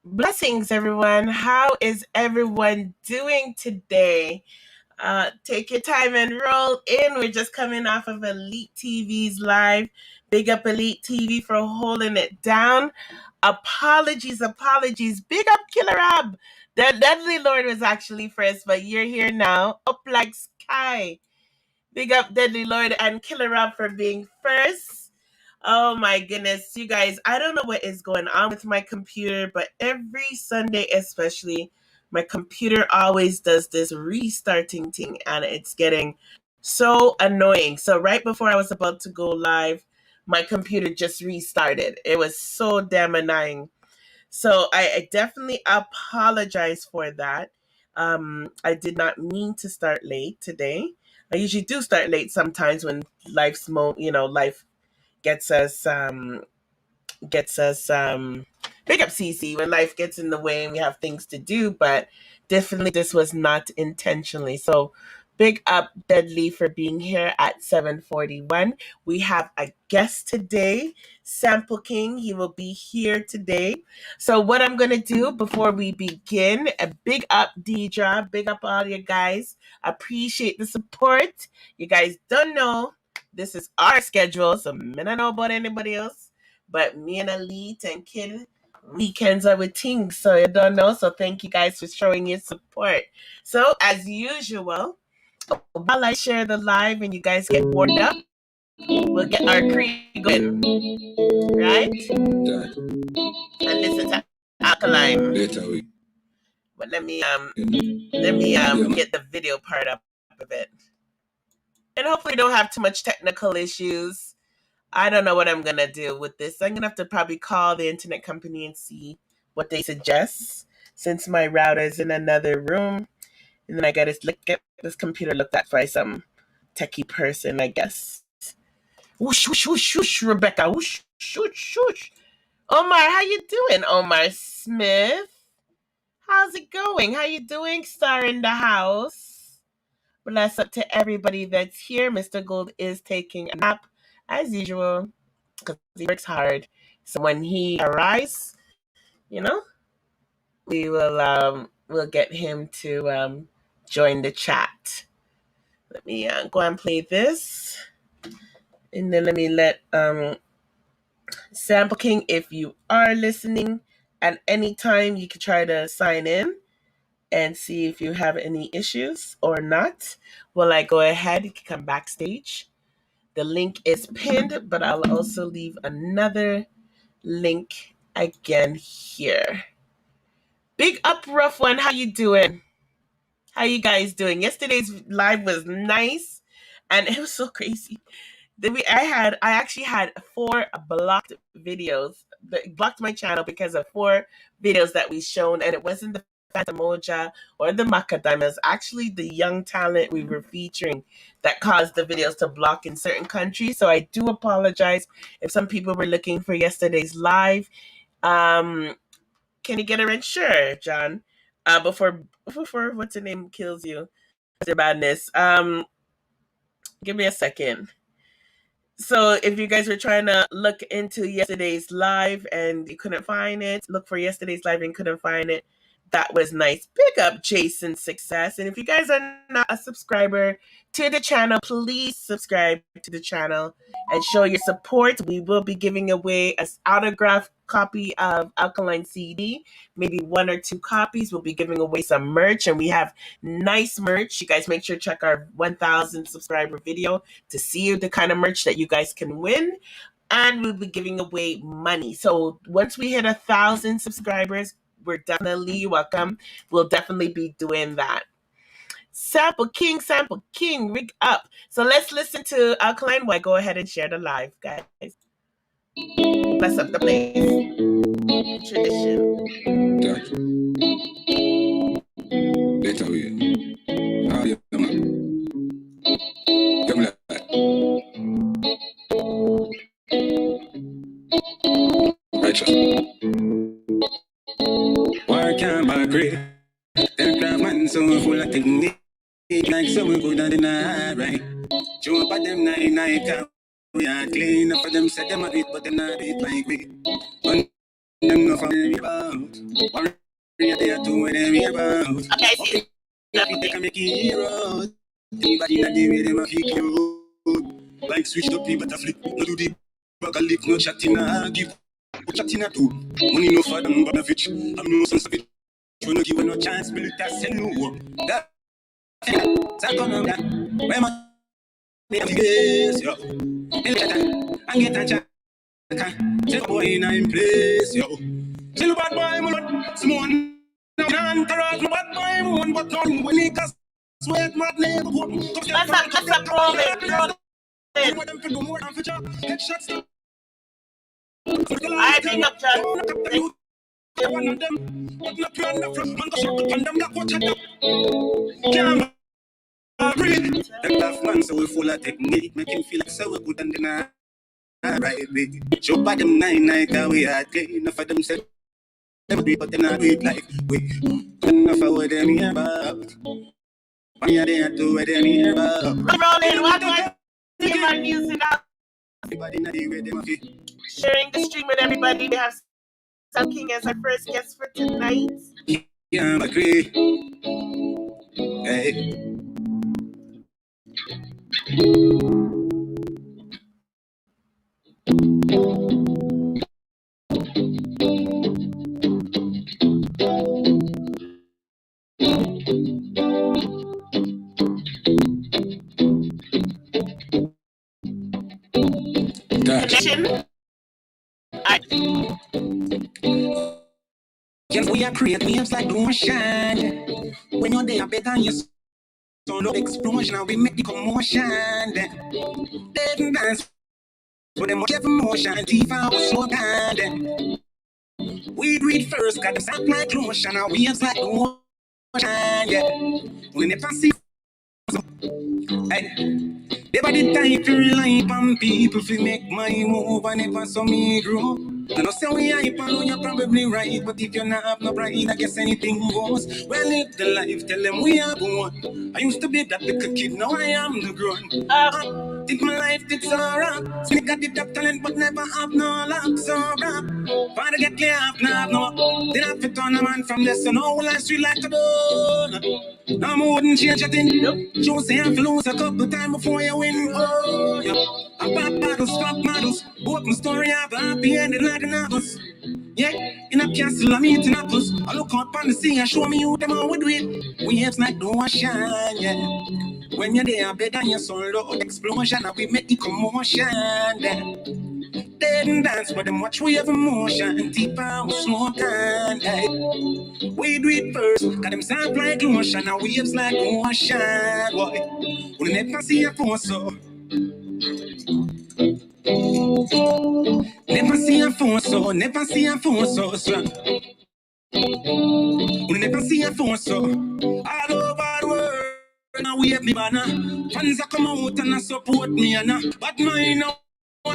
Blessings, everyone. How is everyone doing today? Take your time and roll in. We're just coming off of Elite TV's live. Big up Elite TV for holding it down. Apologies. Big up Killer Ab. The Deadly Lord was actually first, but you're here now. Up like sky. Big up Deadly Lord and Killer Ab for being first. Oh my goodness, you guys, I don't know what is going on with my computer, but every Sunday especially, my computer always does this restarting thing and it's getting so annoying. So right before I was about to go live, my computer just restarted. It was so damn annoying. So I definitely apologize for that. I did not mean to start late today. I usually do start late sometimes when life gets us big up CC when life gets in the way and we have things to do, but definitely this was not intentionally. So big up Deadly for being here at 7:41. We have a guest today, Sample King. He will be here today. So what I'm gonna do before we begin, a big up Deidre, big up all you guys. Appreciate the support. You guys don't know this is our schedule, so I don't know about anybody else, but me and Elite and Kid weekends are with things, so you don't know. So thank you guys for showing your support. So as usual, while I share the live and you guys get warmed up, we'll get our crew going, right? And listen to Alkaline. But let me get the video part up of it. And hopefully don't have too much technical issues. I don't know what I'm going to do with this. I'm going to have to probably call the internet company and see what they suggest, since my router is in another room. And then I got to get this computer looked at by some techie person, I guess. Whoosh, whoosh, whoosh, whoosh, Rebecca. Whoosh, whoosh, whoosh. Omar, how you doing, Omar Smith? How's it going? How you doing, Star in the house? Bless up to everybody that's here. Mr. Gold is taking a nap, as usual, because he works hard. So when he arrives, we will we'll get him to join the chat. Let me go and play this, and then let me let Sample King, if you are listening at any time, you can try to sign in and see if you have any issues or not. Will I go ahead? You can come backstage. The link is pinned, but I'll also leave another link again here. Big up, rough one. How you doing? How you guys doing? Yesterday's live was nice, and it was so crazy. I actually had 4 blocked videos that blocked my channel because of 4 videos that we shown, and it wasn't the Phantom Moja or the Macadam. It was actually the young talent we were featuring that caused the videos to block in certain countries. So I do apologize if some people were looking for yesterday's live. Can you get her in? Sure, John. Before what's her name kills you, your badness. Give me a second. So if you guys were trying to look into yesterday's live and you couldn't find it, look for yesterday's live and couldn't find it, that was nice. Big up Jason's success. And if you guys are not a subscriber to the channel, please subscribe to the channel and show your support. We will be giving away an autographed copy of Alkaline CD, maybe 1 or 2 copies. We'll be giving away some merch, and we have nice merch. You guys make sure to check our 1,000 subscriber video to see the kind of merch that you guys can win. And we'll be giving away money. So once we hit 1,000 subscribers, we're definitely welcome. We'll definitely be doing that. Sample King, rig up. So let's listen to Alkaline while I go ahead and share the live, guys. Bless up the place. Tradition. That. Better way. Ah, yeah, man. Come like righteous. Why can't I create? Them craft man so full of technique. Like so we good and deny right. Jump at them night out. We are clean up for them, set them a bit, but them not beat like we. And them no worry about. Worry there to where they about. Okay, see. They can make heroes. Anybody in the way them a kick you. Like switch up the butter flip. No do the back a lip, no chatting a give. Chatting a two. Money no for them, but a fitch. I'm no sense of it. You no give no chance, but it has no. That that's gonna be. Where my yes, yo. And get a check. Take a boy in a place, yo. Still bad boy, man. Someone now encourage my bad boy, man. But now when he cast sweat, mad neighbor. That's a rolling. I think up, John. One of them, but not plan the front, man. Go shut up on them, like what you do. Breathe. Them tough man so we full of technique, make him feel like so good and then right big. Show by them night we are clean enough for them said them do but them not do it like we enough for what them hear about. Why are they do what them hear about? Rolling, what my music out. Everybody know the way them feel. Sharing the stream with everybody. We have Sam King as our first guest for tonight. Yeah, I'm agree. Hey. Yes, we are create waves like ocean. When you're there, better than your sound of explosion, and we make the commotion. Dead and dance for them much emotion, deep out so bad. We do it first, got them sound like lotion, and waves like ocean. Yeah, we never see. Hey. Never the time to rely on people to make my move and never saw me grow. I know say we hype and know you're probably right, but if you're not up no bright, I guess anything goes. Well, live the life, tell them we are born. I used to be that little kid, now I am the grown. Think my life did so wrong. Still got the top talent, but never have no luck, so rap. Father get clear up now, no. Then I fit on a man from this, so no one last street like to do. No more wouldn't change a thing. You say I have to lose a couple times before you win. Oh, yeah. I pop bottles, stop models. Both my story have a happy ending like the novels. Yeah, in a castle, I'm eating apples. I look out on the sea and show me who them all would do it. Waves like the ocean, yeah. When you're there, better than your soul, low explosion, and we make the commotion. Yeah. Dead and dance, but them watch we have emotion. Deeper, we smoke and yeah. We do it first, got them sound like lotion, and waves like ocean, boy. We never see a phone so. Never see a phone so, never see a phone so strong. We never see a phone so. All over the world, now we have the banner. Fans are come out and support me, and but mine now.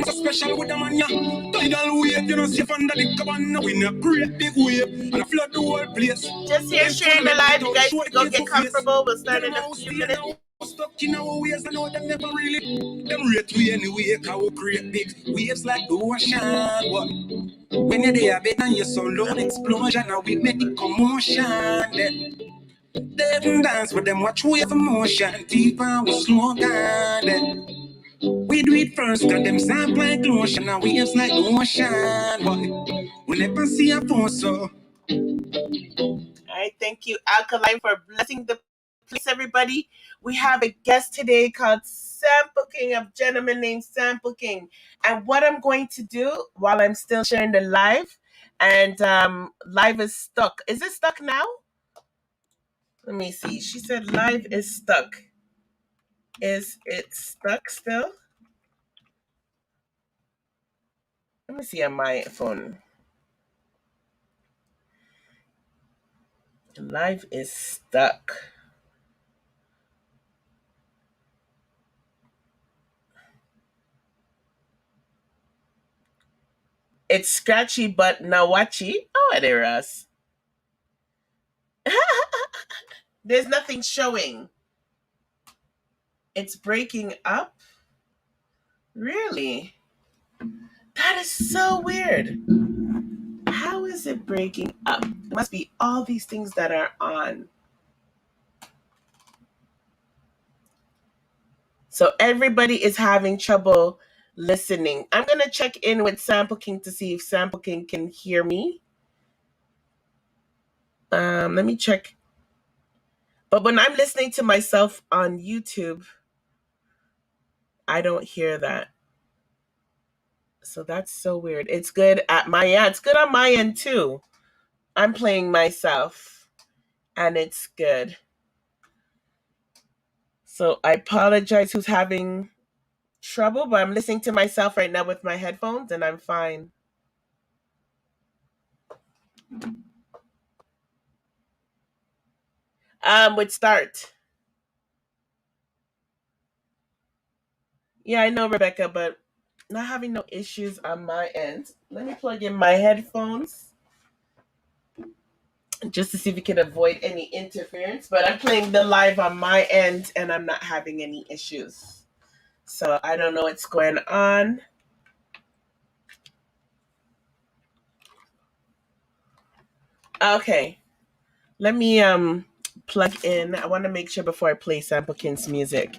So special with the man, yeah. Tidal wave, you know, safe under the cabana. We in a great big wave and a flood the whole place. Just here sharing the live, you guys go get comfortable. We'll start in a few minutes. Stuck in our ways, I know them never really. Them rate we anyway, how we create big waves like the ocean. What? When you're there, better than your sound, loud explosion, now we make the commotion. They can dance with them, watch we have emotion, deep and we slow down. We do it first, got them sound like lotion, now waves like the ocean. Boy, we never see a phone so. All right, thank you, Alkaline, for blessing the place, everybody. We have a guest today called Sample King, a gentleman named Sample King. And what I'm going to do while I'm still sharing the live, and live is stuck. Is it stuck now? Let me see. She said live is stuck. Is it stuck still? Let me see on my phone. Live is stuck. It's scratchy but nawachi. Oh, there is. There's nothing showing. It's breaking up. Really? That is so weird. How is it breaking up? It must be all these things that are on. So everybody is having trouble listening. I'm going to check in with Sample King to see if Sample King can hear me. Let me check. But when I'm listening to myself on YouTube, I don't hear that. So that's so weird. It's good at my end. It's good on my end too. I'm playing myself and it's good. So I apologize who's having trouble, but I'm listening to myself right now with my headphones and I'm fine. With start. Yeah, I know, Rebecca, but not having no issues on my end. Let me plug in my headphones just to see if we can avoid any interference. But I'm playing the live on my end and I'm not having any issues. So I don't know what's going on. Okay. Let me plug in. I want to make sure before I play Sample King's music.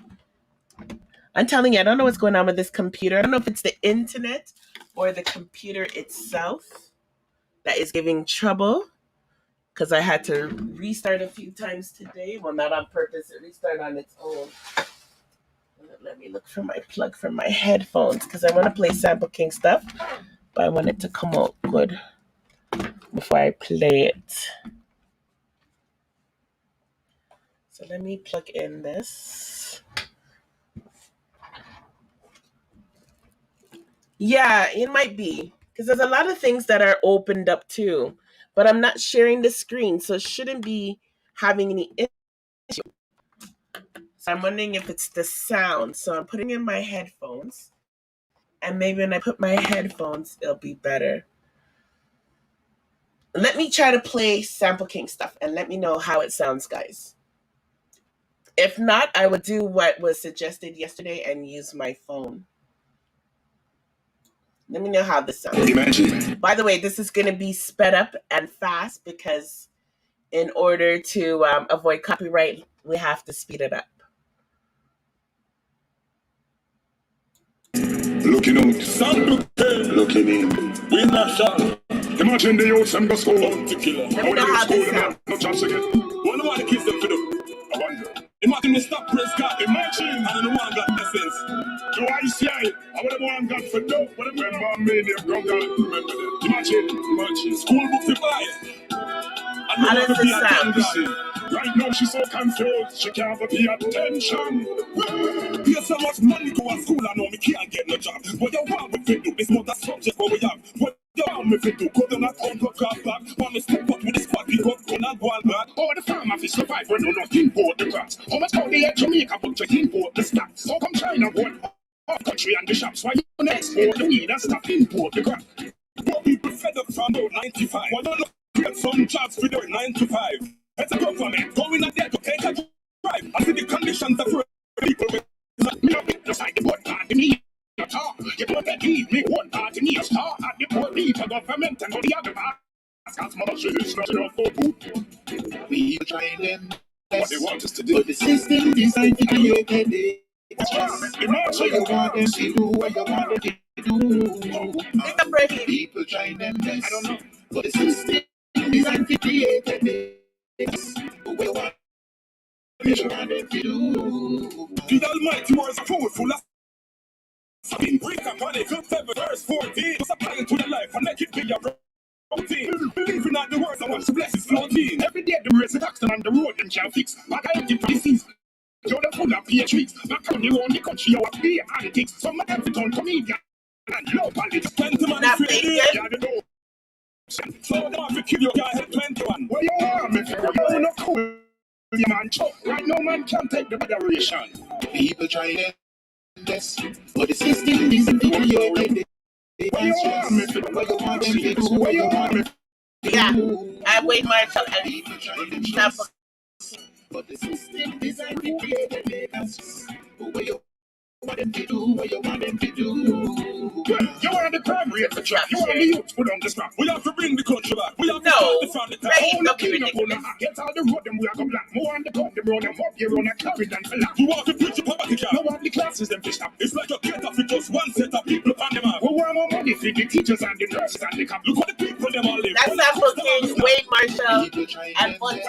I'm telling you, I don't know what's going on with this computer. I don't know if it's the internet or the computer itself that is giving trouble because I had to restart a few times today. Well, not on purpose. It restarted on its own. Let me look for my plug for my headphones because I want to play Sample King stuff, but I want it to come out good before I play it. So let me plug in this. Yeah, it might be because there's a lot of things that are opened up too, but I'm not sharing the screen, so it shouldn't be having any issue. So I'm wondering if it's the sound. So I'm putting in my headphones, and maybe when I put my headphones, it'll be better. Let me try to play Sample King stuff and let me know how it sounds, guys. If not, I would do what was suggested yesterday and use my phone. Let me know how this sounds. Imagine. By the way, this is going to be sped up and fast because in order to avoid copyright, we have to speed it up. Looking out, looking in. We not shot. Imagine the youths and go school. To kill her. Let me know how this sounds. No chance again. One of the kids them to do. I wonder. Imagine me stop press God. Imagine. And then the one got essence. Do I see I would have one got for dope. But remember me, the young girl. Remember that. Imagine. School book for buy. How does this sound? Right now she's so confused, she can't pay attention. Here's so much money go to school, I know me can't get no job. What you want me to do? This not a subject what we have. What you want me to do? Go down a count of crab back. Want me step up with the squad, pick up gun and go on back. Oh, the farmer fish survive when no import the crops. How much how they at Jamaica but to import the stocks? So come China going off country and the shops. Why you don't export the weed and stop import the crop? More people fed up from about 95. Why don't look get some jobs for their 9 to 5? It's a government going out there to take a drive. I see the conditions of people with me up just like the board party me. You don't get me one party me a star at the poor people government and all the other parts. Much is not enough for food. We try them. What they want us to do. But the system designed to create headache. So you want them to do what you want them to do. People try them best. I don't know. But the system designed to create headache. We want them to do. The Almighty was full of something. Break up on it. 7 verse 14. Just apply it to your life and make it be your routine. Believing on the words and watch the blessings floating. Every day the race is accident on the road them can't fix. But I ain't for disease. You're the full of PH weeks. Back on the country, you have beer antics. Some of them fit on comedian. Not played yet? So don't have to kill you, can't help 21. What you want me for? You no cool, you man. Right now, man can't take the moderation. People try to test, but the system isn't the way you're ready. What you want me for? What you want them to do? What you want me for? Yeah, I Wade Marshall and Sample. But the system designed to create a Vegas. What you want them to do? What you want them to do? Well, you want the crime rate for trap. You want the youth put on the strap. We have to bring the country back. We have to start the family back. Right, don't be ridiculous. Get all the road, them we are going black. More on the cut, them run them up here on a carry than for lack. We want to preach the poverty cap. No one the classes, them fish up. It's like a get off with just one set of people on the map. We want more money for the teachers and the nurses and the cap. Look what the people them all live. That's Sample King, Wade Marshall, and Bunch.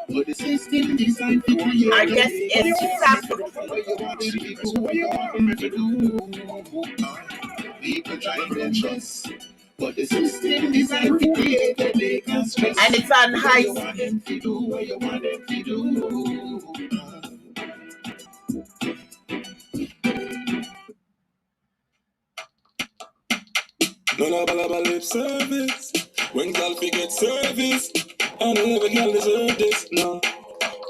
But the system designed to create. Our guest is Sample. People try to adjust, but the system designed to create a big stress. And it's on high speed. What you want them to do? No bala lip service. When girl forget service, and every girl deserve this. No.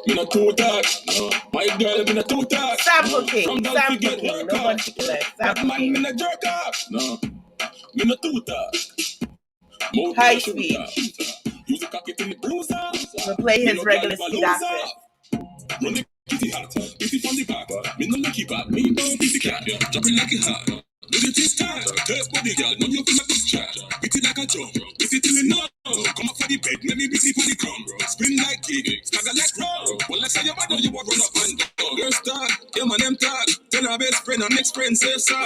Me not too touch, no. My girl be not too touch. Sample King, Sample King, no particular. Sample King. Me not jerk off, no. Me not too touch. High speed. Use a cocky to the bruiser. We'll play his regular speed after. Run the kitty hot, kitty from the back. Me no lucky back, me don't kitty cat. Jumping like a hat. With it is time, curse body girl, now you feel like this chat. Beat it like a drum, beat it till it know. Come up for the bed, let me beat it for the crumb. Spin like gig, stagger like roll. Well, let's say your body, you walk run up and down. Girl start, yeah man, them talk. Tell her best friend and next friend, say so.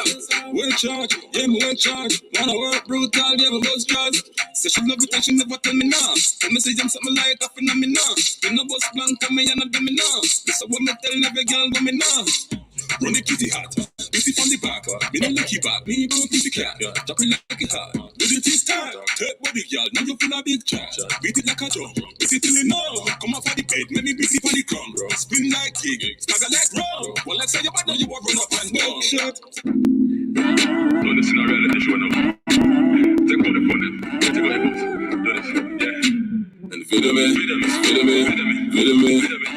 Well charge, yeah me well charge. Wanna work brutal, yeah me buzz charge. Say she love it and she never tell me no. Tell me say I'm something like a phenomenon. Then no bus blank, come me and I do me no. This is what me tell every girl, go me no. Run the kitty hot, beat it from the back. Me no lucky back, me don't kitty cat. Jumping like a hat, with it is time. Take body girl, now you feel a big chat. Beat it like a drum, beat it till you know. Come off of the bed, let me beat it for the crumb. Spin like gig, stagger like roll. Well, let's say your body, you walk run up and down. Shut. No, this is not reality show now. Take all the fun, take all the books. Do this, yeah. And feel me, feel me, feel me, feel me,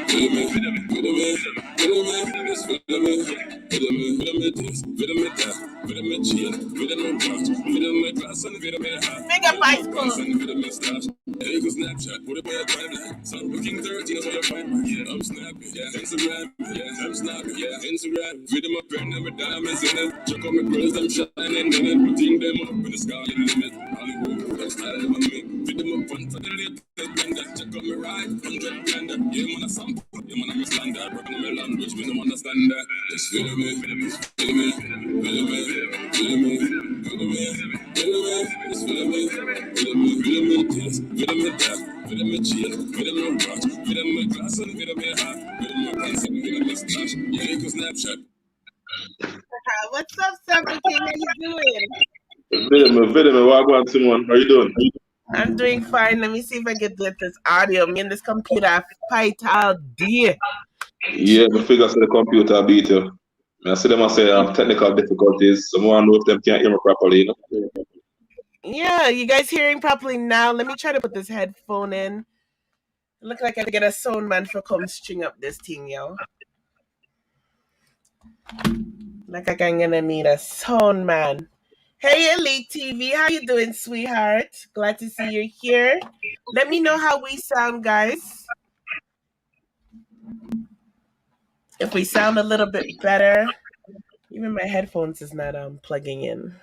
feel me, feel me, feel me, feel me, this feel me, feel me, feel me, this, feel me, that, feel me, chill, feel me, watch, feel me, glass and feel me, hot, Mega bicycle, feel me, stash. Hey, go Snapchat, put it by your timeline. Start looking 13 is what you find, man. Yeah, I'm snapping, yeah, Instagram, yeah, I'm snapping, yeah, Instagram. Video my pen and my diamonds in it. Check out my girls, I'm shining in it. Putting them up in the sky and limit. Hollywood, that's style of me. Video my fun for the latest blender. Check out my ride, 100 blender. Yeah, man, a sample, yeah, man, I'm a standard. Working my language, me no understand that. Just feel me, feel me, feel me, feel me, feel me, feel me, feel me, just feel me, feel me, feel me, this. With me that, with me chill, with me watch, with me glass and with me hat, with me pants and with me stash. Yeah, go Snapchat. What's up, Sample King? How you doing? Video, Wagwan Simon. How you doing? I'm doing fine. Let me see if I can get this audio. Me and this computer fight all day. Yeah, the figures of the computer beat you. I see them say technical difficulties. Someone know if them can't hear me properly, you know? Yeah, you guys hearing properly now? Let me try to put this headphone in. Look like I gotta get a sound man for come string up this thing, yo. Look like I'm gonna need a sound man. Hey, Elite TV, how you doing, sweetheart? Glad to see you here. Let me know how we sound, guys. If we sound a little bit better. Even my headphones is not plugging in.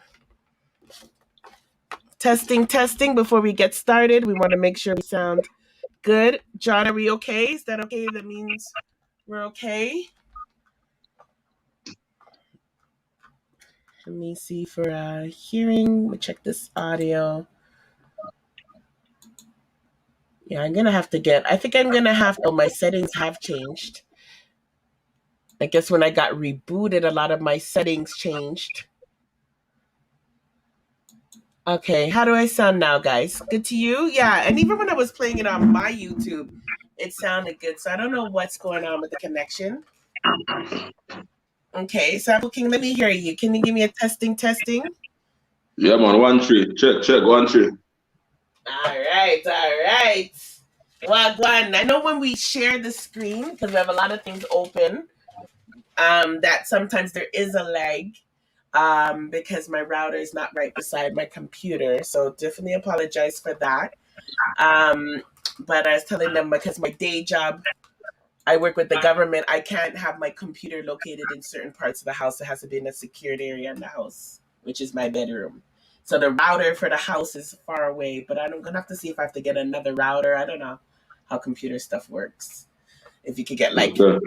Testing before we get started. We want to make sure we sound good. John, are we okay? Is that okay? That means we're okay. Let me see for hearing. Let me check this audio. Yeah, I think I'm gonna have to, my settings have changed. I guess when I got rebooted, a lot of my settings changed. Okay, how do I sound now, guys? Good to you? Yeah, and even when I was playing it on my YouTube, it sounded good. So I don't know what's going on with the connection. Okay, Sample King, let me hear you. Can you give me a testing? Yeah, man, 1-3. Check 1-3. All right, all right. Well, Glenn, I know when we share the screen, because we have a lot of things open, that sometimes there is a lag because my router is not right beside my computer. So definitely apologize for that. Um, but I was telling them because my day job, I work with the government, I can't have my computer located in certain parts of the house. It has to be in a secured area in the house, which is my bedroom. So the router for the house is far away, but I'm gonna have to see if I have to get another router. I don't know how computer stuff works. If you could get like Okay.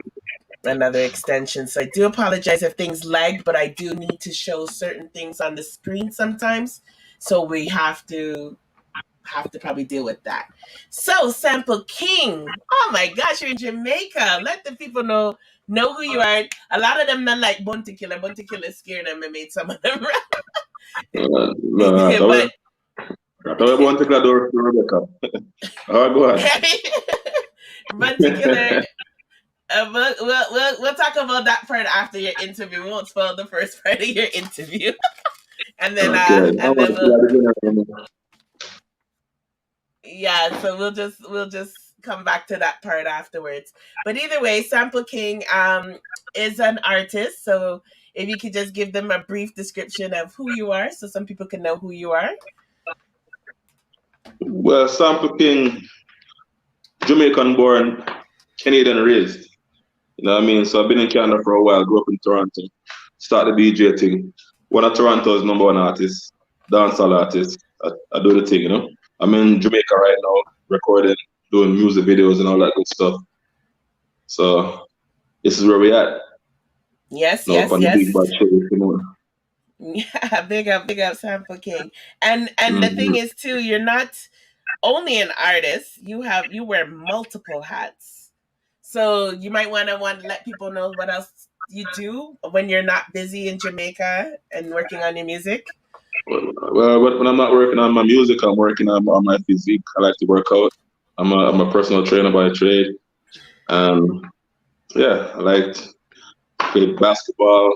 another extension. So I do apologize if things lagged, but I do need to show certain things on the screen sometimes. So we have to probably deal with that. So Sample King, oh my gosh, you're in Jamaica. Let the people know who you are. A lot of them not like Bounty Killer. Bounty Killer scared them and made some of them No, but I want to go to Rebecca. All right, go ahead. Bounty Killer. We'll talk about that part after your interview. We won't spoil the first part of your interview, and then Okay. I and want then to see how the dinner. yeah. So we'll just come back to that part afterwards. But either way, Sample King is an artist. So if you could just give them a brief description of who you are, so some people can know who you are. Well, Sample King, Jamaican born, Canadian raised. You know what I mean? So I've been in Canada for a while, grew up in Toronto, started the DJ thing. One of Toronto's #1 artists, dancehall artist. I do the thing, you know. I'm in Jamaica right now, recording, doing music videos and all that good stuff. So this is where we at. Yes, You know, up yes, on the big yes. bad show, you know. Yeah, big up, Sample King. And the thing Mhm. is too, you're not only an artist. You wear multiple hats. So you might want to let people know what else you do when you're not busy in Jamaica and working on your music. Well, when I'm not working on my music, I'm working on my physique. I like to work out. I'm a personal trainer by trade. And yeah, I like to play basketball,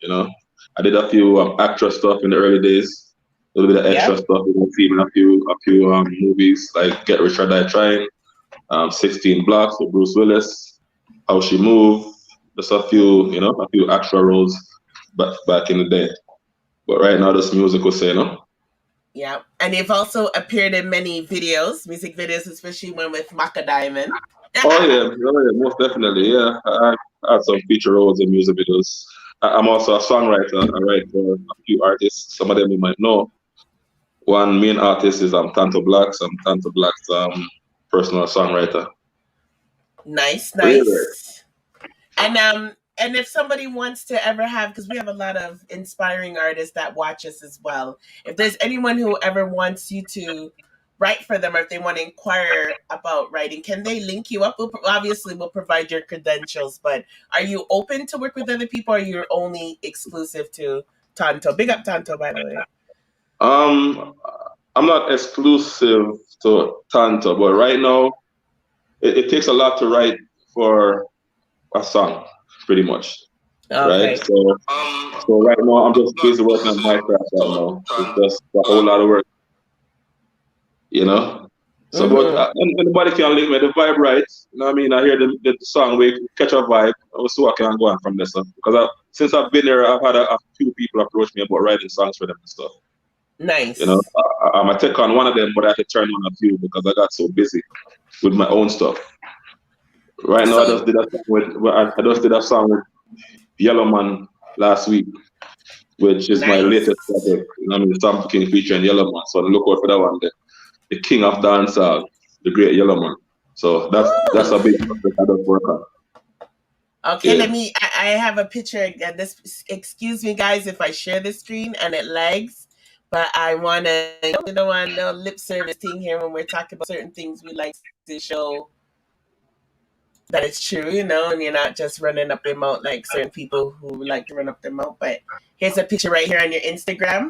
you know. I did a few extra stuff in the early days, a little bit of extra Yep. stuff, you know, filming a few movies like Get Rich or Die Trying, 16 Blocks with Bruce Willis, How She Move, just a few extra roles back in the day. But right now, this music will say, no. Yeah. And you've also appeared in many videos, music videos, especially one with Maka Diamond. Oh yeah, most definitely. Yeah, I had some feature roles in music videos. I'm also a songwriter. I write for a few artists. Some of them you might know. One main artist is Tanto Blacks. I'm Tanto Blacks' personal songwriter. Nice, Really? nice. And if somebody wants to ever have, because we have a lot of inspiring artists that watch us as well, if there's anyone who ever wants you to write for them, or if they want to inquire about writing, can they link you up? Obviously we'll provide your credentials, but are you open to work with other people, or you're only exclusive to Tanto? Big up Tanto, by the way. Um, I'm not exclusive to Tanto, but right now it takes a lot to write for a song, pretty much. Right? Okay. So right now I'm just busy working on my craft right now. It's just a whole lot of work, you know. So, but Mm-hmm. anybody can link me the vibe right. You know what I mean? I hear the song, we catch a vibe. I will see what I can go on from this. Because since I've been there, I've had a few people approach me about writing songs for them and stuff. You know, Nice. I'm a take on one of them, but I had to turn on a few because I got so busy with my own stuff. Right now, So I just did a song with Yellow Man last week, which is my latest nice. project. You know, what I mean, Sam King featuring Yellow Man. So look out for that one. The king of dancehall, the great Yellow Man. So that's a Ooh. big project I just work on. Okay, Yeah. let me. I have a picture. And this, excuse me, guys, if I share the screen and it lags, but I want to. We don't want no lip service thing here when we're talking about certain things. We like to show that it's true, and you're not just running up their mouth like certain people who like to run up their mouth. But here's a picture right here on your Instagram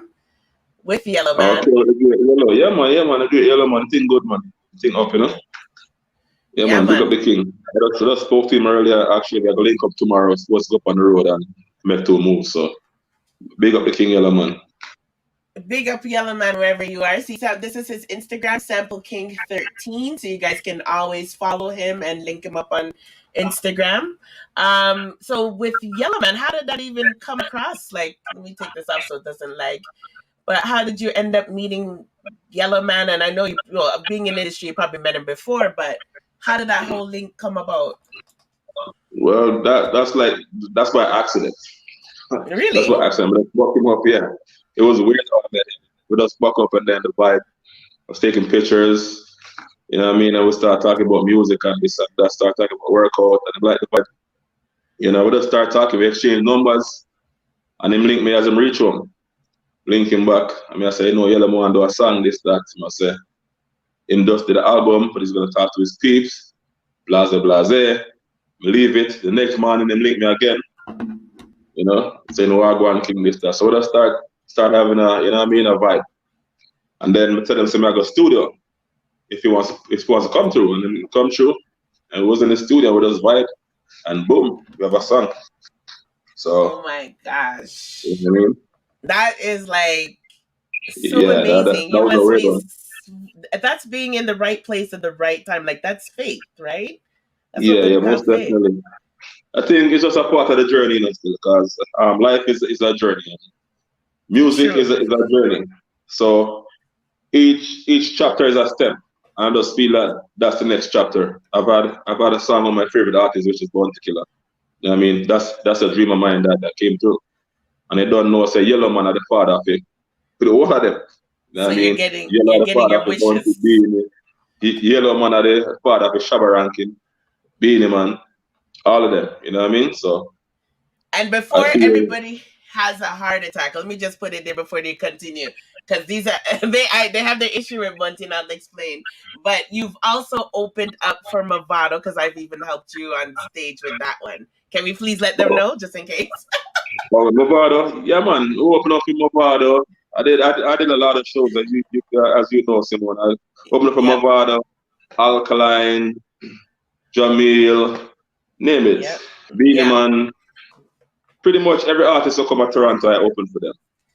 with Yellow Okay, Man. well, the great Yellow. Yeah, man, the great Yellow Man. Thing good, man. Thing up, you know. Yeah, Yeah, man, big up man. the king. I just spoke to him earlier. Actually, we're going to link up tomorrow. Supposed to go up on the road and make two moves. So big up the king, Yellow Man. big up Yellow Man wherever you are. See, so this is his Instagram, Sample King 13. So you guys can always follow him and link him up on Instagram. So with Yellow Man, how did that even come across? Like, let me take this off so it doesn't lag. But how did you end up meeting Yellow Man? And I know you, well, being in the industry, you probably met him before, but how did that whole link come about? Well, that's by accident. That's Really? by accident. But I spoke him up, yeah. It was weird how I met him. We just spoke up and then the vibe. I was taking pictures, you know what I mean? And we start talking about music and this and that, start talking about workout and like the vibe. You know, we just start talking, we exchange numbers and him link me as him reach home. Link him back. I mean I say, you know, Yellow Man do a song, this, that. I say, him just did the album, but he's gonna talk to his peeps, blase blase. Leave it. The next morning them link me again. You know, saying no I go and king this, that. So we just start having a, you know what I mean, a vibe. And then I tell them, say I go studio if he wants to come through, and then he come through, and we was in the studio with us vibe, and boom, we have a song. Oh So my gosh. you know what I mean? That is like so Yeah, that amazing. You was a must weird be, one. that's being in the right place at the right time. Like that's faith, right? That's what Yeah, we yeah, call most faith. definitely. I think it's just a part of the journey, you know, still, because life is a journey. Music True. is a journey. So each chapter is a step. I just feel that that's the next chapter. I've had a song on my favorite artist, which is Born to Killer. You know what I mean? That's a dream of mine that came through. And I don't know, say Yellow Man are the father of it. But all of them. You know So what I mean? Yellow you're are the getting father your of the Born to wishes. Beanie. Yellow Man are the father of the Shabba Ranking, Beanie Man, all of them. You know what I mean? So And I before feel everybody has a heart attack, let me just put it there before they continue, because these are they have their issue with Bunty. I'll explain. But you've also opened up for Movado because I've even helped you on stage with that one. Can we please let them oh, know just in case? oh, Movado, yeah man, who open up in Movado. I did a lot of shows as you know, Simone. I opened up for Yep. Movado, Alkaline, Jamil, name it. Yep. Beanie Yep. Man, pretty much every artist who come to Toronto, I open for them.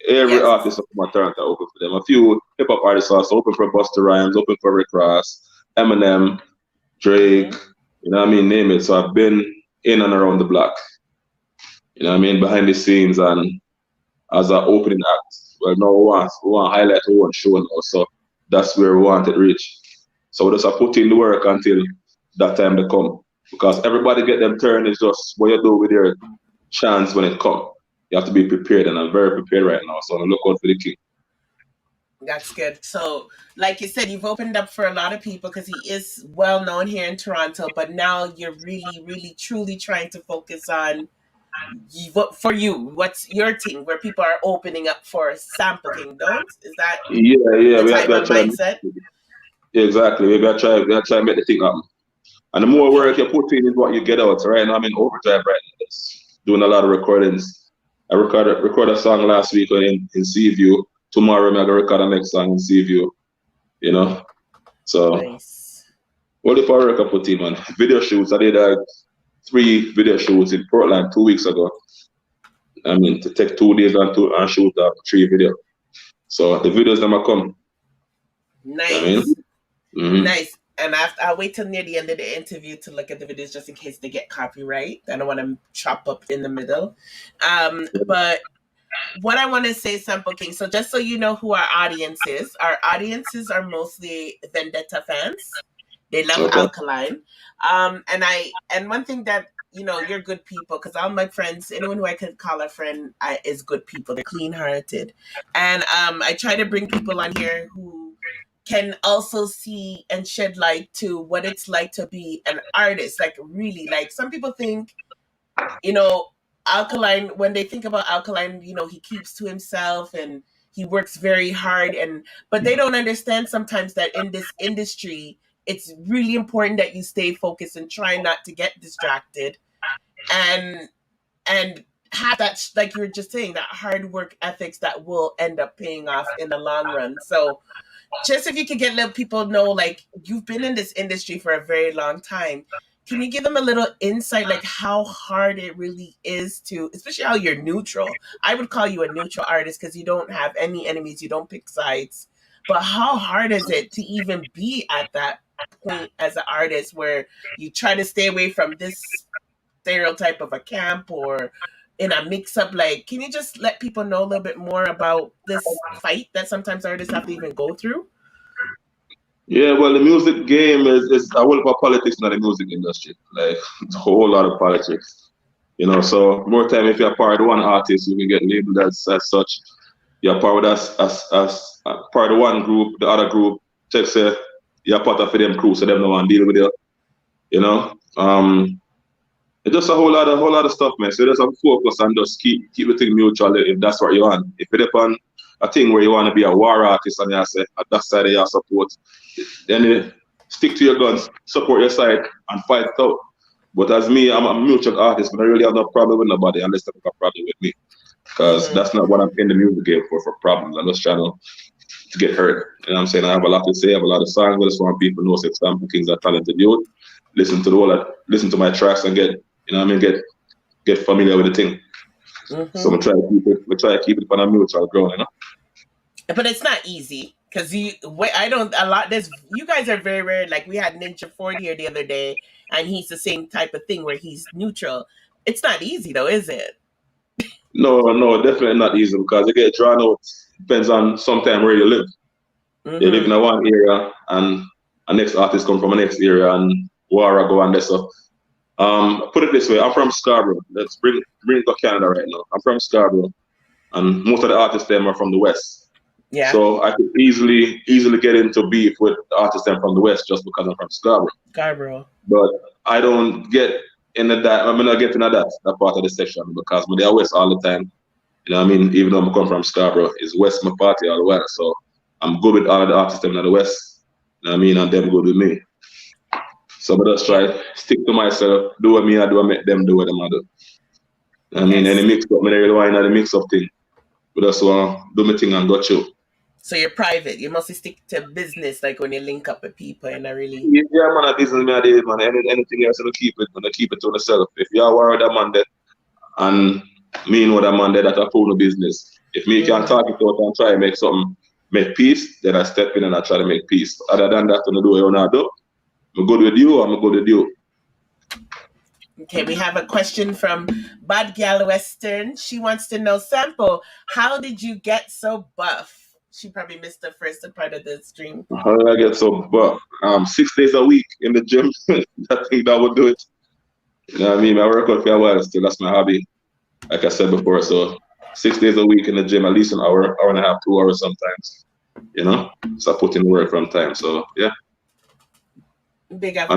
Every Yes. artist who come to Toronto, I open for them. A few hip hop artists also open for Busta Rhymes, open for Rick Ross, M&M, Drake, Mm-hmm. you know what I mean, name it. So I've been in and around the block, you know what I mean, behind the scenes and as an opening act. Well, now we want to highlight, we want show now. So that's where we want it reach. So we just have put in the work until that time to come. Because everybody get them turn is just what you do with your chance when it come. You have to be prepared, and I'm very prepared right now. So I'm look out for the king. That's good. So, like you said, you've opened up for a lot of people because he is well known here in Toronto, but now you're really, really, truly trying to focus on for you. What's your thing where people are opening up for Sample Kingdom? Is that Yeah, yeah, the we type are of trying. mindset? Yeah, exactly. We are trying to make the thing happen. And the more work Okay. you put in is what you get out. So right now I'm in overdrive right now. Just doing a lot of recordings. I record a song last week in Seaview. Tomorrow I'm gonna record the next song in Seaview. You know? So Nice. what if I work I put in, man? Video shoots. I did 3 video shoots in Portland 2 weeks ago. I mean to take 2 days and shoot 3 videos. So the videos never come. You know what I mean? Nice. Mm-hmm. Nice. And I'll wait till near the end of the interview to look at the videos just in case they get copyright. I don't want to chop up in the middle. But what I want to say, Sample King, so just so you know who our audiences are mostly Vendetta fans. They love Okay. Alkaline. And one thing that, you're good people, because all my friends, anyone who I could call a friend, is good people. They're clean hearted. And I try to bring people on here who can also see and shed light to what it's like to be an artist. Like, really, like some people think, you know, Alkaline, when they think about Alkaline, he keeps to himself and he works very hard, but they don't understand sometimes that in this industry, it's really important that you stay focused and try not to get distracted and have that, like you were just saying, that hard work ethics that will end up paying off in the long run. So just if you could get little people know, like, you've been in this industry for a very long time, can you give them a little insight, like how hard it really is to, especially how you're neutral? I would call you a neutral artist because you don't have any enemies, you don't pick sides. But how hard is it to even be at that point as an artist where you try to stay away from this stereotype of a camp or in a mix up? Like, can you just let people know a little bit more about this fight that sometimes artists have to even go through? Yeah, well, the music game is a whole lot of politics in the music industry. Like, it's a whole lot of politics. You know, so more time if you're part of one artist, you can get labeled as such. You're part of as part of one group, the other group checks say you're part of them crew, so them no one deal with you. You know, it's just a whole lot of stuff, man. So just have to focus and just keep the thing mutual if that's what you want. If it's upon a thing where you want to be a war artist and you say at that side of your support, then you stick to your guns, support your side, and fight it out. But as me, I'm a mutual artist, but I really have no problem with nobody unless they have a problem with me. Because that's not what I'm in the music game for problems. I'm just trying to get heard. You know what I'm saying? I have a lot to say, I have a lot of songs, but I just want people to know Example Kings are talented youth. Listen to my tracks and get, you know what I mean, get familiar with the thing. So we try to keep it on a mutual ground, you know. But it's not easy because you guys are very rare. Like we had Ninja 40 here the other day, and he's the same type of thing where he's neutral. It's not easy though, is it? No, definitely not easy because you get drawn out. Depends on sometime where you live. You live in a one area, and a next artist come from a next area, and war go on there. So, put it this way: I'm from Scarborough. Let's bring to Canada right now. I'm from Scarborough, and most of the artists them are from the West. Yeah. So I could easily get into beef with the artists them from the West just because I'm from Scarborough. But I don't get into that. I'm not getting into that part of the section because when they're West all the time, you know what I mean? Even though I come from Scarborough, it's West my party all the way. So I'm good with all of the artists them in the West, you know what I mean? And them good with me. So I just try stick to myself, do what me I do, and make them do what them I do. I mean, any mix up, I really want the mix up thing. But that's why do my thing and got you. So you're private. You mostly stick to business, like when you link up with people, and I really. Yeah, man, a business man, man. Anything else, I keep it to myself. If you are worried that man there, and me with that man there, that I pull the business. If me can talk it out and try to make peace, then I step in and I try to make peace. Other than that, I do what you want to do. I'm good with you, I'm good with you. Okay, we have a question from Bad Gal Western. She wants to know, Sample, how did you get so buff? She probably missed the first part of the stream. How did I get so buff? 6 days a week in the gym. I think that would do it. You know what I mean? I work out for a while still. That's my hobby. Like I said before, so 6 days a week in the gym, at least an hour and a half, 2 hours sometimes. You know? So I put in work from time. So yeah. Big up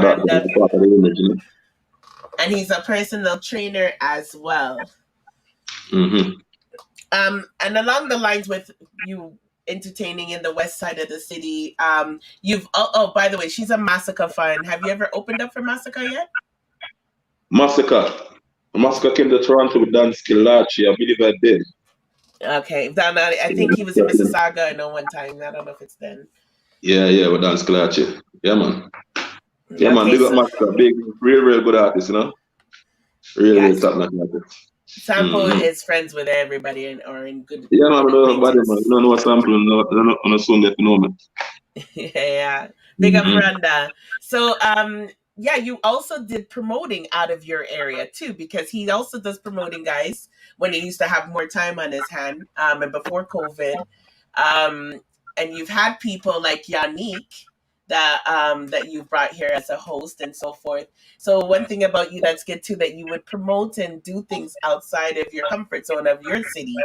and he's a personal trainer as well. And along the lines with you entertaining in the west side of the city, you've by the way, she's a Massacre fan. Have you ever opened up for Massacre yet? Massacre came to Toronto with Dan Skillaci. I believe I did. Okay, I think he was in Mississauga. I know one time. I don't know if it's then. Yeah, with Dan Skillaci. Yeah, man. Yeah, man. Big up Massacre. Big, real good artist, you know. Real top-notch artist. Sample is friends with everybody or in good. Yeah, man. You don't know Sample. No soon get to know me. Yeah. Big up Randa. So, yeah, you also did promoting out of your area too, because he also does promoting, guys, when he used to have more time on his hand, and before COVID. And you've had people like Yannick that you've brought here as a host and so forth. So one thing about you that's good too, that you would promote and do things outside of your comfort zone of your city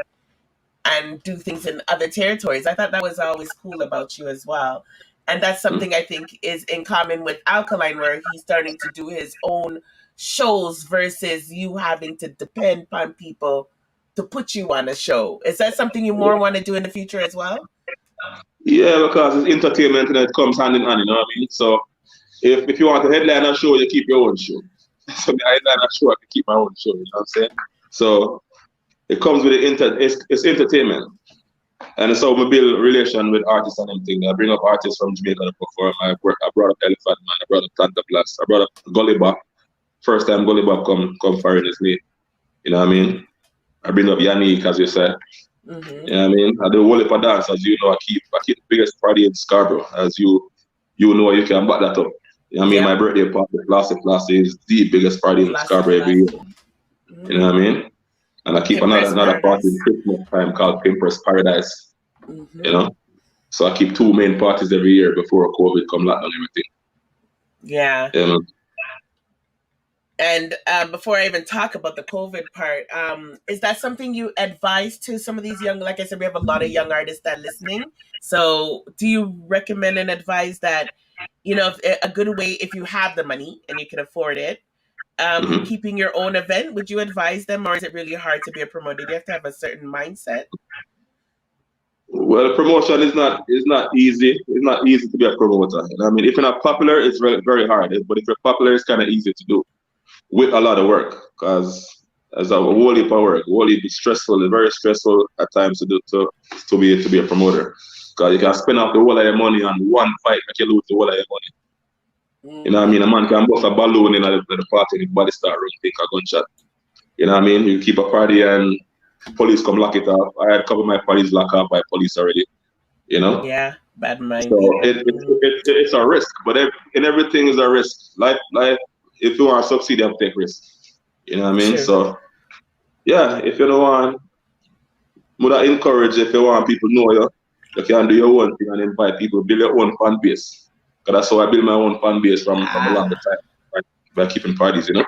and do things in other territories. I thought that was always cool about you as well. And that's something I think is in common with Alkaline, where he's starting to do his own shows versus you having to depend on people to put you on a show. Is that something you more want to do in the future as well? Yeah, because it's entertainment and it comes hand in hand, you know what I mean? So if you want to headline a show, you keep your own show. So the headline a show, I can keep my own show, you know what I'm saying? So it comes with it's entertainment. And so we build relation with artists and everything. I bring up artists from Jamaica to perform. I brought up Elephant Man, I brought up Tanta Blast, I brought up Gulliver, first time Gully Bob come foreign is me. You know what I mean? I bring up Yannick, as you said. Mm-hmm. You know what I mean? I do a whole heap of dance, as you know. I keep the biggest party in Scarborough, as you know. You can back that up. You know what I mean? Yep. My birthday party, Flossy, is the biggest party in Flossy, Scarborough every year. flossy. You know what I mean? And I keep Pimper's another party Paradise. in Christmas time called Pimper's Paradise. Mm-hmm. You know? So I keep 2 main parties every year before COVID come lock down everything. Yeah. You know? And before I even talk about the COVID part, is that something you advise to some of these young? Like I said, we have a lot of young artists that are listening. So, do you recommend and advise that, if, a good way if you have the money and you can afford it, keeping your own event? Would you advise them, or is it really hard to be a promoter? Do you have to have a certain mindset? Well, promotion is not easy. It's not easy to be a promoter. You know what I mean? If you're not popular, it's very, very hard. But if you're popular, it's kind of easy to do with a lot of work, because as a whole heap of work, whole heap is stressful. It's very stressful at times to be a promoter, because you can spend off the whole of your money on one fight, but you lose the whole of your money. Mm-hmm. You know what I mean? A man can bust a balloon in the party and the body start running, take a gunshot. You know what I mean? You keep a party and police come lock it up. I had a couple of my parties locked up by police already. You know? Yeah, bad mind So people. it's a risk, but in everything is a risk. Life, if you want to succeed, you have to take risks. You know what I mean? True. So yeah, if you don't want, would I encourage, if you want people to know you, you can do your own thing and invite people, build your own fan base. Because that's how I build my own fan base from a longer time, right? By keeping parties, you know?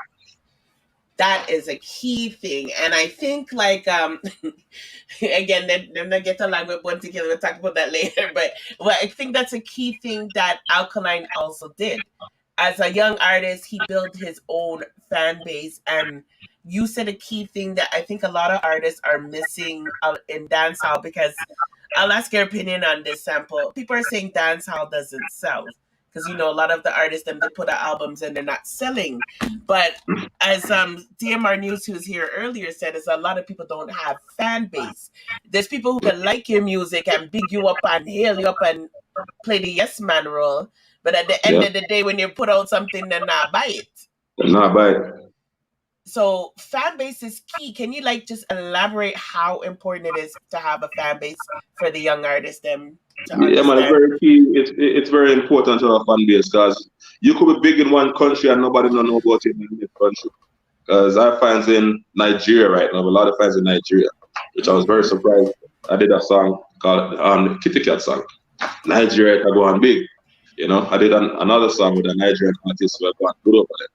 That is a key thing, and I think again, they're not get along with one together. We'll talk about that later, but I think that's a key thing that Alkaline also did. As a young artist, he built his own fan base, and you said a key thing that I think a lot of artists are missing in dancehall, because I'll ask your opinion on this sample. People are saying dancehall doesn't sell because a lot of the artists they put out albums and they're not selling, but as DMR News, who's here earlier, said, is a lot of people don't have fan base. There's people who can like your music and big you up and hail you up and play the yes man role, but at the end Yeah. of the day, when you put out something, they're not buy it. Not bad. So fan base is key. Can you just elaborate how important it is to have a fan base for the young artists them to Yeah, man, it's understand? very key. It's very important to have a fan base, because you could be big in one country and nobody don't know about you in this country. Because I have fans in Nigeria right now, a lot of fans in Nigeria, which I was very surprised. I did a song called the Kitty Cat song. Nigeria can go on big. I did another song with a Nigerian artist who had gone good over there.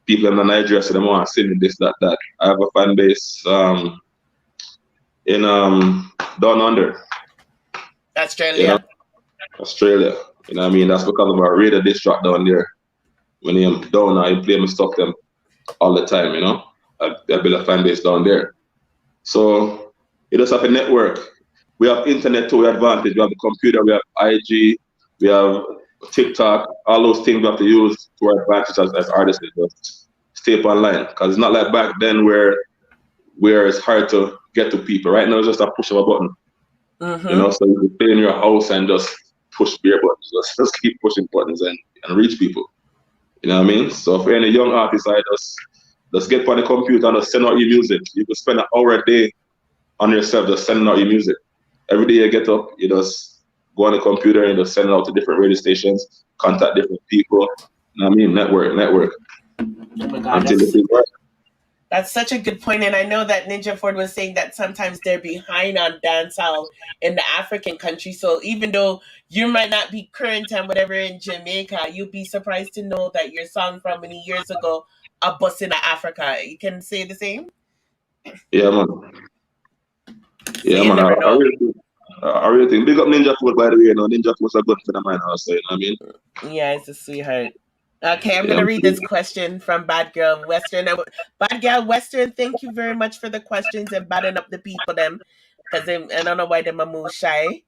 People in Nigeria say they want to sing this, that, that. I have a fan base in down under. Australia. Australia. You know what I mean? That's because of our radar diss track down there. When I'm down, I play my stuff them all the time, I build a fan base down there. So you just have a network. We have internet to our advantage. We have the computer, we have IG, we have TikTok, all those things we have to use to our advantage as artists. Just stay up online. Because it's not like back then where it's hard to get to people. Right now it's just a push of a button. So you can stay in your house and just push bare buttons. Just keep pushing buttons and reach people. You know what I mean? So for any young artist, I just get on the computer and just send out your music. You can spend an hour a day on yourself just sending out your music. Every day you get up, you just go on the computer and just send it out to different radio stations, contact different people. You know what I mean? Network. Oh my God, Until it works. that's such a good point. And I know that Ninja Ford was saying that sometimes they're behind on dancehall in the African country. So even though you might not be current and whatever in Jamaica, you'd be surprised to know that your song from many years ago a bus in Africa. You can say the same? Yeah, man. So you never know. I really think. Big up Ninja Ford, by the way. Ninja Ford's a good friend of mine also, you know what I mean? Yeah, it's a sweetheart. Okay, I'm going to read this question from Bad Girl Western. Bad Girl Western, thank you very much for the questions and batting up the people them, because I don't know why they're move shy.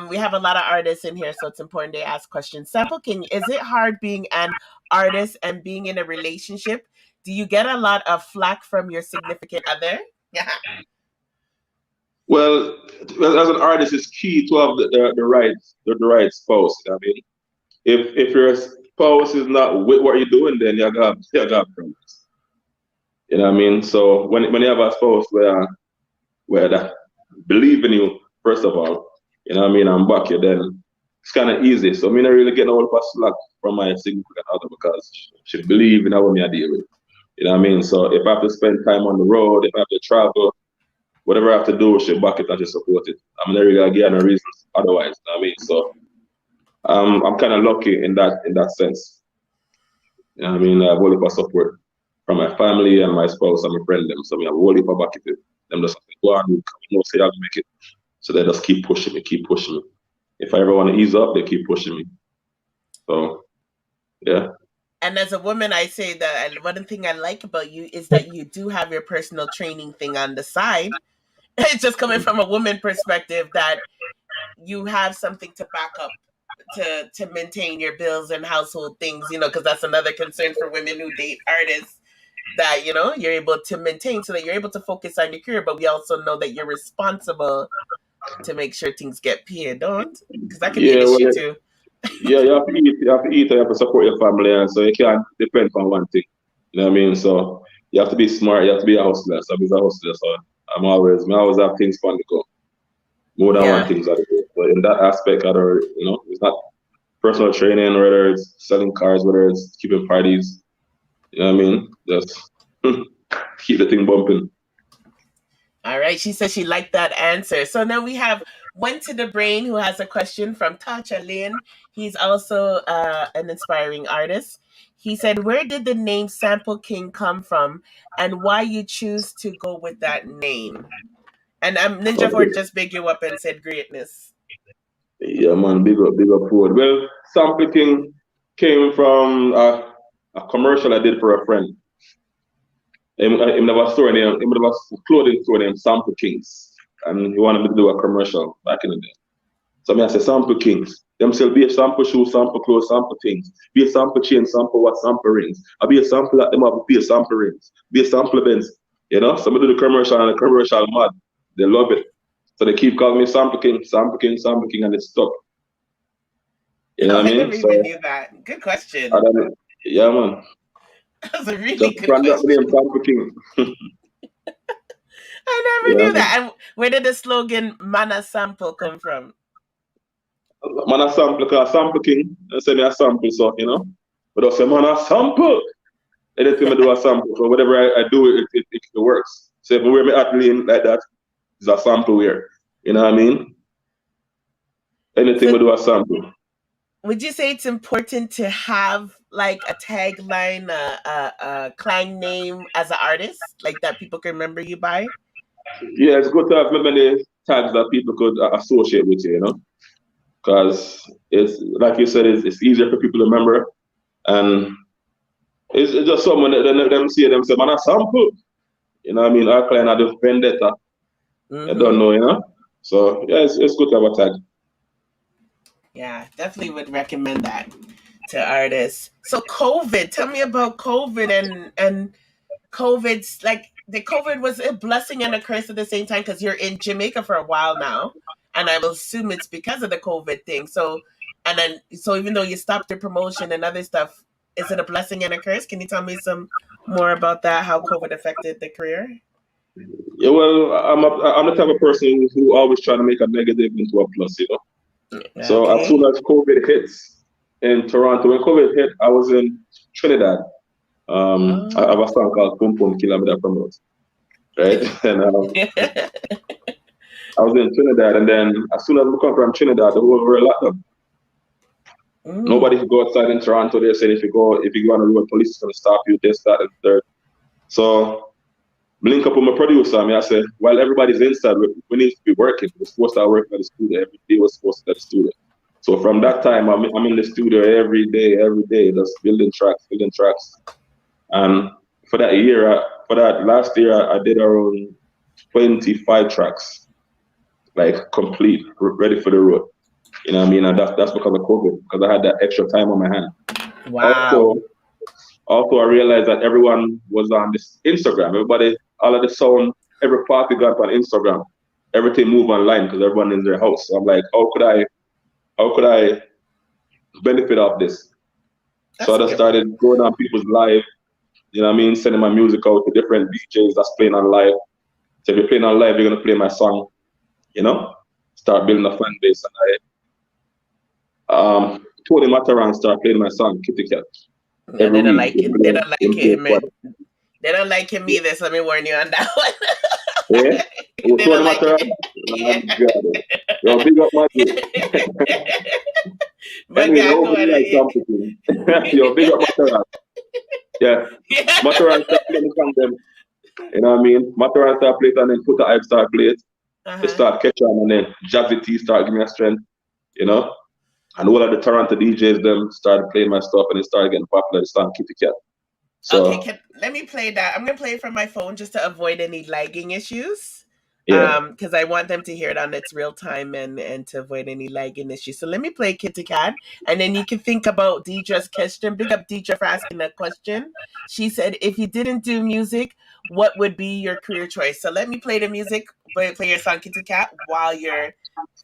We have a lot of artists in here, so it's important they ask questions. Sample King, is it hard being an artist and being in a relationship? Do you get a lot of flack from your significant other? Yeah. Well, as an artist, it's key to have the right spouse. You know what I mean? If you're spouse is not with what you're doing, then you got problems. You know what I mean? So when you have a spouse where that believe in you, first of all, you know what I mean, and back you, then it's kind of easy. So me not really getting all of a slack from my significant other because she believe in how me I deal with. You know what I mean? So if I have to spend time on the road, if I have to travel, whatever I have to do, she back it and she support it. I'm not really gonna give her no reasons otherwise. You know what I mean? So I'm kind of lucky in that sense. You know what I mean? I have a whole heap of support from my family and my spouse and my friend them. So I have a whole heap of back it. Them just go on, you know, say I'll make it. So they just keep pushing me, keep pushing me. If I ever want to ease up, they keep pushing me. So yeah. And as a woman, I say that and one thing I like about you is that you do have your personal training thing on the side. It's just coming from a woman perspective that you have something to back up to maintain your bills and household things, you know, because that's another concern for women who date artists that, you know, you're able to maintain so that you're able to focus on your career, but we also know that you're responsible to make sure things get paid, don't? Because that could be an Yeah, well, issue too. yeah, you have to eat, and you have to support your family, and so you can't depend on one thing. You know what I mean? So you have to be smart, you have to be a hustler. So I'm a hustler, so I always have things on the go. More than one Yeah. things on the go. But in that aspect, other, you know, it's not personal training, whether it's selling cars, whether it's keeping parties. You know what I mean? Just keep the thing bumping. All right. She says she liked that answer. So now we have Went to the Brain, who has a question from Tacha Lynn. He's also an inspiring artist. He said, "Where did the name Sample King come from, and why you choose to go with that name?" And Ninja Okay. Ford just big you up and said, "Greatness." Yeah, man, big up forward. Well, sampling came from a commercial I did for a friend. Him have a store name, him have a clothing store named Sample Kings, and he wanted me to do a commercial back in the day. So me I say Sample Kings. Them sell be a sample shoes, sample clothes, sample things. Be a sample chain, sample what, sample rings. I be a sample at them up, be a sample rings. Be a sample events. You know, some do the commercial and the commercial mad. They love it. So they keep calling me Sample King, Sample King, Sample King, and it's stuck. You know Oh, what I I mean? never So even knew that. Good I question. don't, yeah, man. That was a really Just good brand up the name question. Sample King. I never Yeah, knew man. that. And where did the slogan "Mana Sample" come from? Man, a sample, because Sample King, I say me a sample, so, you know. But I say, man, a sample. Anything I do a sample. So whatever I do, it works. So if I wear my Alkaline like that, it's a sample wear. You know what I mean? Anything So I do a sample. would you say it's important to have like a tagline, a clang name as an artist, like that people can remember you by? Yeah, it's good to have many tags that people could associate with you, you know? Because it's, like you said, it's easier for people to remember. And it's just someone that them see them say, man, a sample. You know what I mean? Alkaline had a vendetta. I don't Mm-hmm. know, you know? So, yeah, it's good to have a tag. Yeah, definitely would recommend that to artists. So COVID, tell me about COVID and COVID's like the COVID was a blessing and a curse at the same time because you're in Jamaica for a while now, and I will assume it's because of the COVID thing. So, and then so even though you stopped your promotion and other stuff, is it a blessing and a curse? Can you tell me some more about that? How COVID affected the career? Yeah, well, I'm the type of person who always try to make a negative into a plus, you know? So as soon Okay. as COVID hits in Toronto, when COVID hit, I was in Trinidad. I have Oh. a song called Pum Pum Kilometer Promote, right? And I was in Trinidad, and then as soon as we come from Trinidad, the whole world locked up. Nobody Mm. could go outside in Toronto. They said if you go on the road, police is gonna stop you. This, that, and third. So link up with my producer. I said, while everybody's inside, we need to be working. We're supposed to start working at the studio every day. We're supposed to be at the studio. So from that time, I'm in the studio every day, just building tracks, building tracks. And for that year, for that last year, I did around 25 tracks, like complete, ready for the road. You know what I mean? And that's because of COVID, because I had that extra time on my hand. Also, Wow. I realized that everyone was on this Instagram. Everybody, all of the sound, every party got on Instagram. Everything moved online because everyone is in their house. So I'm like, how could I benefit off this? So I That's a just good one. started going on people's live, you know what I mean, sending my music out to different DJs that's playing on live. So if you're playing on live, you're gonna play my song, you know, start building a fan base. And Tony Mataran started playing my song Kitty Cat No, every they don't week. like it. They don't like Him it. play twice. They don't like him either. So let me warn you on that Yeah? one. Oh, They Tony don't like Mataran? it. Oh, Yeah. God. Yo, big up my dude. But Anyway, yeah, go nobody on. likes something. Yo, big up Mataran. Yeah. Yeah. Mataran start playing the song them. You know what I mean? Mataran start playing it and then put the hype start play it. It Uh-huh. start catch on and then Jazzy T start giving me a strength, you know? And all of the Toronto DJs them started playing my stuff and it started getting popular. It started Kitty Cat. Okay, So let me play that. I'm gonna play it from my phone just to avoid any lagging issues. yeah. Because I want them to hear it on its real time and to avoid any lagging issues. So let me play Kitty Cat, and then you can think about Deidre's question. Big up Deidre for asking that question. She said, if you didn't do music, what would be your career choice? So let me play the music, play your song Kitty Cat while you're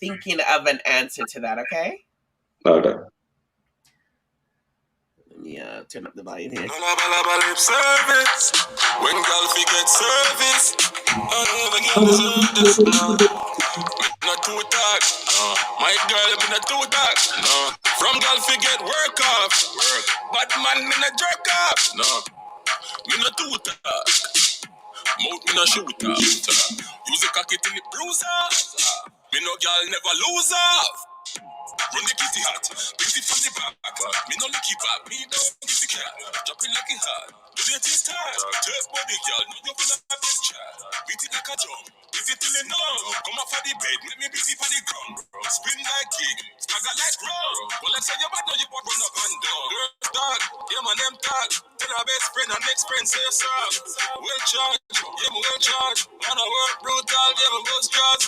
thinking of an answer to that. Okay? Okay. Yeah, turn up the volume here. Service. When girl fi get service, I never get deserve this. No, not too talk. No, my girl me not too talk. No, from girl fi get work off. Work, but man me not jerk off. No, me not too talk. Mouth me not shoot off. Use the cocky till it bruise off. Me no girl never lose off. Run the kitty hot, busy from the back. Me no licky back, me don't kiss the cat. Drop it like it hot, do the thing start. Turf body girl, no you finna have big chat. Beat it like a drum, beat it till it numb. Come off of the bed, make me busy for the ground. Spin like king, stagger like rum. Well, let's say you bad, now you bought run up and down. Girl, dog, yeah man, them tag. Tell our best friend and next friend say yes sir. Well charged, yeah me well charged. Wanna work brutal, yeah me go straws.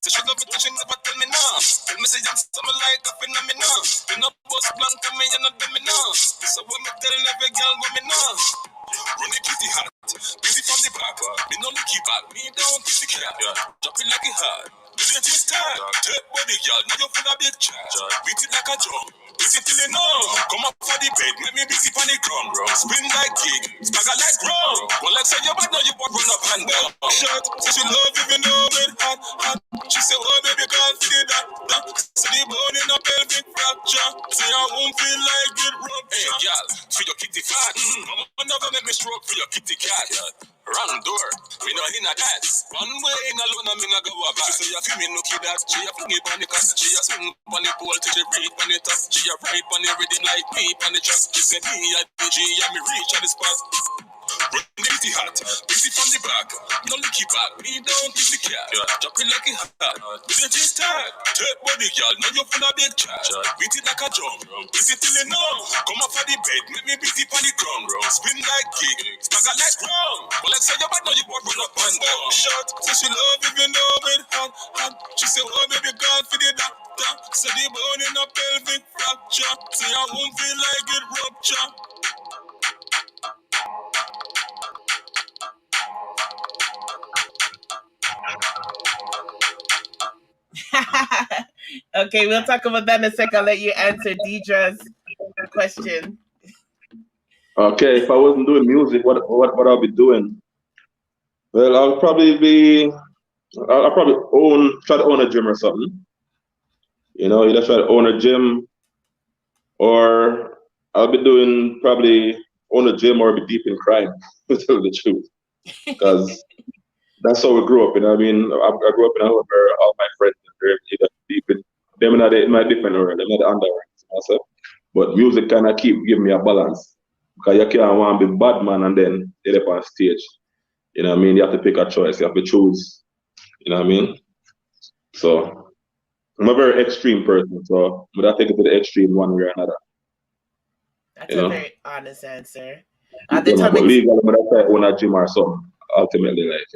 So she love it, she never tell me no. Tell me say I'm something like up in me now. You know boss blank to me, you know them me now. So when me tell every girl what me know. Run the kitty hot, busy from the back. Me no licky back, me don't kiss the cat. Drop it like it hard, do the thing start. Take body girl, now you feel a big chat. Beat it like a drum, busy till you know. Come up for the bed, make me busy on the ground. Spin like king, stagger like rum. Well, like say you bad, now you bought run up and down. Shot, say she love even though it hot, hot. She say, oh baby, can't feel that. Say the bone in a pelvic fracture. Say I won't feel like it rupture. Hey, girl, for your kitty fat. Mama never make me stroke for your kitty cat. Run door, we know in a that. One way in alone, I'm in a go back. She say, you feel me, no kid that. She a fling it on the cast. She a swing on the pole till she breathe on the top. She a ride on the rhythm like me on the track. She said, me a DJ, and me reach on the spot. Run the kitty hot, busy from the back. No licky back, me don't kiss the cat. Drop it like it hot, with the thing start. Take body girl, now you full of big chat. Beat it like a drum, busy till you know. Come up for the bed, make me busy on the ground. Spin like king, stagger like rum. Well, let's say you bad, now you bought run up and down. Shot, say she love if you know it hot, hot. She say, oh baby girl, for the doctor. Say the bone in a pelvic fracture. Say I won't feel like it rupture. Okay, we'll talk about that in a second. I'll let you answer Deidre's question. Okay, if I wasn't doing music, what I'll be doing? Well, I'll probably try to own a gym or something. You know, either try to own a gym or I'll be doing probably own a gym or be deep in crime, to tell you the truth. Because that's how we grew up. You know, what I mean, I grew up in a home where all my friends are either deep in them in my different world, them in the underworld. You know, so. But music kind of keep giving me a balance because you can't want to be bad man and then get up on stage. You know what I mean? You have to pick a choice. You have to choose. You know what I mean? So I'm a very extreme person, so I'm gonna take it to the extreme one way or another. That's You a know? very honest answer. You The know, time but it's legally, I'm gonna try to own a gym or something. Ultimately, like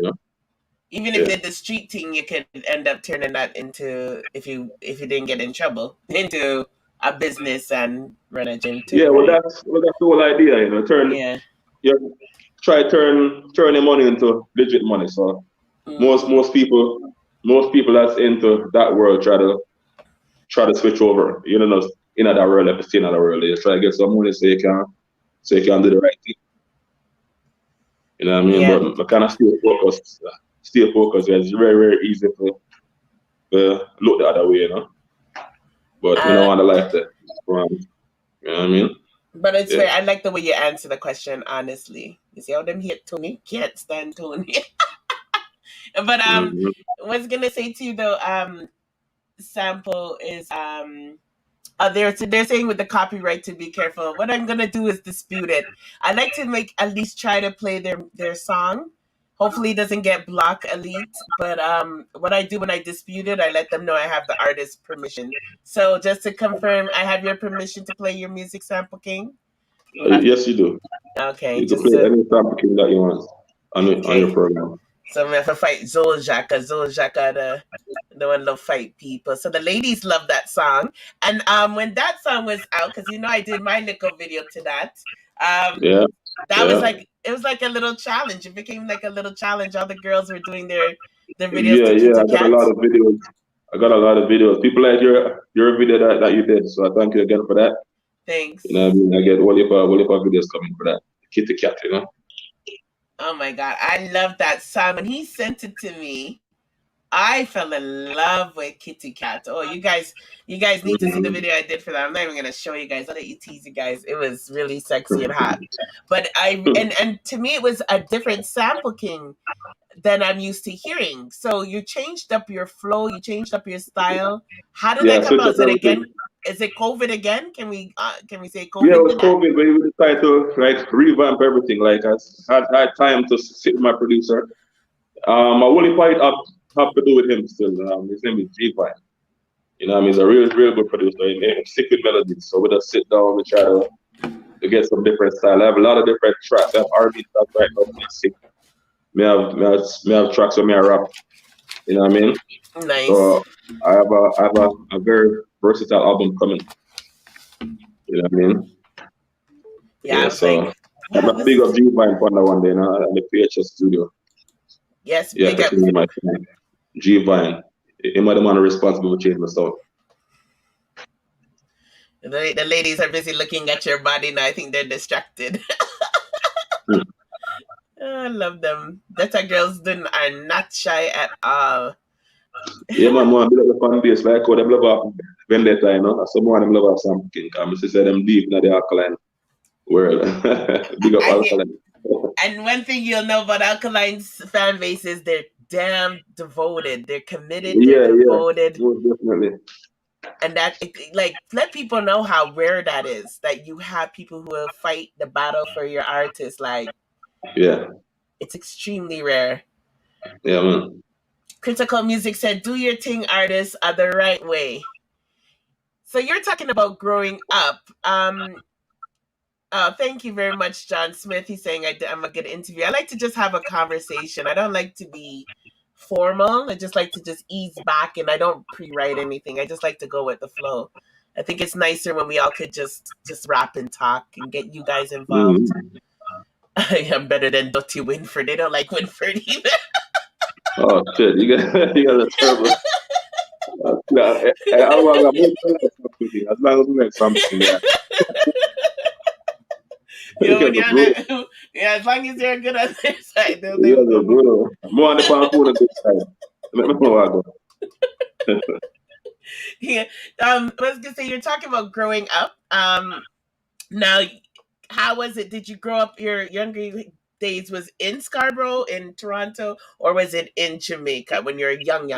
even if you yeah. did the street thing, you could end up turning that into if you didn't get in trouble into a business and run a gym Yeah, too, right? well that's the whole idea, you know. Yeah. You try turn your money into legit money. So most Mm-hmm. most people most people that's into that world try to switch over. You know, in that world, if you stay in that world, you try to get some money so you can do the right thing. You know what I mean? Yeah. But I kind of stay focused. Stay focused. It's very, very easy to look the other way, you know. But we don't want the life that run. You know what I mean? But it's Yeah. fair. I like the way you answer the question, honestly. You see how them hate Tony? Can't stand Tony. But Mm-hmm. was gonna say to you though, sample is they're saying with the copyright to be careful. What I'm gonna do is dispute it. I like to make at least try to play their song. Hopefully it doesn't get block elite. But what I do when I dispute it, I let them know I have the artist's permission. So just to confirm, I have your permission to play your music, Sample King. We'll have to. Yes, you do. Okay, You can just play to any topic that you want on your okay. program. So I'm gonna have to fight Zoljaka. Zoljaka, the one love fight people. So the ladies love that song. And when that song was out, because I did my little video to that. Yeah, That was yeah. like it was like a little challenge. It became like a little challenge. All the girls were doing their videos Yeah, to yeah. Kitty I got a Cat. lot of videos. I got a lot of videos. People like your video that you did. So I thank you again for that. You know what I Thanks. mean? I get all of videos coming for that. Kitty Cat, you know? Oh my god, I love that song. When he sent it to me, I fell in love with Kitty Cat. Oh, you guys need to see the Mm-hmm. video I did for that. I'm not even gonna show you guys. I'll let you tease you guys. It was really sexy and hot. But and to me it was a different Sample King than I'm used to hearing. So you changed up your flow, you changed up your style. How did that Yeah, come switch about? up Is it everything. again? Is it COVID again? Can we say Yeah, it COVID was did that? COVID, but we decided to like revamp everything. Like I had time to sit with my producer. I only quite have to do with him still. His name is G. You know, what I mean, he's a real good producer. He's sick with melodies. So we just sit down, we try to get some different style. I have a lot of different tracks. I have R&B stuff right now. Me sick. Me have tracks where me I rap. You know what I mean? Nice. So I have a very versatile album coming. You know what I mean? Yeah, I Yeah. was like, So I'm yeah, a big up this G Vine for that one day, you know, at the PHS studio. yes, You have big to up. see my friend, G Vine. Him are the man responsible for changing the sound. The ladies are busy looking at your body now. I think they're distracted. Hmm. I love them. Data girls are not shy at all. Yeah, man, build up the fan base like how them love off Vendetta, you know. Some more them love off some king. Cause I say them deep in the Alkaline world. Big up And Alkaline. and one thing you'll know about Alkaline's fan base is they're damn devoted. They're committed. They're Yeah, yeah. devoted. Most definitely. And that like let people know how rare that is. That you have people who will fight the battle for your artist. Like Yeah. it's extremely rare. Yeah, man. Critical Music said, "Do your thing, artists, the right way." So you're talking about growing up. Thank you very much, John Smith. He's saying I'm a good interview. I like to just have a conversation. I don't like to be formal. I just like to just ease back, and I don't pre-write anything. I just like to go with the flow. I think it's nicer when we all could just rap and talk and get you guys involved. Mm-hmm. I'm better than Dottie Winford. They don't like Winford either. Oh shit, you guys are terrible. Yeah, I want to make something. As long as we make something, yeah. You Yo, when guys are you're on brutal. that, yeah, as long as they're good on their side, You guys are brutal. More on the pound food good side. Let me know what I go. yeah. I was gonna say you're talking about growing up. Now, how was it? Did you grow up your younger days was in Scarborough, in Toronto, or was it in Jamaica when you're young?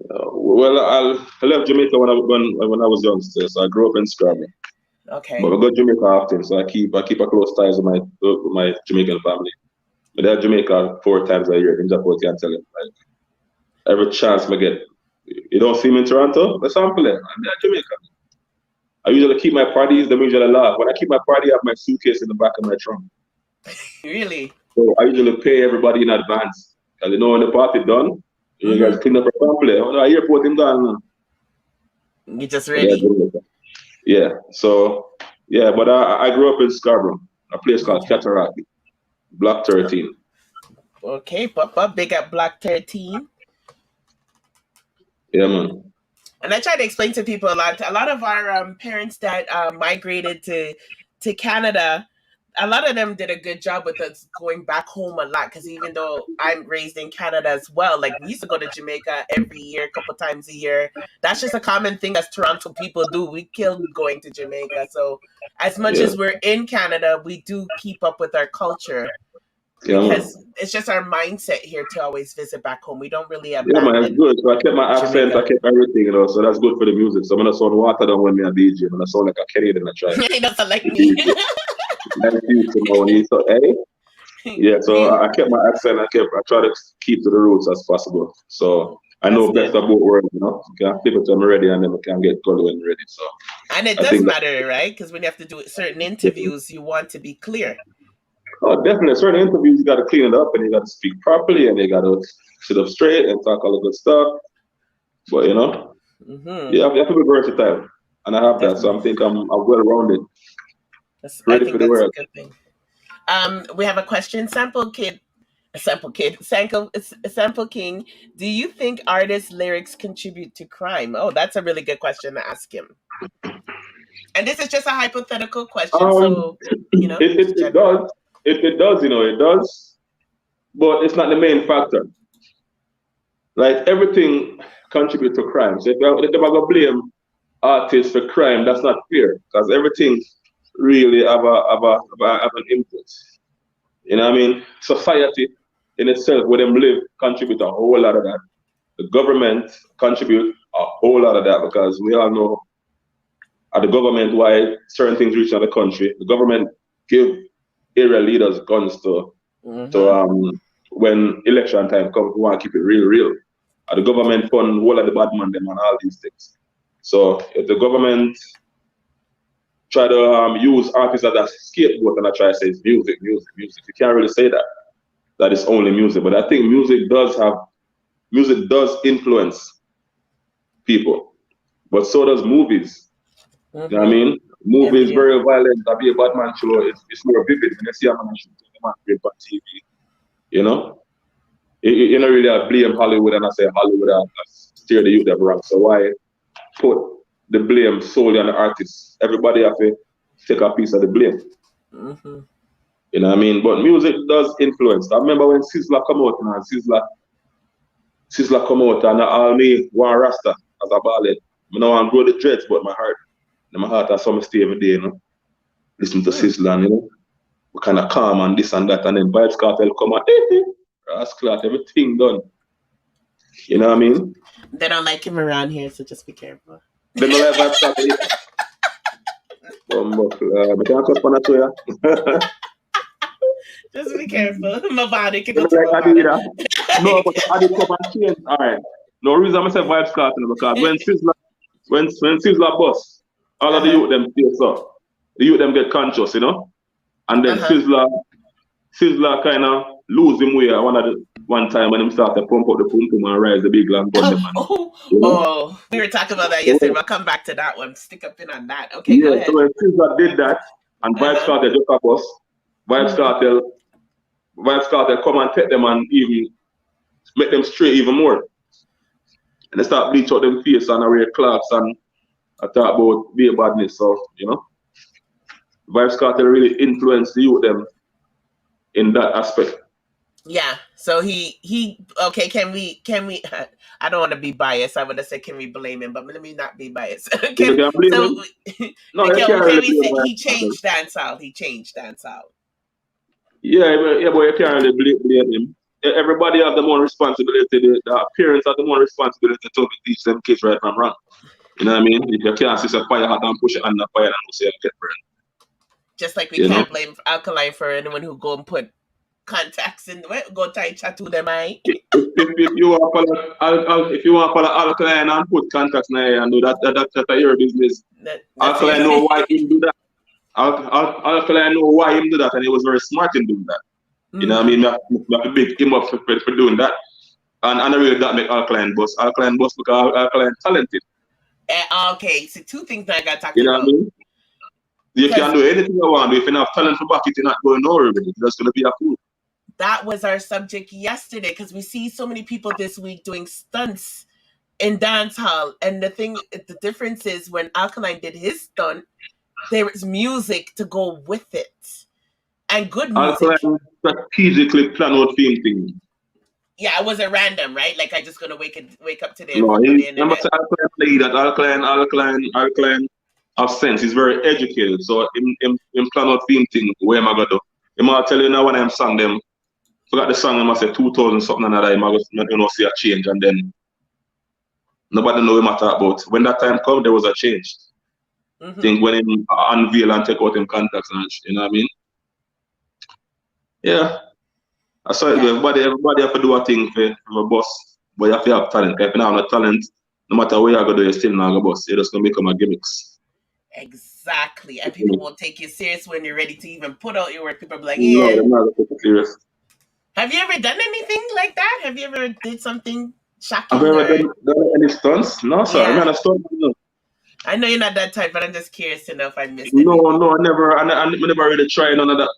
Well, I left Jamaica when I was young still, so I grew up in Scarborough. But Okay. I go to Jamaica often, so I keep a close ties with my Jamaican family. But they're Jamaica 4 times a year. In Japan, can tell you. Like every chance I get, you don't see me in Toronto, let's sample it. I'm in Jamaica. I usually keep my parties, them usually laugh. When I keep my party, I have my suitcase in the back of my trunk. Really? So I usually pay everybody in advance. Because you know when the party done, you guys Mm-hmm. clean up a sample. Oh, no, airport in gone now. You're just But they're ready. Jamaica. Yeah. So yeah, but I grew up in Scarborough, a place called Okay. Cataraqui, Block 13. Okay, Papa, big up Black 13. Yeah, man. And I try to explain to people a lot of our parents that migrated to Canada, a lot of them did a good job with us going back home a lot. Because even though I'm raised in Canada as well, like we used to go to Jamaica every year, a couple times a year. That's just a common thing as Toronto people do. We killed going to Jamaica. So as much Yeah, as we're in Canada, we do keep up with our culture yeah, man. because it's just our mindset here to always visit back home. We don't really Yeah, man, it's abandon good. So I kept my accent, I Jamaica. kept everything, So that's good for the music. So I'm gonna sound watered down when me a DJ. I'm gonna sound like a Canadian. I try He doesn't like to me. DJ. Like you to know when you so hey. Yeah, so you I kept my accent. I try to keep to the roots as possible. So I That's know best good. of both worlds. You can flip it to me ready, and then we can get going when ready. So And it I does think matter, right? Because when you have to do certain that. interviews, you want to be clear. Oh, definitely. Certain interviews, you got to clean it up and you got to speak properly and you got to sit up straight and talk all the good stuff. But, Hmm. you have to be versatile. And I have that. So Definitely. I'm well rounded, I ready for think the that's a world. good thing. We have a question. Sample King. Do you think artists' lyrics contribute to crime? Oh, that's a really good question to ask him. And this is just a hypothetical question, Um, so it, just it general. does. It does, it does. But it's not the main factor. Like everything contributes to crime. So if they're going to blame artists for crime, that's not fair because everything really have an input. You know what I mean? Society in itself, where them live, contribute a whole lot of that. The government contribute a whole lot of that because we all know at the government why certain things reach out the country. The government give area leaders guns to Mm-hmm. when election time comes, we want to keep it real. The government fund all of the bad man them and all these things. So if the government try to use artists as a scapegoat and I try to say it's music, you can't really say that it's only music. But I think music does influence people, but so does movies. You know what I Mm-hmm. mean? Yeah, Movies video. very violent. That be a bad man show. It's more vivid when you see a man shoot a man rape on TV. You know, you don't really blame Hollywood and I say Hollywood and steer the youth them wrong. So why put the blame solely on the artists? Everybody have to take a piece of the blame. Mm-hmm. You know what I mean? But music does influence. I remember when Sizzla come out, man. Sizzla come out and all me one Rasta as a ballad. I don't want to grow the dreads, but my heart has some stay every day, Listen to Mm. Sizzla, We kind of calm and this and that, and then Vibes Cartel come out, Rascal, everything done. You know what I mean? They don't like him around here, so just be careful. Then the like Vibes Cartel, but can't cut for that, Just be careful. My body can Them go to like my body. Adidas. No, but Adi come and change. All right. No reason I say Vibes Cartel because when Sizzla bust, all of the Uh-huh. youth them face up. The youth them get conscious, and then Uh-huh. Sizzla kind of lose him way one time when him start to pump up the pum pum and rise the big long gun them and Oh, you know. we were talking about that So yesterday. I'll come back to that one. Stick a pin on that. Okay, go yeah, so ahead. when Sizzla did that and Vibes Uh-huh. Cartel just up us, Vibes Mm-hmm. Cartel Vibes Cartel come and take them and even make them straight even more. And they start bleach out them face and wear clocks and I talk about beer badness. So, Vibes Cartel really influenced the youth them in that aspect. Yeah. So he okay, can we I don't want to be biased. I would have said can we blame him, but let me not be biased. You Can can blame so him. No, you can't can really we blame say Vibes he Cartel. changed dancehall? He changed dancehall. Yeah, but you can't really blame him. Everybody have their own responsibility. The parents have their own responsibility to teach them kids right from wrong. You know what I mean? If you can't see a fire hot and push it on the fire and say you get burned. Just like we You know? can't blame Alkaline for anyone who go and put contacts in go tie tattoo them eye. If you want if you want to follow Alkaline and put contacts in and do that's your business. That's Alkaline it. know why him do that. Alkaline know why him do that and he was very smart in doing that. You know what I Mm-hmm. mean? We have to big him up for doing that. And I really that make Alkaline boss. Alkaline boss because Alkaline talented. Okay, so two things that I got to talk to You you know what I about. mean? You can Because do anything you want. If you have talent for back it, you're not going nowhere with it. You're just gonna be a fool. that was our subject yesterday because we see so many people this week doing stunts in dancehall. And the difference is when Alkaline did his stunt, there is music to go with it, and good music. Alkaline strategically plan out theme things. Yeah, it wasn't random, right? Like I just gonna wake up today and No, flip on he the remember internet. say Alkaline play that Alkaline have sense. He's very educated. So him plan out theme thing where am I gonna do? He might tell you now when I'm sang them, forgot the song, I must say 2000 something and that, see a change, and then nobody know what I talk about. When that time come, there was a change. Mm-hmm. I think when him unveil and take out him contacts and you know what I mean? Yeah. I saw it. Everybody have to do a thing for a boss, but you have to have talent. If you don't have no talent, no matter where you go, you're still not a boss. You're just gonna become a gimmicks. Exactly, and people won't take you serious when you're ready to even put out your work. People be like, No, "Yeah." they're not gonna take it serious. Have you ever done anything like that? Have you ever did something Have you shocking ever or? done any stunts? No, sir. I'm Yeah, not a stunt. No, I know you're not that type, but I'm just curious to know if I missed no, any. no, I never. I never really tried none of that.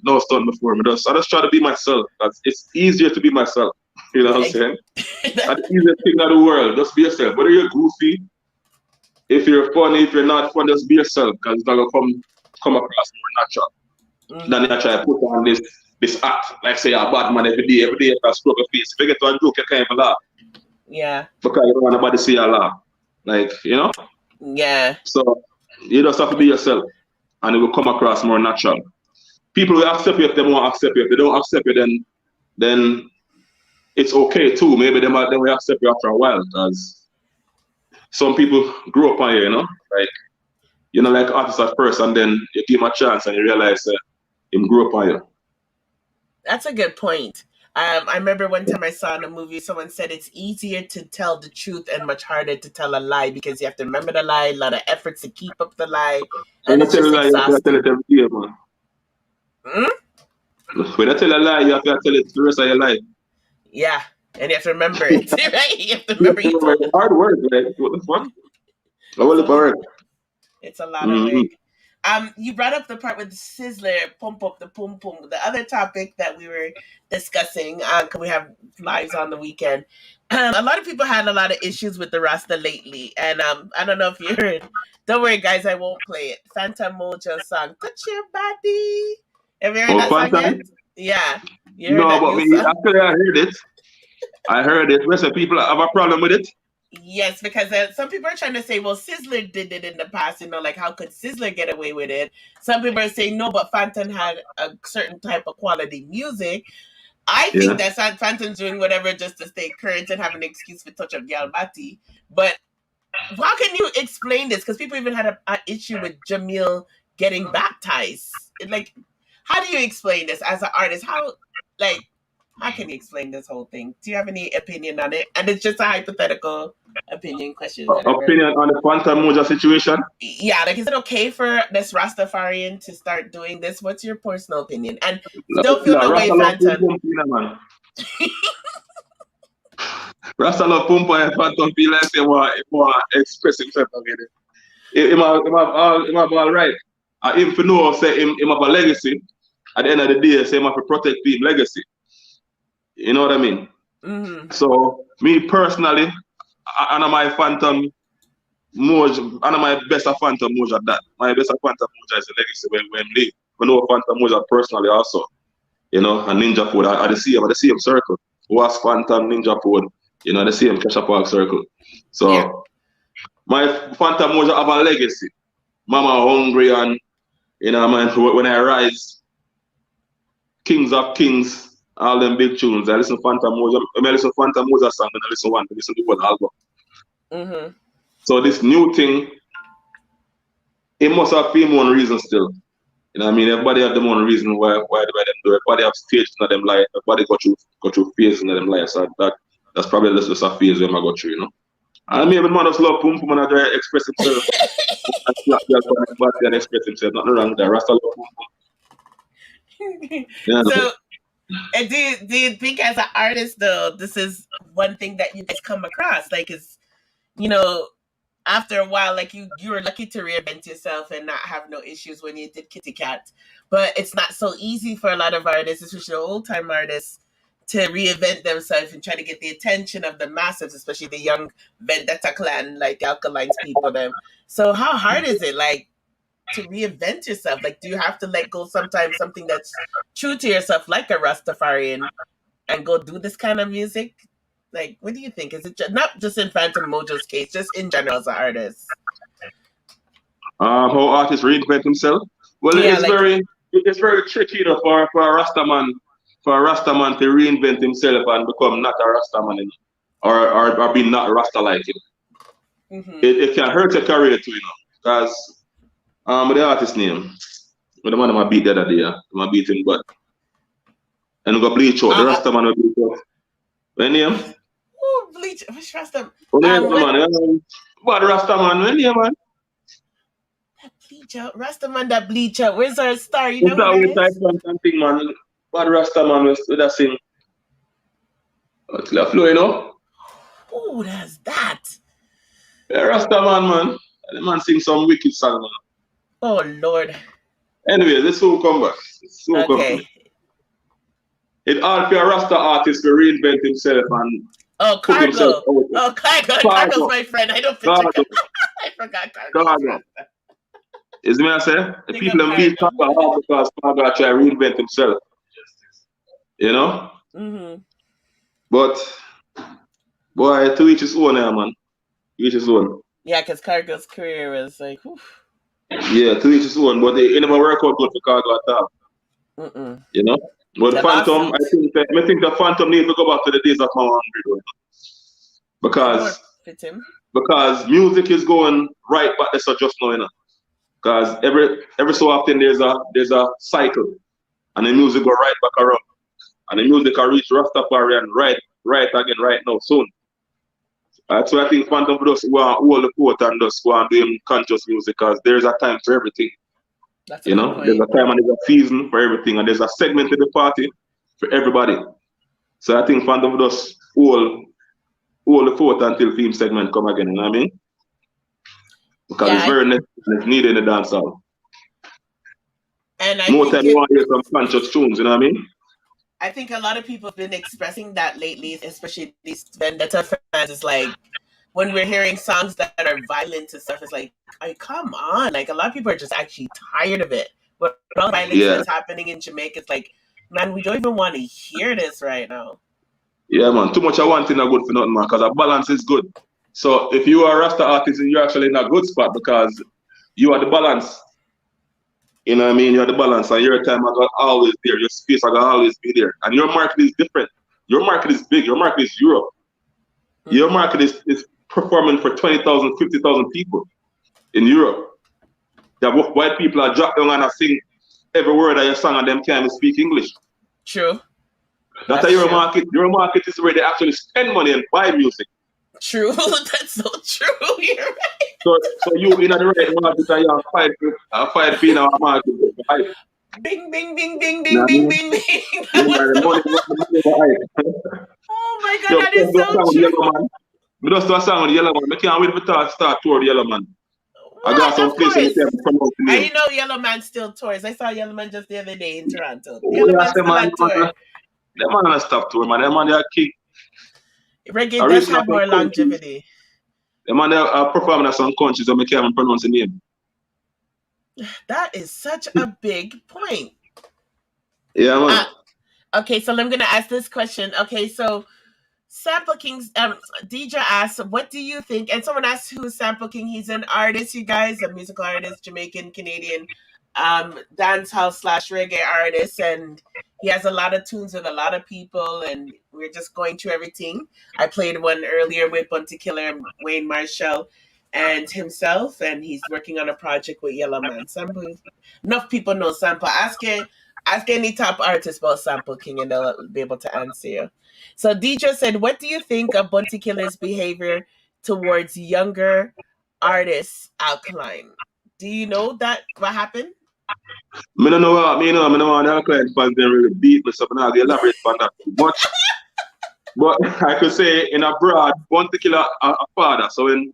No stunt before. I just try to be myself. It's easier to be myself. You know what I'm saying? That's the easiest thing in the world. Just be yourself. Whether you're goofy, if you're funny, if you're not funny, just be yourself because it's not gonna come across more natural. Then you try to put on this act, like say you're a bad man every day you have to scrub your face. If you get to a joke, you can't even laugh. Yeah. Because you don't want nobody to see you laugh. Like, you know? Yeah. So you just have to be yourself and it will come across more natural. People will accept you if they won't accept you. If they don't accept you, then it's okay too. Maybe they will accept you after a while because some people grow up on you, you know? Like, you know, like artists at first and then you give him a chance and you realize him grew up on you. That's a good point. I remember one time I saw in a movie, someone said it's easier to tell the truth and much harder to tell a lie because you have to remember the lie, a lot of efforts to keep up the lie, When and you it's tell a just lie, you have to tell exhausting. it every day, man. When I tell a lie, you have to tell it the rest of your life. Yeah, and you have to remember it, right? You have to remember you told it. Hard work, man. What the fuck? I will work. It's a lot of work. You brought up the part with the Sizzler, pump up the pum pum. The other topic that we were discussing, because we have lives on the weekend. A lot of people had a lot of issues with the Rasta lately, and I don't know if you heard. Don't worry, guys, I won't play it. Phantom Mojo song, "Touch Your Body." Have you heard Oh, that song Phantom? yet? Yeah, you heard No, that but new me, song? actually, I heard it. I heard it. Listen, people have a problem with it. Yes, because some people are trying to say, well, Sizzler did it in the past, like, how could Sizzler get away with it? Some people are saying, no, but Phantom had a certain type of quality music. I think Yeah. that Phantom's doing whatever just to stay current and have an excuse for touch of Galbati. But how can you explain this? Because people even had an issue with Jamil getting baptized. Like, how do you explain this as an artist? How can you explain this whole thing? Do you have any opinion on it? And it's just a hypothetical opinion question, whatever. Opinion on the Phantom Moja situation? Yeah, like, is it okay for this Rastafarian to start doing this? What's your personal opinion? And don't feel no way, Rasta love pum Phantom. pum pila, man. Rasta love pum pum and Phantom feel like he want express himself again. Him have all right. Him for know say him have a legacy. At the end of the day, say him have to protect him legacy. You know what I mean? Mm-hmm. So me personally, I know my Phantom Moj, I know my best of Phantom Moj at that. My best of Phantom Moj is the legacy when live. I know Phantom Moj personally also. You know, and Ninja Food are the same circle. Was Phantom, Ninja Food, you know, the same Kesha Park circle. So Yeah. my Phantom Moj have a legacy. Mama hungry and you know man when I rise, Kings of Kings, all them big tunes. I listen to Phantom Moja. I listen to Phantom Moja song and I listen to the whole album. Mm-hmm. So this new thing, it must have been one reason still. You know what I mean? Everybody have their own reason why them do it. Everybody have stages in them life. Everybody go through phases in them life. So that's probably just a phase where I go through, you know. And maybe man just love pum pum and I try to express himself. And express himself. Nothing wrong with that. Rasta love pum pum. Yeah. So, and do you think as an artist though, this is one thing that you guys come across? Like, is after a while, like you were lucky to reinvent yourself and not have no issues when you did Kitty Cat, but it's not so easy for a lot of artists, especially old time artists, to reinvent themselves and try to get the attention of the masses, especially the young Vendetta clan, like Alkaline's people. Them. So how hard is it, like, to reinvent yourself? Like, do you have to let go sometimes something that's true to yourself, like a Rastafarian, and go do this kind of music? Like, what do you think? Is it not just in Phantom Mojo's case, just in general as an artist? How artists reinvent himself? Well, Yeah, like, it's very tricky, you know, for a Rastaman to reinvent himself and become not a Rastaman, you know, or be not Rasta like him. mm-hmm. It can hurt your career too, you know, because the artist name, when the man I beat the other day, I beat him, but and we go bleach out. The Rastaman will bleach out. When name? Oh, bleach. Which Rasta? What the Rastaman? When name, man? Bleach out. Rastaman that bleach out. Where's our star? You know It's who that that is? something, man. Bad Rastaman with that sing. It's la flow, you know? Oh, that's that. Yeah, Rastaman, man. The man sing some wicked song, man. Oh, Lord. Anyway, this will come back. Okay. It hard for a Rasta artist to reinvent himself and put himself Cargo. out. Oh, Cargo's my friend. I don't picture Cargo. I forgot Cargo. Is me I say? The people that beat Cargo hard because Cargo try to reinvent himself. You know? Mm-hmm. But, boy, to each his own, man. To each his own. Yeah, because Cargo's career was like, whew. Yeah, to each his own. But it never work out good for Cargo at all. Mm-mm. You know? But the Phantom, I think the Phantom needs to go back to the days of my 100. Because music is going right back there, so just now, you know. Because every so often there's a cycle, and the music go right back around, and the music will reach Rastafari and right again right now soon. So I think Phantom just want to hold the fort and just go and do conscious music, because there's a time for everything. That's you know, there's a time and there's a season for everything, and there's a segment in the party for everybody. So I think Phantom just hold the fort until theme segment come again. You know what I mean? Because it's very necessary, it's needed in the dancehall. And more time you want to hear some conscious tunes, you know what I mean? I think a lot of people have been expressing that lately, especially these Vendetta fans. It's like, when we're hearing songs that are violent and stuff, it's like, come on. Like, a lot of people are just actually tired of it. But all the violence that's happening in Jamaica, it's like, man, we don't even want to hear this right now. Yeah, man. Too much of one thing not good for nothing, man, because a balance is good. So if you are a Rasta artist, you're actually in a good spot because you are the balance. You know what I mean? You're the balance, and your time are always there. Your space are always be there. And your market is different. Your market is big. Your market is Europe. Mm-hmm. Your market is performing for 20,000, 50,000 people in Europe. The white people are dropped down and are sing every word of your song, and them can't even speak English. True. That's your market. Your market is where they actually spend money and buy music. True. That's so true. You're right. So you in the right market and you are fight in our market. Bing, bing, bing, bing, bing, bing, bing, bing. Oh my God, that is so true. We just do a song with the Yellow Man. I can't wait to start tour the Yellow Man. What? I got some places that come out to me. I know Yellow Man still tours. I saw Yellow Man just the other day in Toronto. Yellow Man still on tour. That man not stop tour, man. That man they are kick. Reggae does have more longevity. The man they are performing at some countries that I can't even pronounce the name. That is such a big point. Yeah, man. Okay, so I'm going to ask this question. Okay, so Sample King's DJ asked, what do you think? And someone asked who's Sample King. He's an artist, you guys, a musical artist, Jamaican, Canadian, dancehall / reggae artist, and he has a lot of tunes with a lot of people, and we're just going through everything. I played one earlier with Bunty Killer, Wayne Marshall, and himself, and he's working on a project with Yellow Man. Enough people know Sample. Ask any top artist about Sample King, and they'll be able to answer you. So DJ said, what do you think of Bunty Killer's behavior towards younger artists, Alkaline? Do you know what happened? I don't know what I don't want the Alkaline fans to really beat me, so I'm not going to elaborate on that too much. But I could say in abroad, Bunty Killer a father, so when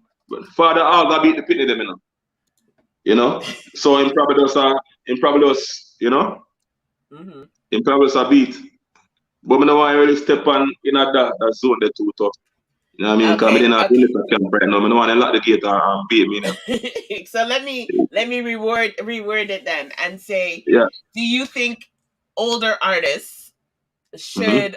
father all beat the pitney them, you know. So in probably does, you know, in probably does a beat But I don't want to really step on in that zone there too tough. You know what I mean? Because I Okay, didn't have okay. to camp right now. I don't want to lock the gate and beat me now. So let me reword it then and say, Yeah. do you think older artists Mm-hmm. should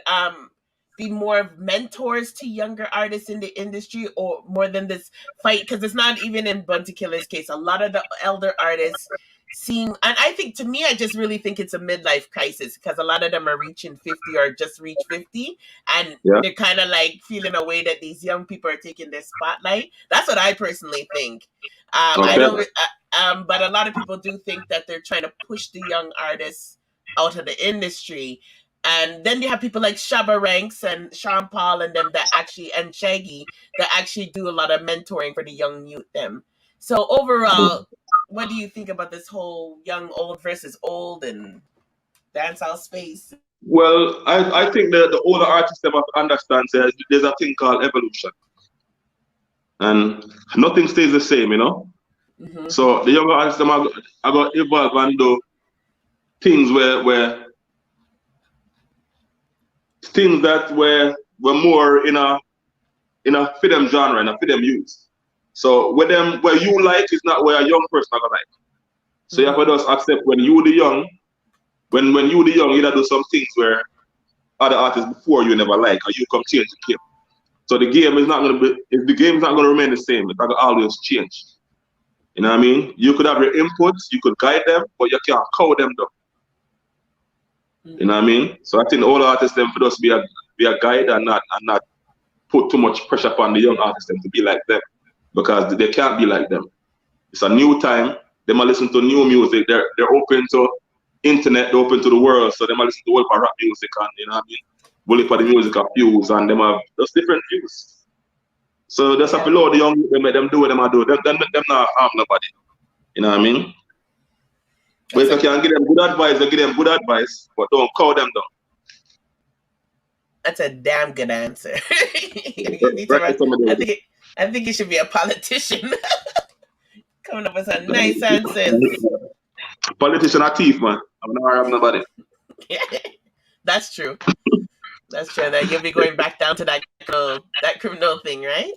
be more of mentors to younger artists in the industry, or more than this fight? Because it's not even in Bunty Killer's case. A lot of the elder artists seem, and I think, to me, I just really think it's a midlife crisis, because a lot of them are reaching 50 or just reach 50, and Yeah. they're kind of like feeling a way that these young people are taking their spotlight. That's what I personally think. I Okay. don't, but a lot of people do think that they're trying to push the young artists out of the industry. And then you have people like Shabba Ranks and Sean Paul and them that actually, and Shaggy, that actually do a lot of mentoring for the young youth them. So overall, what do you think about this whole young old versus old and dancehall space? Well, I think the older artists them have to understand there's a thing called evolution. And nothing stays the same, you know? Mm-hmm. So the younger artists them are going to evolve and do things where things that were more in a for them genre and a for them youth. So where you like is not where a young person are gonna like. So you have to Mm-hmm. just accept when you the young, when you the young, you gotta do some things where other artists before you never like, or you come change the game. So the game is not gonna be, if the game is not gonna remain the same, it's not gonna always change. You know what I mean? You could have your inputs, you could guide them, but you can't cow them down. You know what I mean? So I think all artists them for us be a guide and not put too much pressure upon the young artists them to be like them, because they can't be like them. It's a new time. They might listen to new music. They're open to internet. They're open to the world. So they might listen to all rap music and you know what I mean. Bully for the music of views and them have those different views. So that's a Yeah, below the young people, they make them do what them do. Them not harm nobody. You know what I mean? But that's if a you can give them good advice, they give them good advice, but don't call them down. that's a damn good answer. You need to Right? write. I think you should be a politician. Coming up with some nice answers. Politician are thief, man. I'm not harm nobody. That's true. That's true. That you'll be going back down to that criminal thing, right?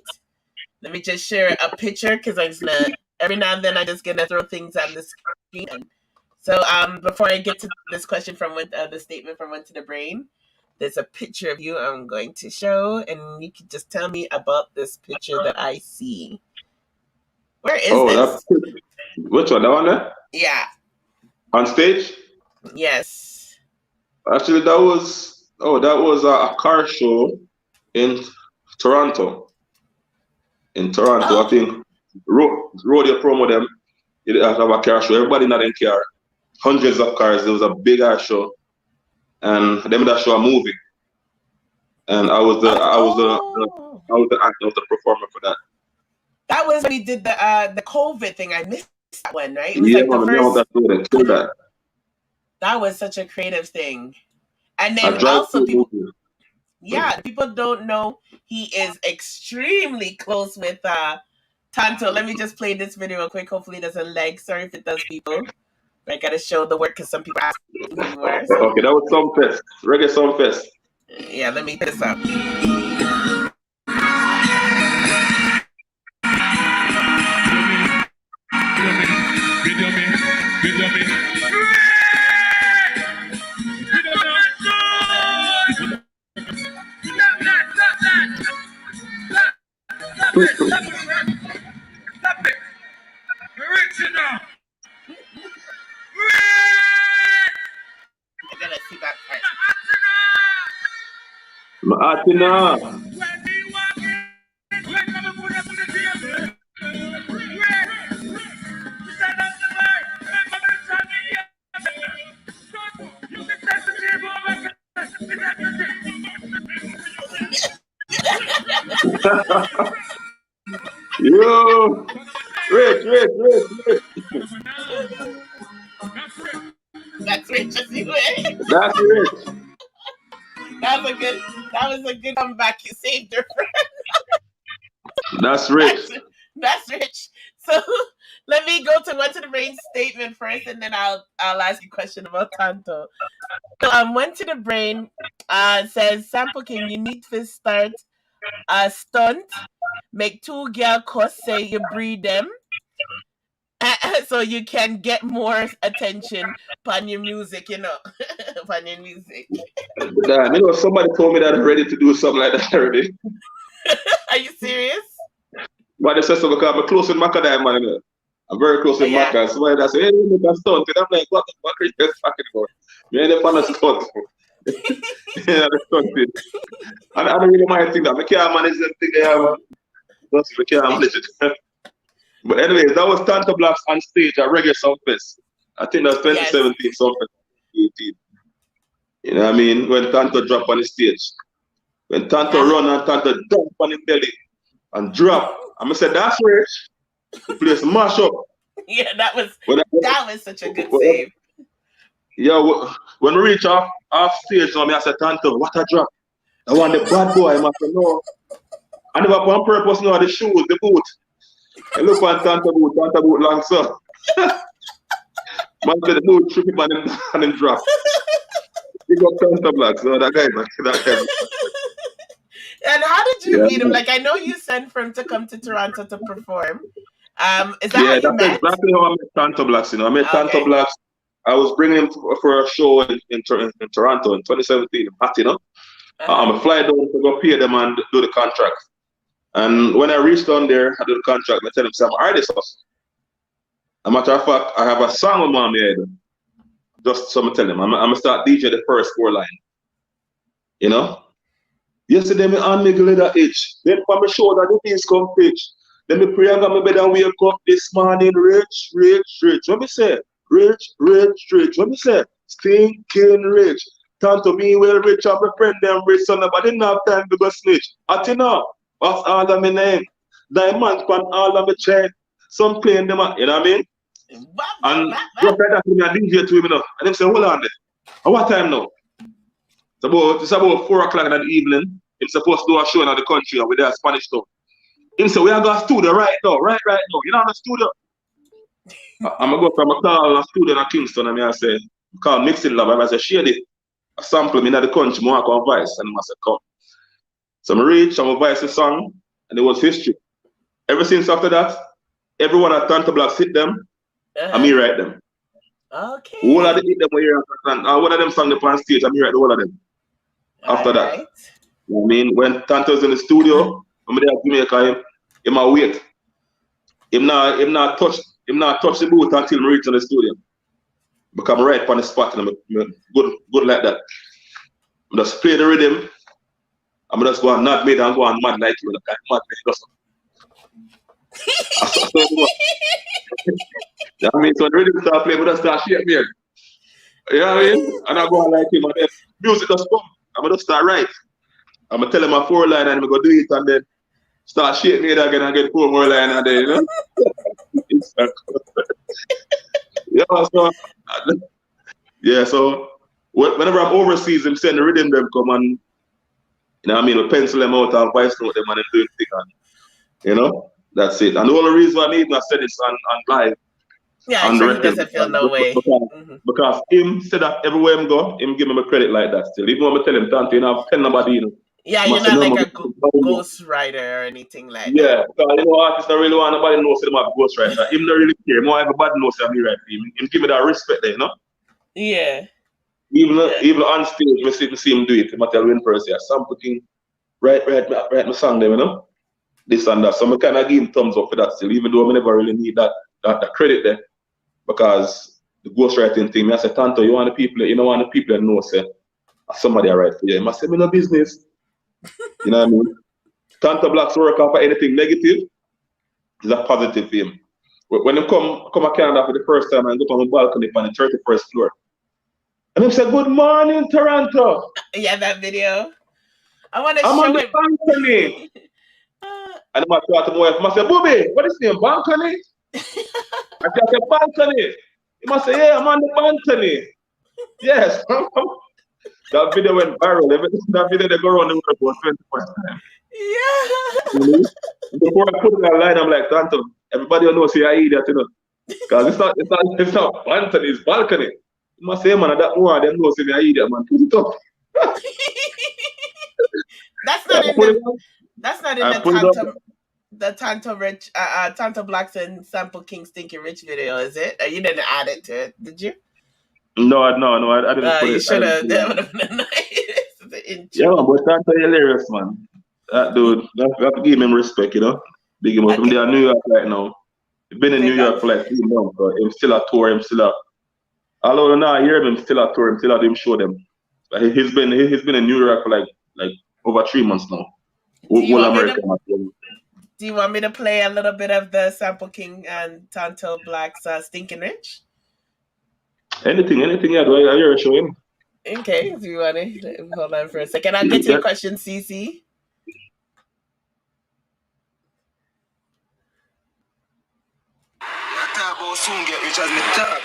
Let me just share a picture, because I'm just gonna, every now and then I'm just gonna throw things on the screen. So before I get to this question from the statement from Went to the Brain, there's a picture of you I'm going to show, and you can just tell me about this picture that I see. Where is Oh, this? which one? That one there? Yeah. On stage? Yes. Actually, that was a car show in Toronto. In Toronto, I Oh. think rodeo promo them. It have a car show. Everybody not in car. Hundreds of cars. It was a big ass show, and them that show a movie. And I was the Okay. I was the, the Oh. I was the actor, I was the performer for that. That was when we did the COVID thing. I missed that one, right? It was Yeah, like the man, yeah, first. that's good. Kill that. That was such a creative thing. And A then drive also through people, movie. yeah, people don't know he is extremely close with Tanto. Let me just play this video real quick. Hopefully it doesn't lag. Sorry if it does, people. But I gotta show the work because some people ask who you are. So Okay, that was some fest. Reggae some fest. yeah, let me put this up. I gotta see that part. Atina. Yo, Rich. That's rich as you were. That's Rich. That was a good comeback. You saved her. That's Rich. That's rich. So Let me go to Went to the Brain statement first, and then I'll ask you a question about Tanto. So Went to the Brain says, Sample King, you need to start a stunt, make 2 girl cuss, say you breed them, so you can get more attention upon your music, upon your music. Damn, somebody told me that I'm ready to do something like that already. Are you serious? But they said so because I'm close with Macadam, man. I'm very close with Maca. Somebody that say, hey, you make a stunt. And I'm like, what the fuck are you guys talking about? You ain't on a stunt. Yeah, the stunt thing. And I don't really mind think that. I can't manage them thing they have. Just I can't manage it. But anyways, that was Tanto Blacks on stage at Reggae Soundfest. I think that's 2017 Soundfest. 18. You know what I mean? When Tanto dropped on the stage. When Tanto run and Tanto dump on his belly and drop. I'm say that's rich. The place mash up. Yeah, that was such a good save. Yeah, when we reach off stage, I said, Tanto, what a drop. I want the bad boy. I said, no. I never on purpose, no, the shoes, the boot. I look on Tanto boot long, so. Man said the boot, trip him and him drop. He got Tanto Black, so that guy. And how did you meet him? Like, I know you sent for him to come to Toronto to perform. Is that how you met? Exactly how I met Tanto Blacks. I met Tanto Blacks. I was bringing him for a show in Toronto in 2017, I'm a fly down to go pay them and do the contract. And when I reached down there, I do the contract. I tell him, I'm an artist. As a matter of fact, I have a song with Mommy Head. Just so I tell him, I'm going to start DJ the first 4 line. Yesterday, me on me glitter itch. Then from my shoulder, the things come pitch. Then me pray and me bed and wake up this morning, rich. What me say? Rich. What me say? Stinking rich. Tanto me well rich and my friend them rich, so nobody not have time to go snitch. At you know, what's all of my name? Diamond pan all of my chain. Some playing them, you know what I mean? And just like that, me a DJ to him, And them say, hold on there. At what time now? It's about 4 o'clock in the evening. He's supposed to do a show in the country and with their Spanish town. He said, we are going to studio right now. You know the studio? I'm going to go from a call a studio in Kingston and I say, call Mixing Lab. And I say, share it. A sample me in the country, I want to voice. And I said, come. So I reach, I'm voice the song, and it was history. Ever since after that, everyone at Tanto Blacks hit them, and me write them. Okay. All of them hit them one of them sang up on stage, and me write all of them. After that. You know what I mean? When Tanto's in the studio, I'm there at Jamaica, he might wait. Him not touch the booth until I reach in the studio. Because I'm right on the spot and I'm good like that. I just play the rhythm. I'm just going nod made and go on mad like you. Mad you know what I mean? So the rhythm start playing, but I start shaking here. You know what I mean? And I go on like him and then music just come. I'm going to start right. I'm going to tell him a 4 line and I'm going to do it and then start shaking it again and get 4 more line and then, so whenever I'm overseas, I'm sending the rhythm them come and, you know what I mean, we pencil them out and voice note them and then do thing and, that's it. And the only reason I need to send this on live. Yeah, so he doesn't feel no way. Because him said that everywhere him go, him give him a credit like that still. Even when I tell him, Tanto, you know, tell nobody, Yeah, you're not like a ghost writer or anything like that. Yeah, because artists don't really want nobody knows them have ghost writer. Him don't really care. More everybody knows that me right for him. Him give me that respect there, Yeah. Even on stage, I see him do it. I tell him in person, Sample King, write my song there, This and that. So I kind of give him thumbs up for that still, even though I never really need that credit there. Because the ghostwriting thing, I say, Tanto, you don't want the people that know, say, somebody I write for you. I say, me no business. You know what I mean? Tanto Blacks work off of anything negative is a positive for him. When they come to Canada for the first time and go on the balcony on the 31st floor. And they say, good morning, Toronto. Yeah, that video. I want to show I'm on the it. balcony. And I'm talk to my wife, I say, Bobby, what is your name? Balcony? I say, balcony. He must say, yeah, I'm on the balcony. Yes. That video went viral. That video they go around the world about 25 times. Yeah. Before I put it online, I'm like, Tanto, everybody will know say I eat that, Because it's not Anthony, it's balcony. You must say, man, that one, them know, say, me, I eat that, man, put it up. That's not in Put it the. up. That's not in I the put it up. Tanto Rich, Tanto Blacks and Sample King Stinky Rich video, is it? You didn't add it to it, did you? No, I didn't put You it. should have. That would have been nice. The Yeah, intro. man, but that's hilarious, man. That dude, you have to give him respect, you know. Big him up. Him Okay, there in New York right now. He's been in New big York up. for like 3 months, but him still a tour, him still a. Although now I hear him still a tour, him still a him show them. Like, he's been in New York for like over 3 months now. Do you Whole want me America. to? Do you want me to play a little bit of the Sample King and Tanto Blacks Stinking Rich? Anything, yeah, do I hear show him? Okay, do you want to hold on for a second? I'll get to your question, CC. Soon get rich as me talk.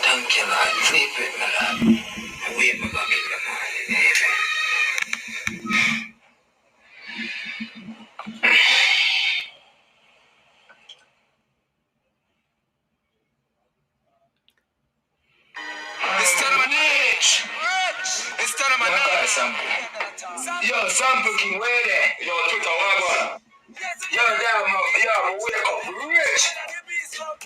Thank you, Lord. Sleep it, my love. Wait, my God, in the morning. It's time of niche. It's time of my niche. Yo, Sample King, where there? Yo, Twitter, what? Yo, damn, yo, wake up rich.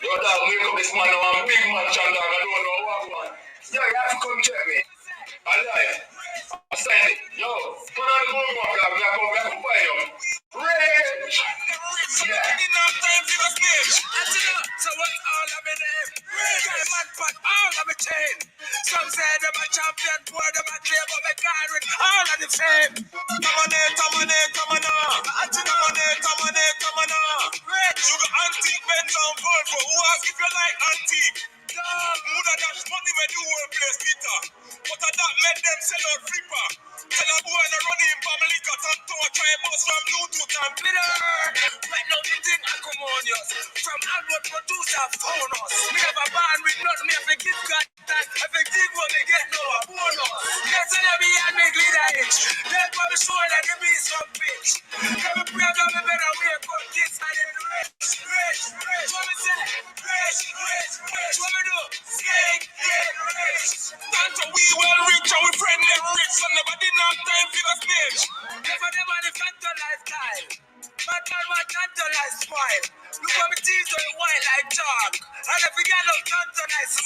Yo, dog, wake up this man, I'm a big man, Chan, dog, I don't know what one. Yo, you have to come check me. I like. I signed it. Yo, put on the boom box, dog, I come find him. Rich. Yeah. So what's all of my name? Rich. Man, put all of my chain. Some say them a champion, boy, them a clear, but me can't with all of the fame. Come on in, come on in, come on in. Come on in, come on in, come on in. Rich. You got antique Benz on Volvo. Who ask if you like antique? Muda dash money when you were place Peter. But I that made them sell out flipper. Tell a boy to run in family cut and to a try bus from Bluetooth and glitter. Right now the thing acrimonious. From Albert producer phone us. Me have a band with nothing, me have a gift card that everything what me get no a bonus. Yes, and every hand me glitter itch. Then for me sure that the be some bitch. Every prayer that me better wake up this and then rich. What me say? Rich. What me do? Skate, get rich. Tanto we well rich and we friend them rich. So never did not time for the stage. Never the Tanto lifestyle. But man want Tanto life spoil. Look at me teeth on the wine like dog. And if you get no Tanto nice,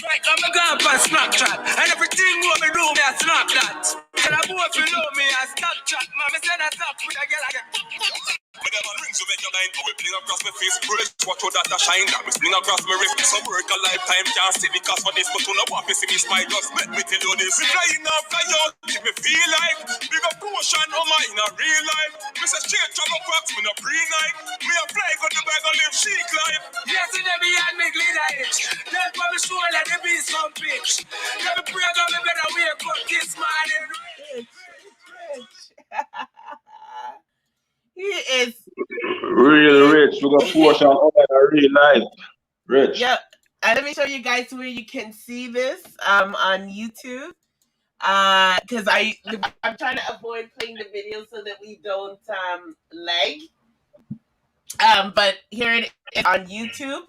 right, I'm a gun for Snapchat. And everything what me do, me I snap that. Tell a boy if you know me, I Snapchat. Man, me say that up with a girl again. But them on rings to make your mind. We fling across my face. Rich, watch how that a shine. That we fling across my wrist. Some work a lifetime. Can't see the cost for this. But you know what? Me see me smile. Just let me tell you this. We flying off fly out. Give me feel like big up potion on my in a real life. Me say straight travel box. Me no pre-night. Me a fly go the bag and live chic life. Yes, in every hand me glitter itch. Then for me show like the beast some bitch. Every prayer got me better wake up this morning. He is Real rich. We got portion on a real life. Rich. Yep. And let me show you guys where you can see this on YouTube. Because I'm trying to avoid playing the video so that we don't lag. But here it is on YouTube.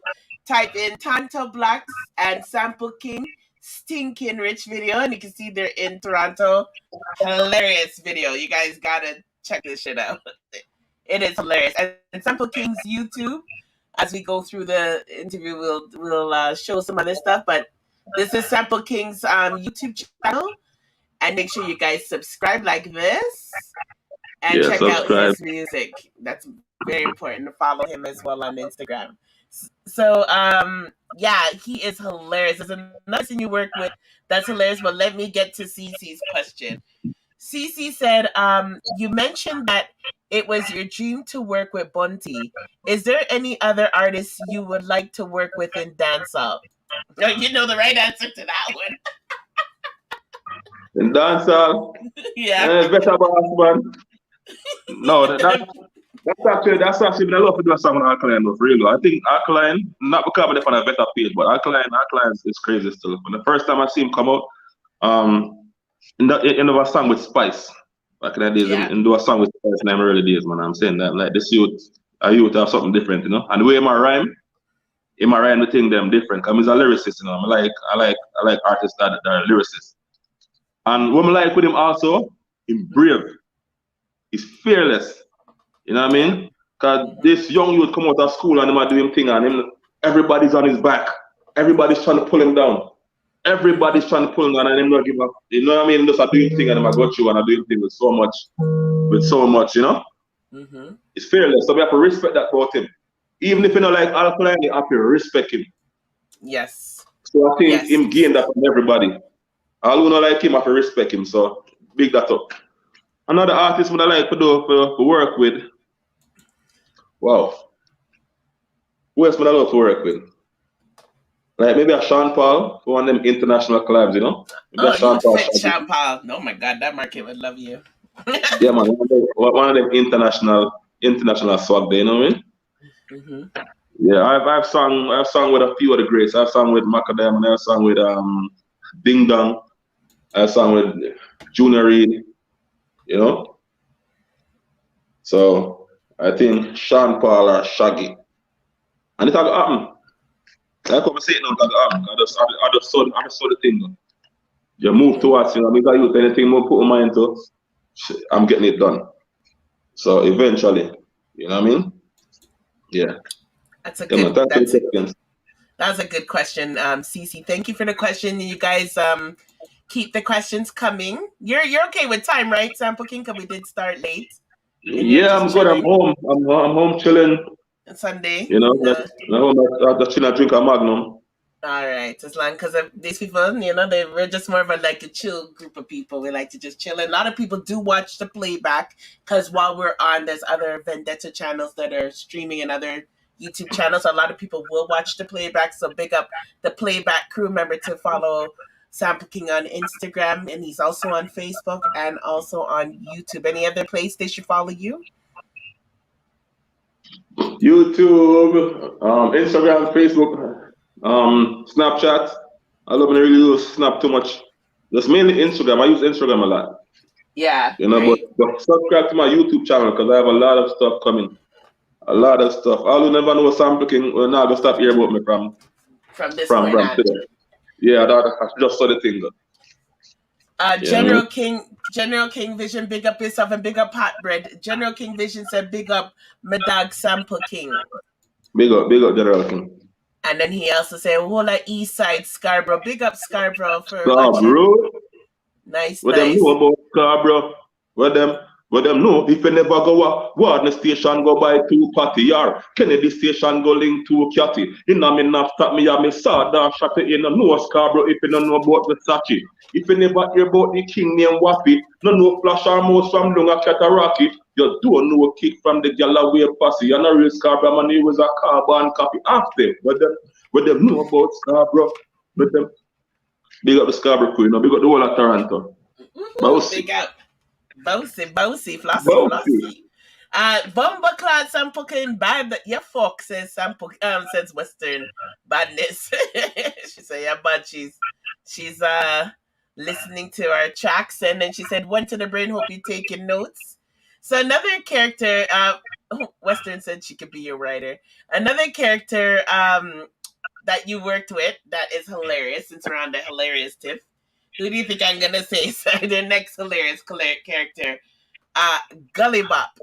Type in Tanto Blacks and Sample King Stinking Rich video, and you can see they're in Toronto. Hilarious video. You guys gotta check this shit out. It is hilarious. And Sample King's YouTube, as we go through the interview, we'll show some other stuff. But this is Sample King's YouTube channel. And make sure you guys subscribe like this and check out his music. That's very important to follow him as well on Instagram. So, yeah, he is hilarious. There's another thing you work with that's hilarious, but let me get to Cece's question. Cece said, you mentioned that it was your dream to work with Bunty. Is there any other artists you would like to work with in dancehall? No, you know the right answer to that one. In dancehall? Yeah. Better boss, man. No, that's actually been a lot to do a song on Alkaline, but really. I think Alkaline, not because I'm on a better page, but Alkaline is crazy still. When the first time I see him come out, in the song with Spice. Back in the days, Yeah. in do a song with Spice in my early days, man. I'm saying that like this youth have something different, you know. And the way my rhyme, the thing them different. Cause I'm a lyricist, you know. I like artists that are lyricists. And what I like with him also, he's brave, he's fearless. You know what I mean? Cause this young youth come out of school and him a do him thing and him everybody's on his back. Everybody's trying to pull him down. Everybody's trying to pull him down and him not give up. You know what I mean? Just a do him thing and him a go through and I do him thing with so much, you know? Mm-hmm. It's fearless. So we have to respect that about him. Even if you don't like Alkaline, you have to respect him. Yes. So I think him gain that from everybody. All who don't like him have to respect him. So big that up. Another artist would I like to work with. Wow. Who else would I love to work with? Like maybe a Sean Paul for one of them international collabs, you know? Maybe a Sean Paul. Oh my God, that market would love you. Yeah, man. One of them international swag there, you know what I mean? Mm-hmm. Yeah, I've sung with a few of the greats. I've sung with Macadam and I've sung with Ding Dong. I've sung with Junior Reid, you know? So I think Sean Paul or Shaggy. And it will happen. Like I'm saying now, it will happen. I just saw the thing. You move towards, you know, because you anything more put my mind to, I'm getting it done. So eventually, you know what I mean? Yeah. That's a good question, Cece. Thank you for the question. You guys keep the questions coming. You're okay with time, right, Sample King? Because we did start late. Yeah, I'm good. I'm home. I'm home chilling. Sunday. You know, I'm just chilling, drink a Magnum. All right, as long because these people, you know, we're just more of a chill group of people. We like to just chill. And a lot of people do watch the playback because while we're on, there's other Vendetta channels that are streaming and other YouTube channels. A lot of people will watch the playback. So big up the playback crew. Remember to follow Sample King on Instagram, and he's also on Facebook and also on YouTube. Any other place they should follow you? YouTube, Instagram, Facebook. Snapchat. I don't really use Snap too much. Just mainly Instagram. I use Instagram a lot. Yeah. You know, right. but subscribe to my YouTube channel because I have a lot of stuff coming. A lot of stuff. All who never know Sample King will not stop hearing about me from this point on. Today. Yeah, I just saw the thing. General King Vision, big up yourself and big up Hot Bread. General King Vision said, big up my dog Sample King. Big up General King. And then he also said, whole East Side Scarborough. Big up Scarborough for watching. Nice. What them know about Scarborough? What them know? If you never go Warden Station, go by 2 Patty or Kennedy Station, go link to Catty. You know me not stop me, I saw that shop in no Scarborough if you don't know about Versace. If you never hear about the king named Wappy, no Flash or Mouse from Lunga Cataraki. You don't know a kick from the Galloway posse. You're not real Scarborough, man. He was a carbon copy after. What them know about Scarborough? But them big up the Scarborough crew, you know, big up the whole of Toronto. Big up. Bossy, flossy. Bumbleclad Sample King bad. Your folk says Sample says Western badness. She said, yeah, but she's listening to our tracks, and then she said, "One to the brain. Hope you're taking notes." So another character, Western said she could be your writer. Another character that you worked with that is hilarious, since we're on the hilarious tip. Who do you think I'm gonna say? So the next hilarious character, Gully Bop.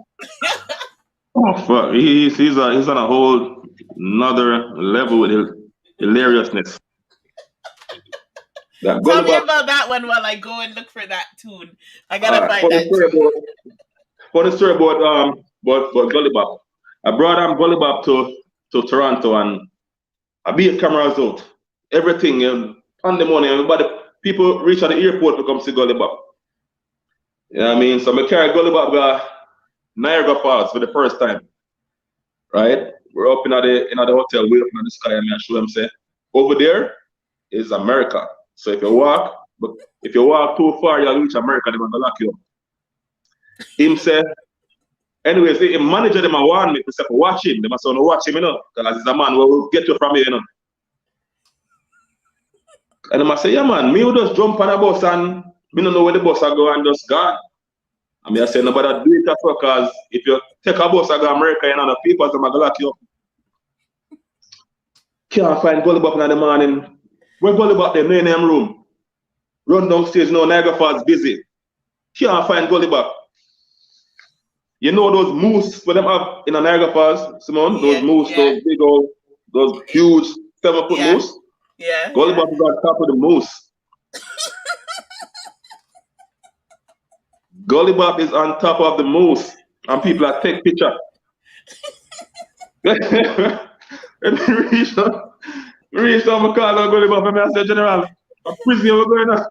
Oh fuck! He's on a whole another level with his hilariousness. Tell me about that one while I go and look for that tune. I gotta find that tune. Funny story about Gully Bop. I brought Gully Bop to Toronto and I beat cameras out. Everything on the morning, everybody, people reach at the airport to come see Gully Bop. You know what I mean? So I carry Gully Bop to Niagara Falls for the first time. Right? We're up in the hotel, way up in the sky, and I show them say, over there is America. So if you walk too far, you'll reach America, they're gonna lock you up. Him say, anyways, the manager them warn me to say watch him. They must want to watch him, you know, because he's a man who will get you from here, you know. And I say, yeah man, me will just jump on a bus and Me don't know where the bus are going and just gone. I mean, I say nobody do it at all, because if you take a bus and go to America and other people, they're going to lock you up. Can't find Gully Bop in the morning. Where Gully Bop there? In them room. Run downstairs, no, Niagara Falls busy. Can't find Gully Bop. You know those moose for them have in Niagara Falls, Simone? Those moose, those big old, those huge 7-foot moose? Yeah. Gully Bop is on top of the moose. Gully Bop is on top of the moose. And people are take picture. Reach on my car, Gully Bop, and I said, General, a prison we're going on.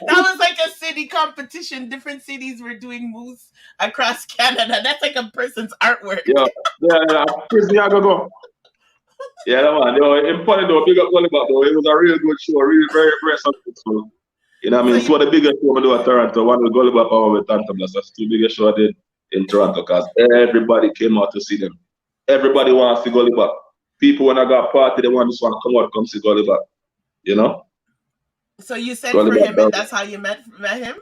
That was like a city competition. Different cities were doing moose across Canada. That's like a person's artwork. Yeah, prison I go. Yeah, man. Important though, big up Gully Bop though. It was a real good show, really very, very successful. You know what I mean? It's one of the biggest shows I do at Toronto. One with Gully Bop and one with Tantum. That's the two biggest shows I did in Toronto, because everybody came out to see them. Everybody wants to see Gully Bop. People when I got a party, they just want to come out, come see Gully Bop. You know? So you sent for him, and that's how you met him?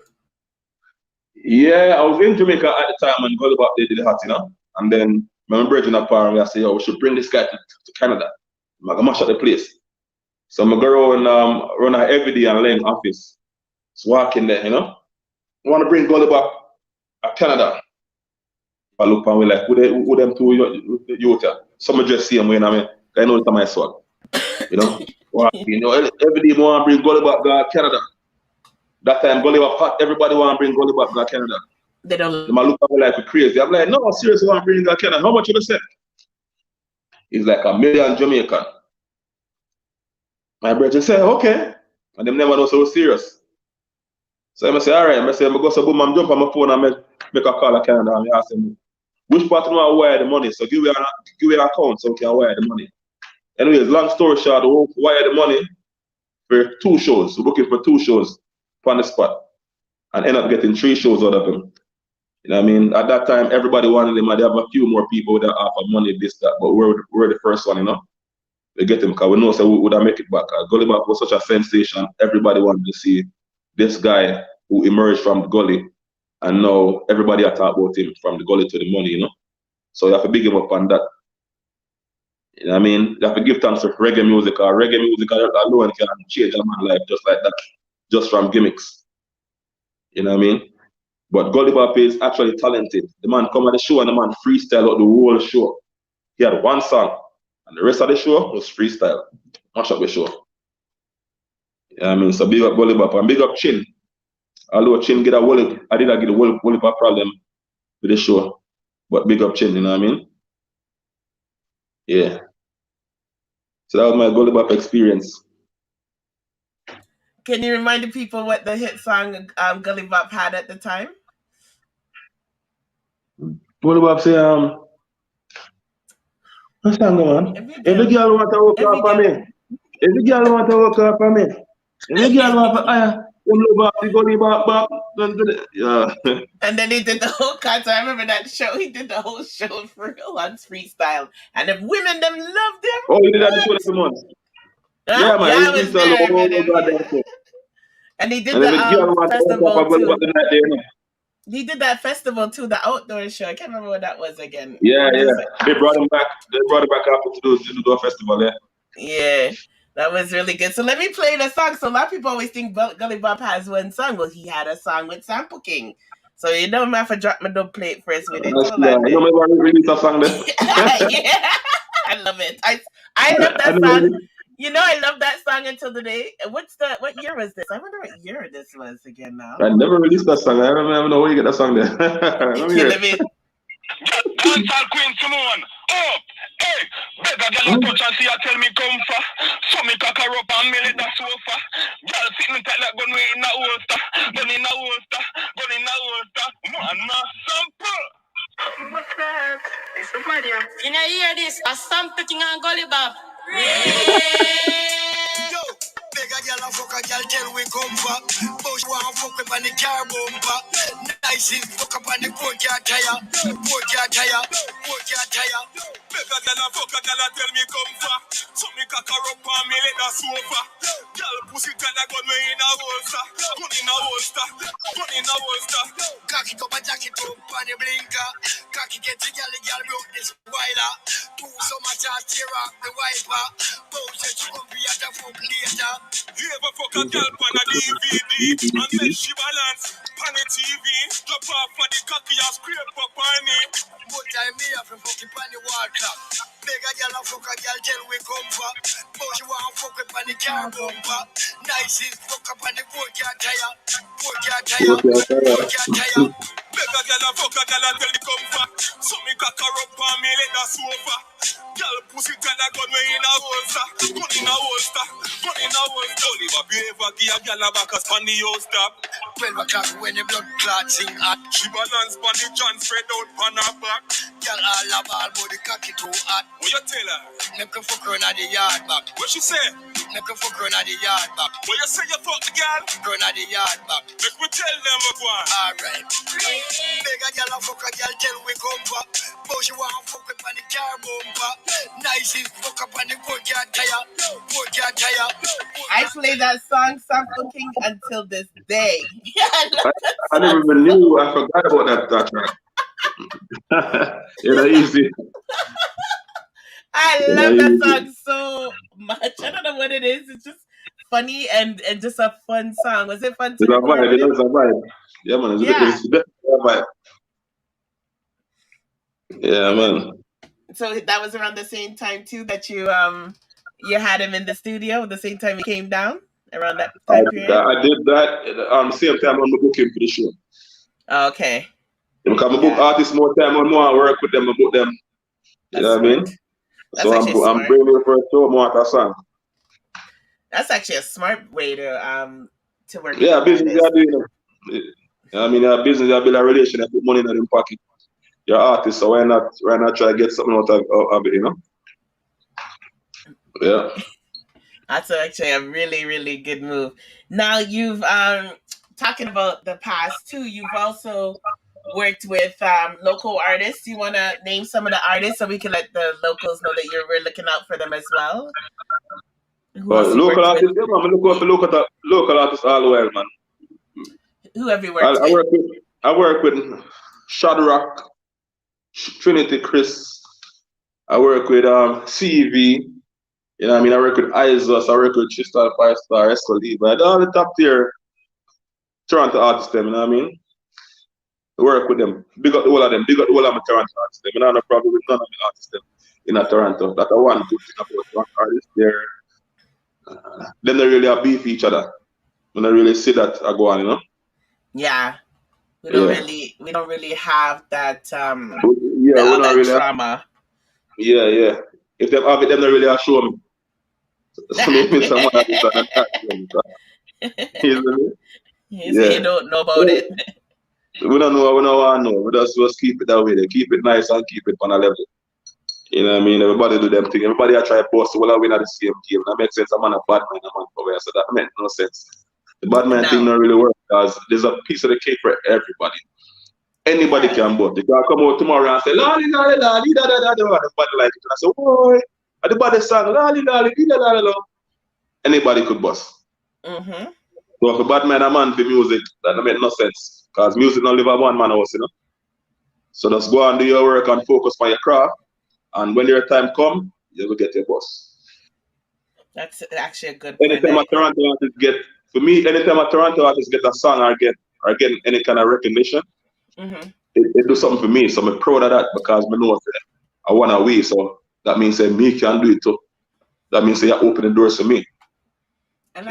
Yeah, I was in Jamaica at the time when Gully Bop did the hot, you know? And then my brethren up and I say, oh, we should bring this guy to Canada. I'm going to mash up the place. So I'm going to go around, run an everyday and lay in office. Just walking there, you know? I want to bring Gully Bop to Canada. I look and we like, who them two youth? Some just see them when I mean, I know it's my son. You know? You know, every day I want to bring Gully Bop to Canada. That time Gully Bop hot, everybody want to bring Gully Bop to Canada. They don't. They might look at me like we're crazy. I'm like, no, seriously, I want to bring to Canada. How much you say? He's like $1 million Jamaican. My brother say, okay. And them never know so serious. So I say, all right. I say, I'm going to go so boom, I'm jump on my phone and make a call to Canada and I ask him, which part of I wire the money? So give me an account so we can wire the money. Anyways, long story short, we wire the money for 2 shows. We're looking for 2 shows on the spot. And end up getting 3 shows out of them. You know what I mean? At that time, everybody wanted them, and they have a few more people that offer money, this, that. But we're the first one, you know? We get them because we know so we would make it back. Gully Bop was such a sensation. Everybody wanted to see this guy who emerged from the gully. And now everybody are talking about him from the gully to the money, you know? So you have to big him up on that. You know what I mean? You have to give thanks to reggae music. Reggae music alone can change a man's life just like that. Just from gimmicks. You know what I mean? But Gully Bop is actually talented. The man come on the show and the man freestyle out the whole show. He had 1 song. And the rest of the show was freestyle. Mash up the show. You know what I mean? So big up Gully Bop and big up Chin. Although Chin get a wallet, I did not get a wallet problem with the show. But big up Chin, you know what I mean? Yeah. So that was my Gully Bop experience. Can you remind the people what the hit song Gully Bop had at the time? Gully Bop say, what's that going on? Every girl want to work out for me. Every girl want to work out for me. Every girl want to, Gully Bop. Yeah. And then he did the whole concert. I remember that show. He did the whole show for real on freestyle. And the women, them loved him. Oh, he did that show every month. Yeah, man. Yeah, I was there. And he did the festival too. He did that festival too, the outdoor show. I can't remember what that was again. Yeah. They brought him back. They brought him back after to do the festival, yeah. Yeah, that was really good. So let me play the song. So a lot of people always think Gully Bop has 1 song. Well, he had a song with Sample King. So you know I have to drop my dub plate first with it. You know me release a song then? Yeah, I love it. I love that song. You know, I love that song until today. What year was this? I wonder what year this was again now. I never released that song. I don't even know where you get that song there. Let me hear it. Dancehall Queen, come on. Oh, hey, better girl touch and see her tell me come for. So me cock her up and mill it the sofa. Girl sitting tight like gun in a holster. Gun in a holster. Gun in a holster. Man, not sample. What's that? It's somebody. You know, hear this? A sample thing on Gully Bop. Yo, beg a girl and fuck a girl, tell we come back. Push one fuck up on the car bumper. Nice is fuck up on the boat your tire. Boat your tire. Boat your tire. Make a girl a fuck a girl a tell me come for. So me cock her up and me let her sofa. Girl pussy tell a gun me in a holster. Gun in a holster. Gun in a holster. Cock it up and jack it up on the blinker. Cock it get the girl broke this wider. Do so much as tear up the wiper. Both said she gon' be at the fuck later. You ever fuck a girl on a DVD and then she balance on the TV? Drop off for the cocky and scrape up on it. But time me have to fuck it on the wall clock. Beg a girl and fuck a girl tell we come for. But she want fuck it on the car bumper. Nice is fuck up on the boat your tire. Boat your tire. Boat your tire. Beg a girl and fuck a girl and tell me come for. So me cock her up and me let her sofa. Girl pussy tell a gun me in a holster. Gun in a holster. Gun in a holster. Don't leave a behavior give a girl a back a span the holster. 12 o'clock when the blood clot sing hot. She balance on the John spread out on her back. Girl all a ball but the cocky too hot. What you tell her? Make her fuck her in the yard back. What she say? Make her fuck her in the yard back. What you say you fuck the girl? Fuck her in the yard back. Make me tell them what one. Alright. Beg a girl and fuck a girl tell we come back. But she want fuck up on the car bumper. Nice is fuck up on the boat your tire. Boat your tire. I play that song Fucking until this day. I never even knew. I forgot about that track. Yeah, easy. I love that song so much. I don't know what it is. It's just funny and just a fun song. Was it fun to record? It's a vibe. Yeah, man. It's definitely a vibe. Yeah, man. So that was around the same time too that you had him in the studio. The same time he came down around that time period. I did that same time I'm booking for the show. Okay. Because I book artists more time and more, I work with them, I book them. You know what I mean? So I'm bringing for a show more at a song. That's actually a smart way to work. Yeah, business you are doing. I mean, business you build a relation, you put money in your pocket. You're an artist, so why not try to get something out of it, you know? Yeah. That's actually a really, really good move. Now you've talking about the past too, you've also worked with local artists. You want to name some of the artists so we can let the locals know that we're looking out for them as well? Local artists, yeah, man. Look out for local artists all the way, man. Who have you worked with? I work with Shadrach, Trinity Chris. I work with CV. You know what I mean? I work with Isos. I work with Tristan 5-Star, Escalade. But all the top tier Toronto artists, them, you know what I mean? I work with them. Big up the whole of them. Big up the whole of my Toronto artists. Them. I don't have no problem with none of the artists them in Toronto. That's one good thing about Toronto artists. Then they really beef each other. When I really see that I go on, you know? Yeah. We don't really have that we don't really drama. Yeah. If they have it, then they really show me. So maybe someone has it. You don't know about it. We don't know. We don't want to know. We just keep it that way. They keep it nice and keep it on a level. You know what I mean? Everybody do them thing. Everybody try to post well, win at the same game. That makes sense. I'm on a bad man, I'm on over. So that makes no sense. The bad man thing don't really work because there's a piece of the cake for everybody. Anybody can vote. You can come out tomorrow and say, lolly, lolly, lolly, da da da da. Everybody like it. And I say, boy, at the body song, lolly, lolly, da da da da. Anybody could bust. Mm-hmm. So if a bad man a man for music, that don't make no sense. Because music don't live at one man house, you know. So just go and do your work and focus on your craft. And when your time come, you will get your boss. That's actually a good point. Anytime a Toronto artist get a song or get any kind of recognition, it do something for me. So I'm proud of that because I know I want to win. So that means that me can do it too. That means that you open the doors for me. And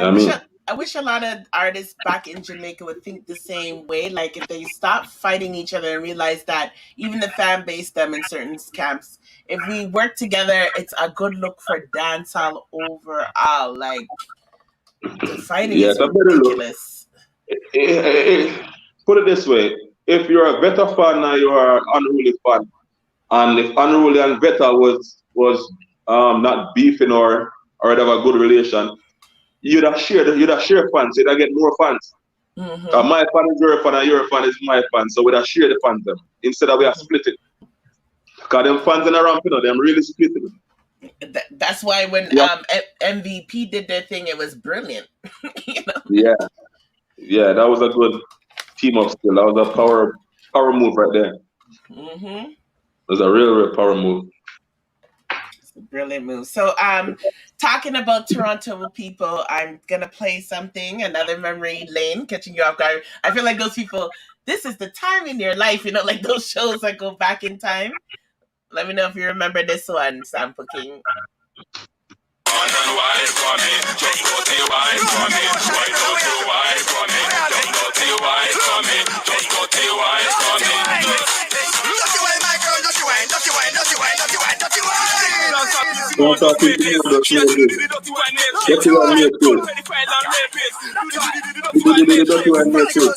I wish a lot of artists back in Jamaica would think the same way. Like if they stop fighting each other and realize that even the fan base them in certain camps, if we work together, it's a good look for dancehall overall. Like the fighting is ridiculous. Put it this way: if you're a Veta fan or you're an Unruly fan, and if Unruly and Veta was not beefing or have a good relation, you'd have share fans. You'd have get more fans. Mm-hmm. My fan is your fan and your fan is my fan. So we share the fans them. Instead of we are split it. Because them fans in a ramp, them really split it. That's why when Yeah. MVP did their thing, it was brilliant. Yeah. Yeah, that was a good team up skill. That was a power move right there. Mm-hmm. It was a real power move. It's a brilliant move. So, talking about Toronto people, I'm gonna play something, another memory lane, catching you off guard. I feel like those people. This is the time in your life, like those shows that go back in time. Let me know if you remember this one, Sample King. Don't talk to me, don't you want me? Don't you want me too? Don't you want me too?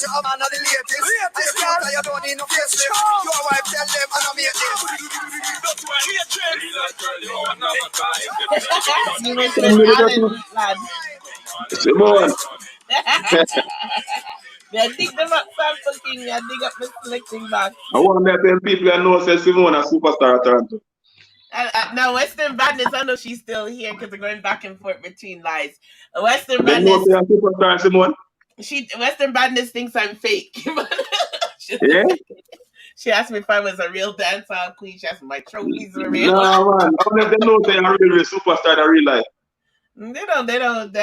You were still Allen, lad. Simone. Yeah, dig them up, Sample King. Yeah, dig up the selecting box. I want to tell people I know say Simone a superstar at Toronto. Now, Western Badness, I know she's still here because they're going back and forth between lies. Western They know Badness, say a superstar, Simone. Western Badness thinks I'm fake. Yeah? She asked me if I was a real dancehall queen. She asked me if my trophies were real. Nah, man. How they know say a real superstar in real life? They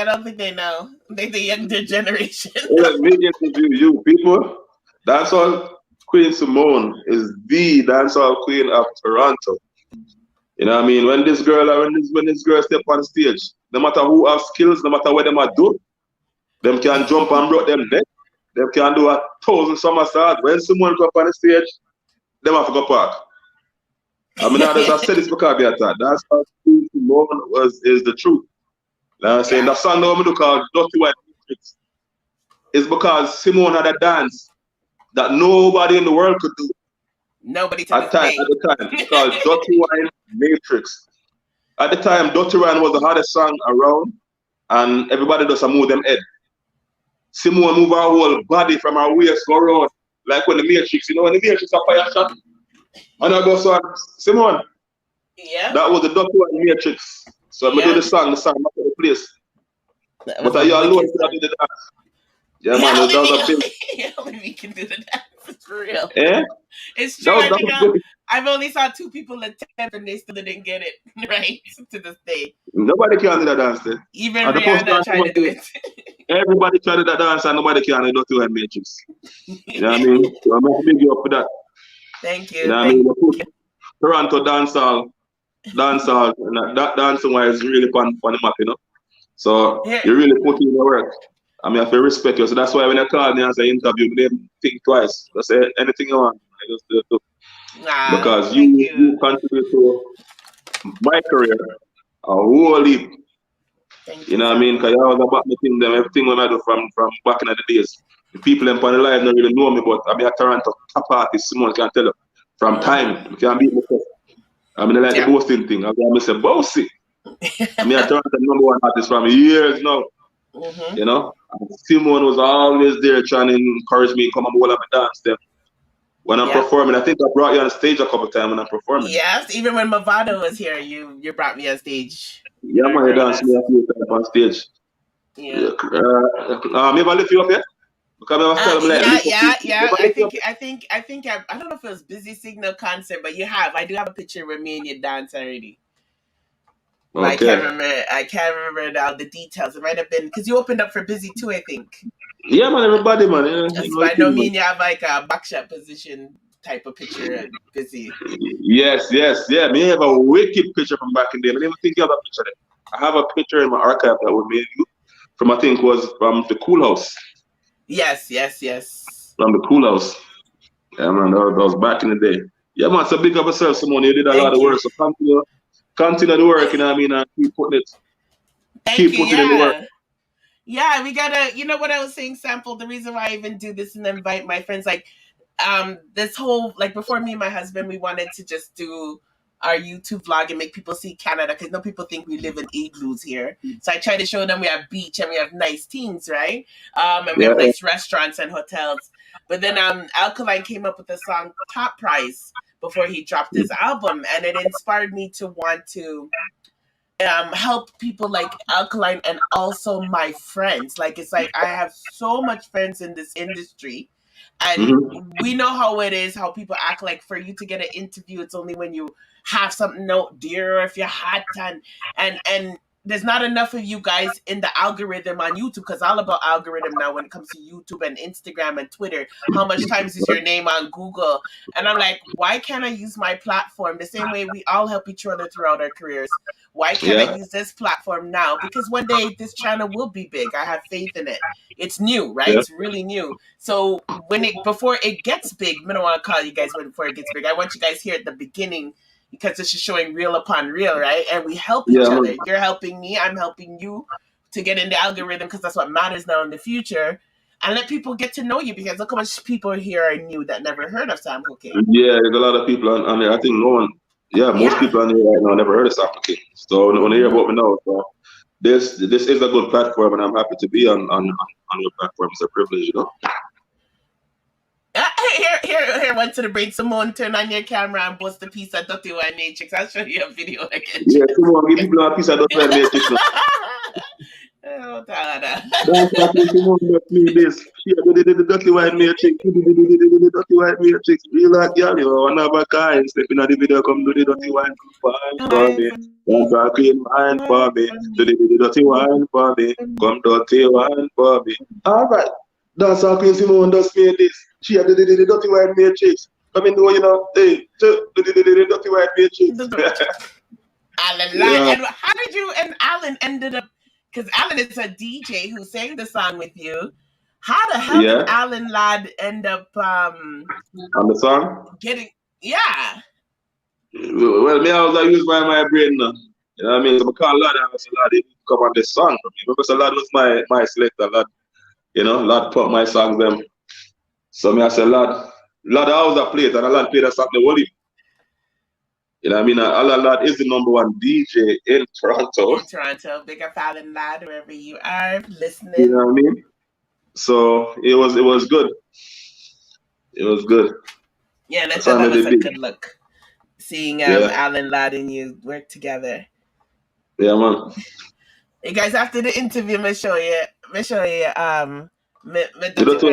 don't think they know. They the younger generation. Let me interview you people. Dancehall Queen Simone is the dancehall queen of Toronto. You know what I mean? When this girl step on stage, no matter who have skills, no matter what them are do, them can jump and broke them neck. Them can do 1,000 somersaults. When someone come up on the stage, them have to go park. I mean, I said this because they attack. That's how Queen Simone is the truth. You know what I'm saying? The song that we do called Dirty White Matrix is because Simone had a dance that nobody in the world could do. Nobody to at the time. It's called Dirty Wine Matrix. At the time, Dirty Wine was the hardest song around, and everybody does move them head. Simone move her whole body from her waist go around, like when the Matrix, when the Matrix a fire shot. And I go, so Simone, yeah, that was the Dirty Wine Matrix. So I'm going to do the song not for the place. But you alone can do the dance. Yeah, man, that was a big. Only we can do the dance, for real. Eh? It's true. I've only saw 2 people attempt and they still didn't get it right to this day. Nobody can do that dance. Even Rihanna tried to do it. Everybody tried to do that dance and nobody can do the Matrix. You know what I mean? So I'm going to big you up for that. Thank you. You know what I mean? Toronto dancehall, and that dancing wise is really fun the map, So you really put in the work. I mean, I feel respect you. So that's why when I call me and say interview, me didn't think twice. Just say anything you want. I just do it. Because you contribute to my career a whole heap. You know what I mean? Because I was about me thing them, everything when I do from back in the days. The people in the live don't really know me, but I'm a Toronto top artist, someone can tell you. From time, you can beat myself. I mean, I like the boasting thing. I'm going to say, boasting. I mean, I Toronto #1 artist from years now. You know? Simone was always there trying to encourage me, come and hold up and dance them. When I'm performing, I think I brought you on stage a couple times when I'm performing. Yes, even when Movado was here, you brought me on stage. Yeah, man, you danced me a few times on stage. Yeah. Maybe I lift you up here? Because I was telling I think I don't know if it was Busy Signal concert, but I do have a picture with me and you dance already. Okay. I can't remember now the details. It might have been because you opened up for Busy too, I think. Yeah, man, everybody, man. I know me and you have like a backshot position type of picture at Busy. Yes. Yeah, me have a wicked picture from back in the day. I didn't even think you have a picture there. I have a picture in my archive that we made you from, I think, was from the Cool House. Yes. From the Cool House. Yeah, man, that was back in the day. Yeah, man, so big up yourself, Simone. You did a lot of work, so continue the work, you know what I mean, and keep putting it. Keep putting in the work. Yeah, we gotta, you know what I was saying, Sample, the reason why I even do this and invite my friends, like, this whole, like, before me and my husband, we wanted to just do our YouTube vlog and make people see Canada, because no people think we live in igloos here. So I try to show them we have beach and we have nice things, right? And we have nice restaurants and hotels. But then Alkaline came up with the song Top Prize before he dropped his album, and it inspired me to want to help people like Alkaline and also my friends. Like, it's like I have so much friends in this industry, and we know how it is, how people act. Like, for you to get an interview, it's only when you have something out there, or if you're hot, and there's not enough of you guys in the algorithm on YouTube, because all about algorithm now when it comes to YouTube and Instagram and Twitter. How much times is your name on Google? And I'm like, why can't I use my platform the same way we all help each other throughout our careers? Why can't I use this platform now? Because one day this channel will be big. I have faith in it. It's new, right? It's really new. So before it gets big, I don't want to call you guys before it gets big. I want you guys here at the beginning, because this is showing real upon real, right? And we help each other. You're helping me, I'm helping you to get in the algorithm, because that's what matters now in the future. And let people get to know you, because look how much people here are new that never heard of Sam Cooking. Yeah, there's a lot of people on there. I think most people on there right now never heard of Sam Cooking. So when they hear about me now, so this is a good platform, and I'm happy to be on your platform. It's a privilege, you know. Here, went to the break. Simone, turn on your camera and bust a piece of Dirty Wine Matrix. I'll show you a video again. Yeah, Simone, give people a piece of Dirty Wine Matrix now. Oh, Dada. Simone, me this. She did the Dirty Wine Matrix. The Dirty Wine Matrix. Real like girl, you know, another kind. Stepping on the video, come do the Dirty Wine for me. That's a clean wine for me. Do the Dirty Wine for me. Come Dirty Wine for me. All right. That's how Queen Simone does me this. She had the Dirty Wine Matrix. I mean, you know, hey, the Dirty Wine Matrix. Alan, yeah. And how did you and Alan ended up? Because Alan is a DJ who sang the song with you. How the hell did Alan Ladd end up on the song? Well, me, I was used by my brain now. You know what I mean? So I call Ladd, I was Ladd, he come on this song for me. Because Ladd was my selector, Ladd. You know, Ladd put my songs them. So me, I said, Ladd, I was a plate, and Ladd played a song the whole evening. You know what I mean? Alan Ladd is the #1 DJ in Toronto. In Toronto, big up Alan Ladd, wherever you are listening. You know what I mean? So it was good. It was good. Yeah, and I thought that was a good look. Seeing Alan Ladd and you work together. Yeah, man. Hey guys, after the interview, me show you Dirty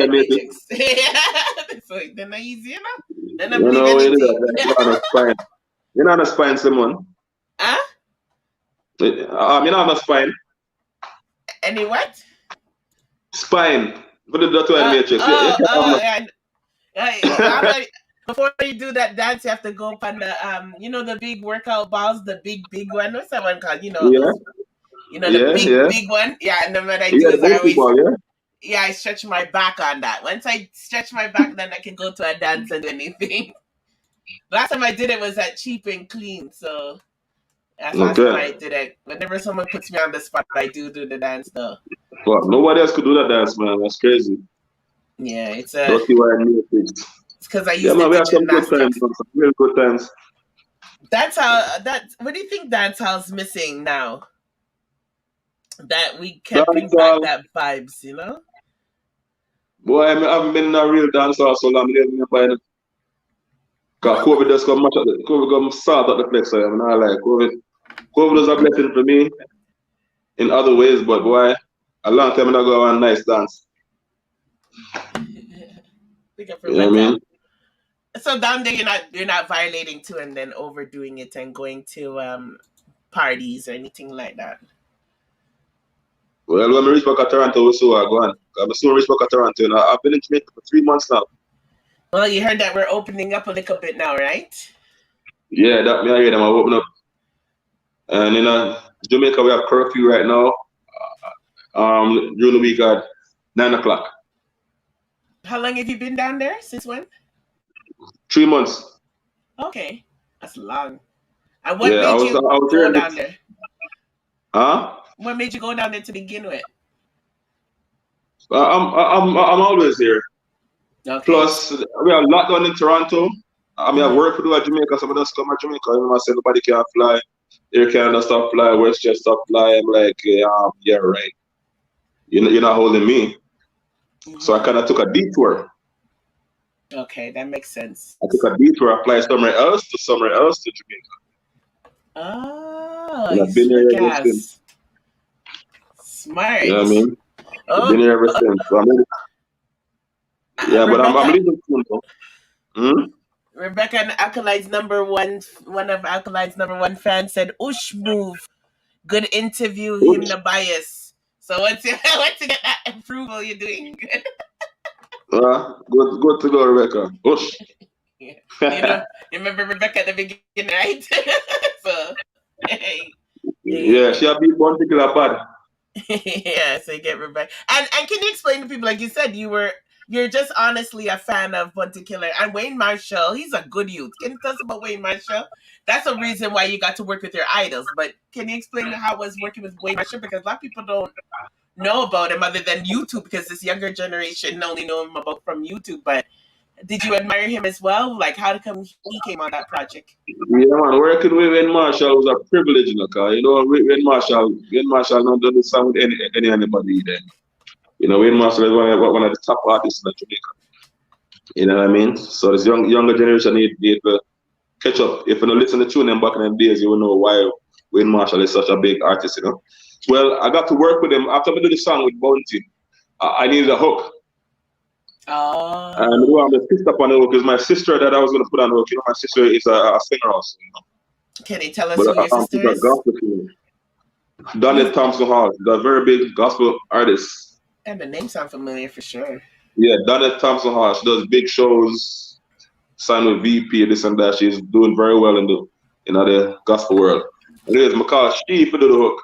Matrix. So they're not easy, you know? They're not anything. You're not a spine, Simon. Huh? You're not a spine. Any what? Spine. For the Dirty Wine Matrix. Before you do that dance, you have to go up on the the big workout balls, the big one. What's that one called? The big one. Yeah, and then what I do is I always I stretch my back on that. Once I stretch my back, then I can go to a dance and do anything. Last time I did it was at Cheap and Clean, so that's last time I did it. Whenever someone puts me on the spot, I do the dance though. Well, nobody else could do that dance, man. That's crazy. Yeah, it's a. Dirty Wine Matrix. It's because I used to do gymnastics. Some real good times. What do you think dancehall's missing now? That we can bring back that vibes, you know? Boy, I haven't been in a real dancehall so long. Because COVID just come much COVID come start at the place. I'm not like COVID was a blessing for me in other ways, but boy, a long time I go on a nice dance. You know what I mean? So down there you're not violating too and then overdoing it and going to parties or anything like that. Well, when I reach back at Toronto, so I go on. I'm soon reach back at Toronto, and I've been in Jamaica for 3 months now. Well, you heard that we're opening up a little bit now, right? Yeah, that me I hear them open up. And in Jamaica, we have curfew right now. During the week at 9 o'clock. How long have you been down there? Since when? 3 months. Okay, that's long. And what made you go down there? Huh? What made you go down there to begin with? I'm always here. Okay. Plus, we have a lot done in Toronto, I mean, I work for the Jamaica, some of us come to Jamaica, you know, I say nobody can fly, Air Canada stop fly, WestJet stop fly. I'm like, yeah, right. You're not holding me. So I kind of took a detour. Okay, that makes sense. I took a detour, I fly somewhere else to Jamaica. Oh, And you I've been here slick ever since. ass. Smart. You know what I mean? I've Oh, been here ever since. So but I'm Rebecca. leaving soon though. Hmm? Rebecca and Alkaline's one of Alkaline's #1 fans said, "Ush move, good interview, him Oops. no bias." So once you once you get that approval, you're doing good. Good to go, Rebecca. Oosh. Yeah. You remember Rebecca at the beginning, right? So hey, Yeah, she a big particular bad. yeah. So you get Rebecca, and can you explain to people, like you said, you're just honestly a fan of Bunty Killer and Wayne Marshall. He's a good youth. Can you tell us about Wayne Marshall? That's a reason why you got to work with your idols. But can you explain how it was working with Wayne Marshall? Because a lot of people don't know about him other than YouTube, because this younger generation only know him about from YouTube. But did you admire him as well? Like, how come he came on that project? Yeah, man, working with Wayne Marshall was a privilege, you know, 'cause, you know, Wayne Marshall not done the song with anybody then. You know, Wayne Marshall is one of the top artists in Jamaica. You know what I mean? So this younger generation need to catch up. If you don't listen to tune them back in the days, you will know why Wayne Marshall is such a big artist, you know. Well, I got to work with him after I did the song with Bounty. I needed a hook. And Oh, my sister on the hook is my sister that I was going to put on the hook. You know, my sister is a singer also, you know. can you tell us But who your she's sister a is? gospel singer. Donald Thompson Hall. She's a very big gospel artist. And the name sound familiar for sure. Yeah, Donald Thompson Hall. She does big shows, signed with VP, this and that. She's doing very well in the gospel world. Anyways, my call she for the hook.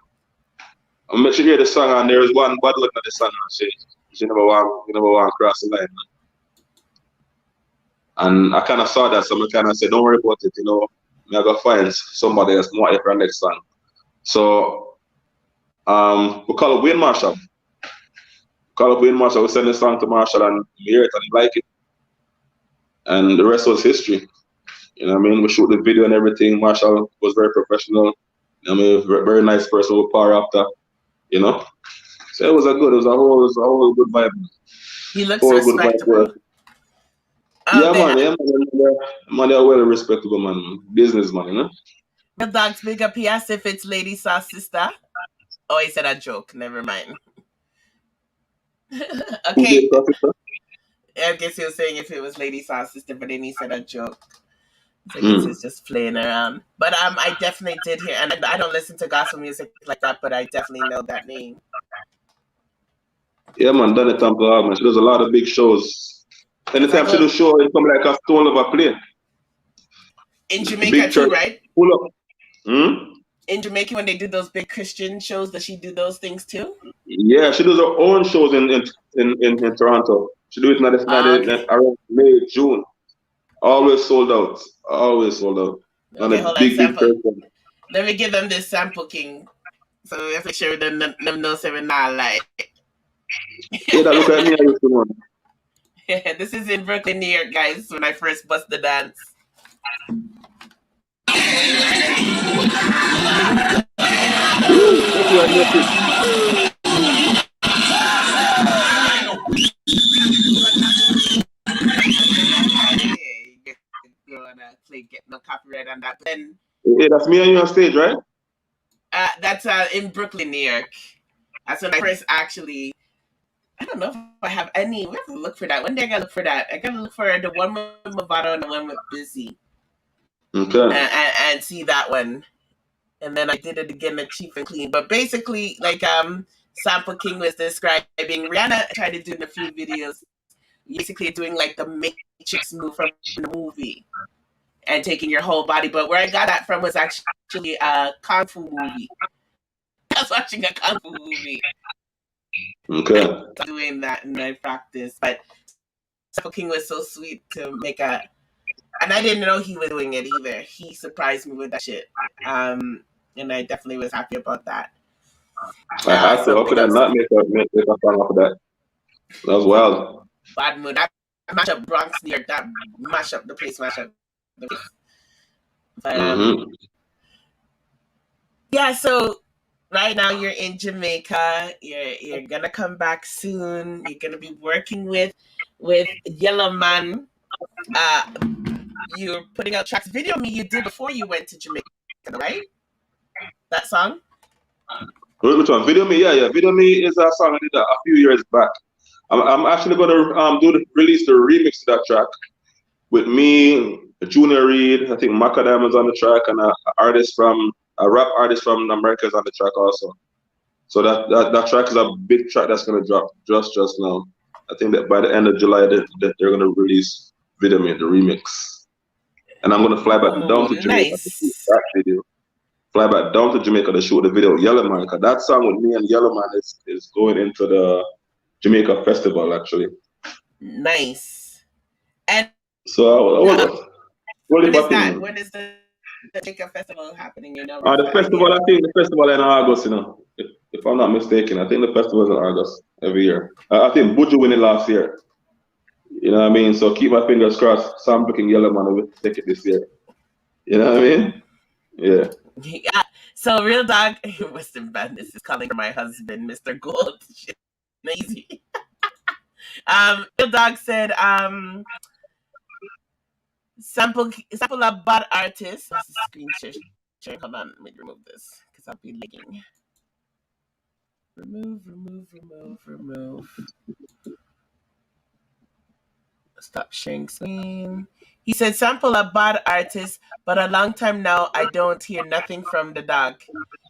I make sure you hear the song and there is one bad look at the song and she never want to cross the line. And I kind of saw that, so I kind of said, don't worry about it, you know, I gotta find somebody else more for our next song. So we call it Wayne Marshall. We send the song to Marshall and he hear it and he like it. And the rest was history. You know what I mean? We shoot the video and everything. Marshall was very professional. I mean, very nice person with power after, you know. So it was a whole good vibe. He looks Whole good vibe there. respectable. Yeah, They man, they're well respectable man. Businessman, you know. the dogs big up. He asked if it's Lady Sauce sister. Oh, he said a joke. Never mind. Who did Okay, that? I guess he was saying if it was Lady Sauce sister, but then he said a joke. So I guess Mm. he's just playing around. But I definitely did hear, and I don't listen to gospel music like that, but I definitely know that name. Yeah, man, done it time to have, man. She does a lot of big shows. Because I Anytime she go do show, it's come like a stone of a plane. in Big Jamaica church, too, right? full up. Hmm? In Jamaica, when they do those big Christian shows, does she do those things too? Yeah, she does her own shows in Toronto. She do it Okay. around May, June. Always sold out. Always sold out. And Okay, a hold on. big Sample. church. Let me give them this sample king. So we have to make sure them know seven not lie. Yeah, that look at me, I used to one. Yeah, this is in Brooklyn, New York, guys, when I first bust the dance. That's why I met it. Yeah, you gonna play get no copyright on that. But then Yeah, that's me and you on stage, right? that's in Brooklyn, New York. That's when I first actually. I don't know if I have any. We have to look for that. One day I gotta look for that. I gotta look for the one with Movado and the one with Busy, Okay. and see that one. And then I did it again at Chief and Clean. But basically, like Sample King was describing, Rihanna tried to do in a few videos, basically doing like the Matrix move from the movie and taking your whole body. But where I got that from was actually a kung fu movie. I was watching a kung fu movie. Okay. Doing that in my practice. But Sample King was so sweet to make a, and I didn't know he was doing it either. He surprised me with that shit. And I definitely was happy about that. I had to. How Something could I else. not make a song off of that? That was wild. Bad mood. That mash up Bronx, New York. That mash up the place. Mash up. the race. But yeah, so right now you're in Jamaica. You're gonna come back soon. You're gonna be working with Yellow Man. You're putting out tracks. Video Me you did before you went to Jamaica, right? That song? Which one? Video Me? Yeah. Video Me is a song I did a few years back. I'm actually gonna release the remix to that track with me, Junior Reid. I think Macadam is on the track, and a rap artist from America is on the track also. So that track is a big track that's gonna drop just now. I think that by the end of July they're gonna release Video Me, the remix. And I'm gonna fly back down to Jamaica to shoot that video. Fly back down to Jamaica to shoot the video Yellow Man. Cause that song with me and Yellow Man is going into the Jamaica festival actually. Nice. And so when is that? When is the Jamaica festival happening? You know, the festival. I think the festival in August. You know, if I'm not mistaken, I think the festival is in August every year. I think Buju won it last year. You know what I mean? So keep my fingers crossed. Sam looking Yellow Man will take it this year. You know what I mean? Yeah. Yeah. So Real Dog, Western Badness is calling my husband Mr. Gold. Easy. Real Dog said, sample a bad artist. That's a screen share. Hold on, let me remove this because I'll be lagging. Remove. Stop sharing screen. He said, sample a bad artist, but a long time now, I don't hear nothing from the dog.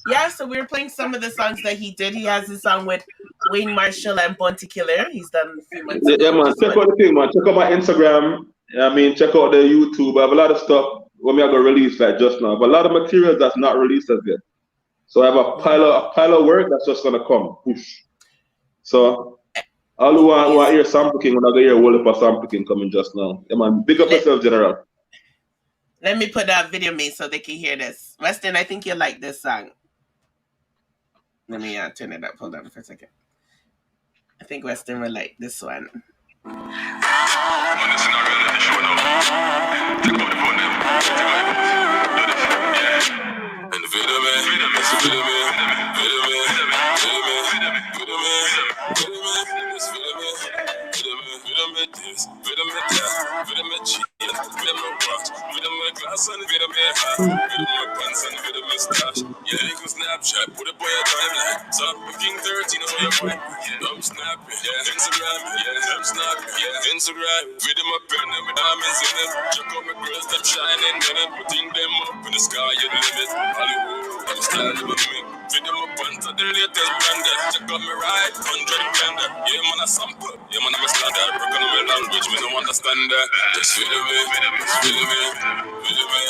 Yeah, so we were playing some of the songs that he did. He has a song with Wayne Marshall and Bounty Killer. He's done a few months ago. Yeah, man. Check out the thing, man. Check out my Instagram. I mean, check out the YouTube. I have a lot of stuff when I'm going to release like just now. But a lot of material that's not released as yet. So I have a pile of work that's just going to come. Push. So all who want to hear sampling, when I go hear a whole heap of sampling coming just now. Yeah, man. Big up yourself, General. Let me put that video me so they can hear this. Weston, I think you'll like this song. Let me turn it up. Hold on for a second. I think Weston will like this one. Snapchat, put a boy a timeline. So I'm King 13, that's what you're fine. I'm snapping, yeah. Instagram, yeah. I'm snapping, yeah. Instagram, video my pen and my diamonds in it. Check out my girls, them shining in it. Putting them up in the sky, you the limit. Hollywood, I'm styling with me. Video my pants at the latest branded. Check out me right, 100 blender. Yeah, man, I sample. Yeah, man, I'm a standard. Broken on my language, me don't understand that. Just video me, video me, video me, video me.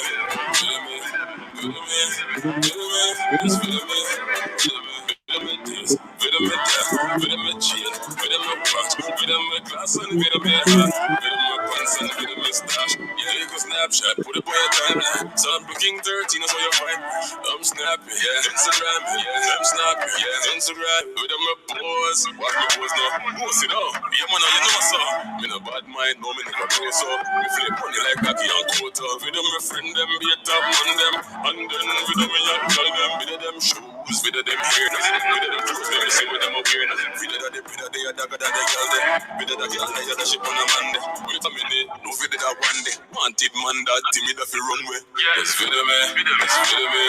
Snapchat, put a boy a timeline. So I'm King 13, that's what you're fine. I'm snapping, yeah. Instagram, yeah. I'm snapping, yeah. Instagram, with them a pose. Watch me pose now. Pose it out. Yeah, man, you know so. Me no bad mind, no, me never play so. Me flip money like Aki and Kota. With them my friend, them be a top on them. And then with them, I tell them, with them shoes, with them hair, with them clothes, let me see with them a weird. With them, they a dagger that they girl there. With them, they a that shit on a man there. Wait a minute, no video that one day. Wanted man that timid if you run with. Let's video me, let's video me,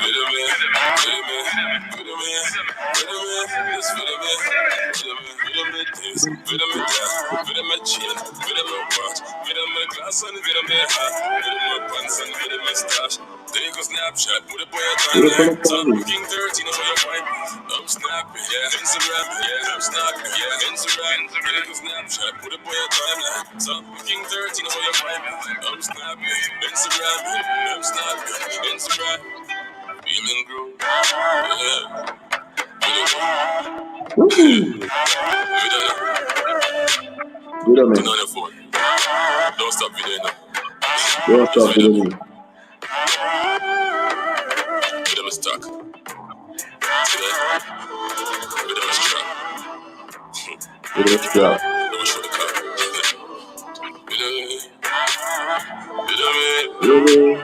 video me, video me, video me, video me, let's video me, video me, video me this, video me that, video me chain, video me watch, video me glass and video me hat, video me pants and video me stash. Take a Snapchat, put a boy a timeline. So I'm King 13, that's what you're fine. I'm snapping, yeah. Instagram, yeah. I'm snapping, yeah. Instagram, take a Snapchat, put a boy a timeline. So I'm King 13, that's what you're fine. I'm snapping, Instagram, I'm snapping, Instagram. Feeling groove, yeah. Video. Turn on your phone. Don't stop video now. Don't stop video. Video me stuck. Video me strap. Video strap. Let me show the car. Video me. Ooh,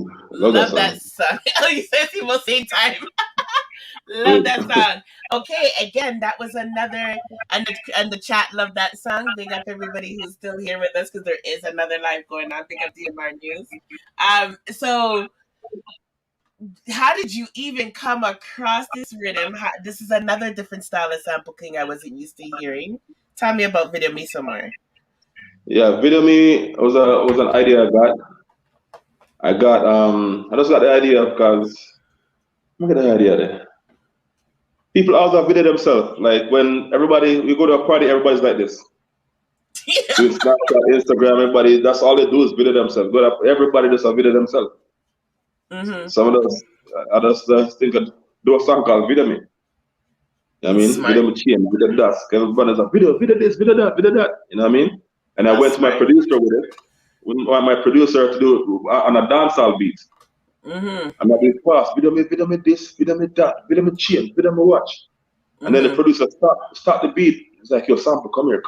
I love that Love that song. song. Oh, you said people same time. Love that song. Okay, again, that was another, and the chat love that song. Big up everybody who's still here with us because there is another live going on. Big up DMR News. So how did you even come across this rhythm? This is another different style of sample king I wasn't used to hearing. Tell me about Video Me some more. Yeah, Video Me was an idea I got. I just got the idea because look at the idea there. People always have video themselves. Like when we go to a party, everybody's like this. Doing Snapchat, Instagram, everybody, that's all they do is video themselves. Everybody just have video themselves. Mm-hmm. Some of us, I just think of do a song called Video Me. You know what I mean? Smart. Video Me chain, video dusk. Everybody's like video this, video that, video that. You know what I mean? And I That's went to my smart. producer with it. Want my producer to do it on a dancehall beat. Mm-hmm. And I did fast, video me this, video me that, video me chain, video me watch. And then the producer start the beat. It's like, yo, sample, come here.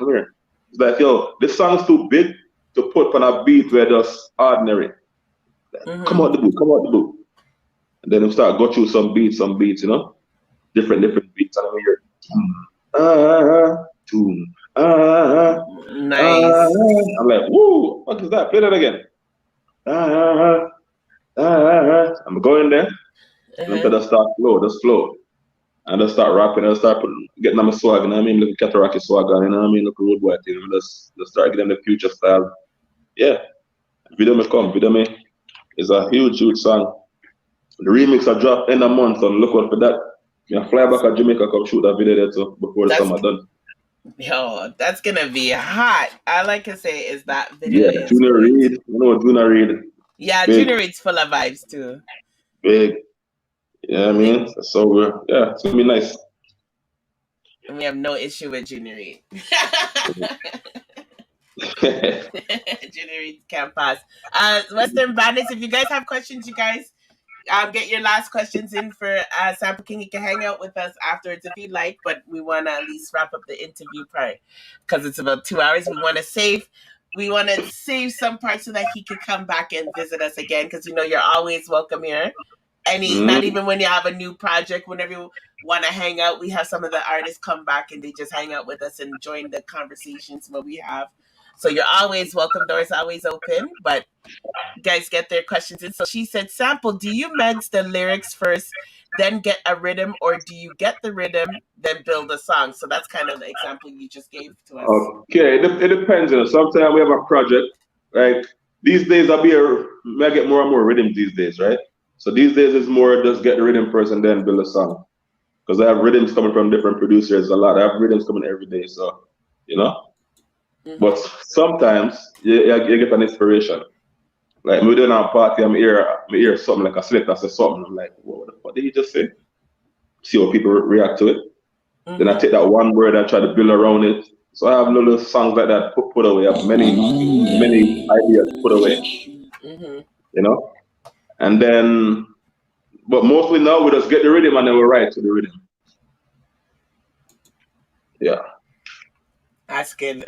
It's like, yo, this song's too big to put on a beat where just ordinary. Come out the boot. And then we start go through some beats, you know, different beats. And I'm here, Nice. I'm like, woo, what is that? Play that again. I'm going there. And then just start flow. And just start rapping, and start getting on my swag, you know what I mean? Look at Rocky swag on, you know what I mean? Look at Road Boy thing, just start getting the future style. Yeah. Video Me is a huge song. The remix I dropped end of month, and look out for that. I fly back to Jamaica, come shoot that video there too before the summer done. Yo, that's gonna be hot. All I can say is that video Yeah, is Junior great. Reid, you know Junior Reid. Yeah, Big. Junior Reid's full of vibes too. Big. Yeah, I mean, so it's gonna be nice. And we have no issue with Junior Reid. Junior Reid can't pass. Western Bandits, if you guys have questions, you guys get your last questions in for Sample King. You can hang out with us afterwards if you'd like, but we want to at least wrap up the interview part because it's about 2 hours. We want to save some parts so that he could come back and visit us again because you're always welcome here. Not even when you have a new project, whenever you want to hang out, we have some of the artists come back and they just hang out with us and join the conversations what we have. So you're always welcome. Doors always open, but guys get their questions in. So she said, Sample, do you meds the lyrics first, then get a rhythm, or do you get the rhythm, then build a song? So that's kind of the example you just gave to us. Okay, it depends. Sometimes we have a project, like these days I get more and more rhythms these days, right? So these days it's more just get the rhythm first and then build a song. Because I have rhythms coming from different producers a lot. I have rhythms coming every day, so But sometimes you get an inspiration. Like maybe doing a party, I hear something like a selector say something. I'm like, what the fuck did he just say? See how people react to it. Then I take that one word and try to build around it. So I have little songs like that put away. I have many ideas put away. And then, but mostly now we just get the rhythm and then we write to the rhythm. Yeah. That's good.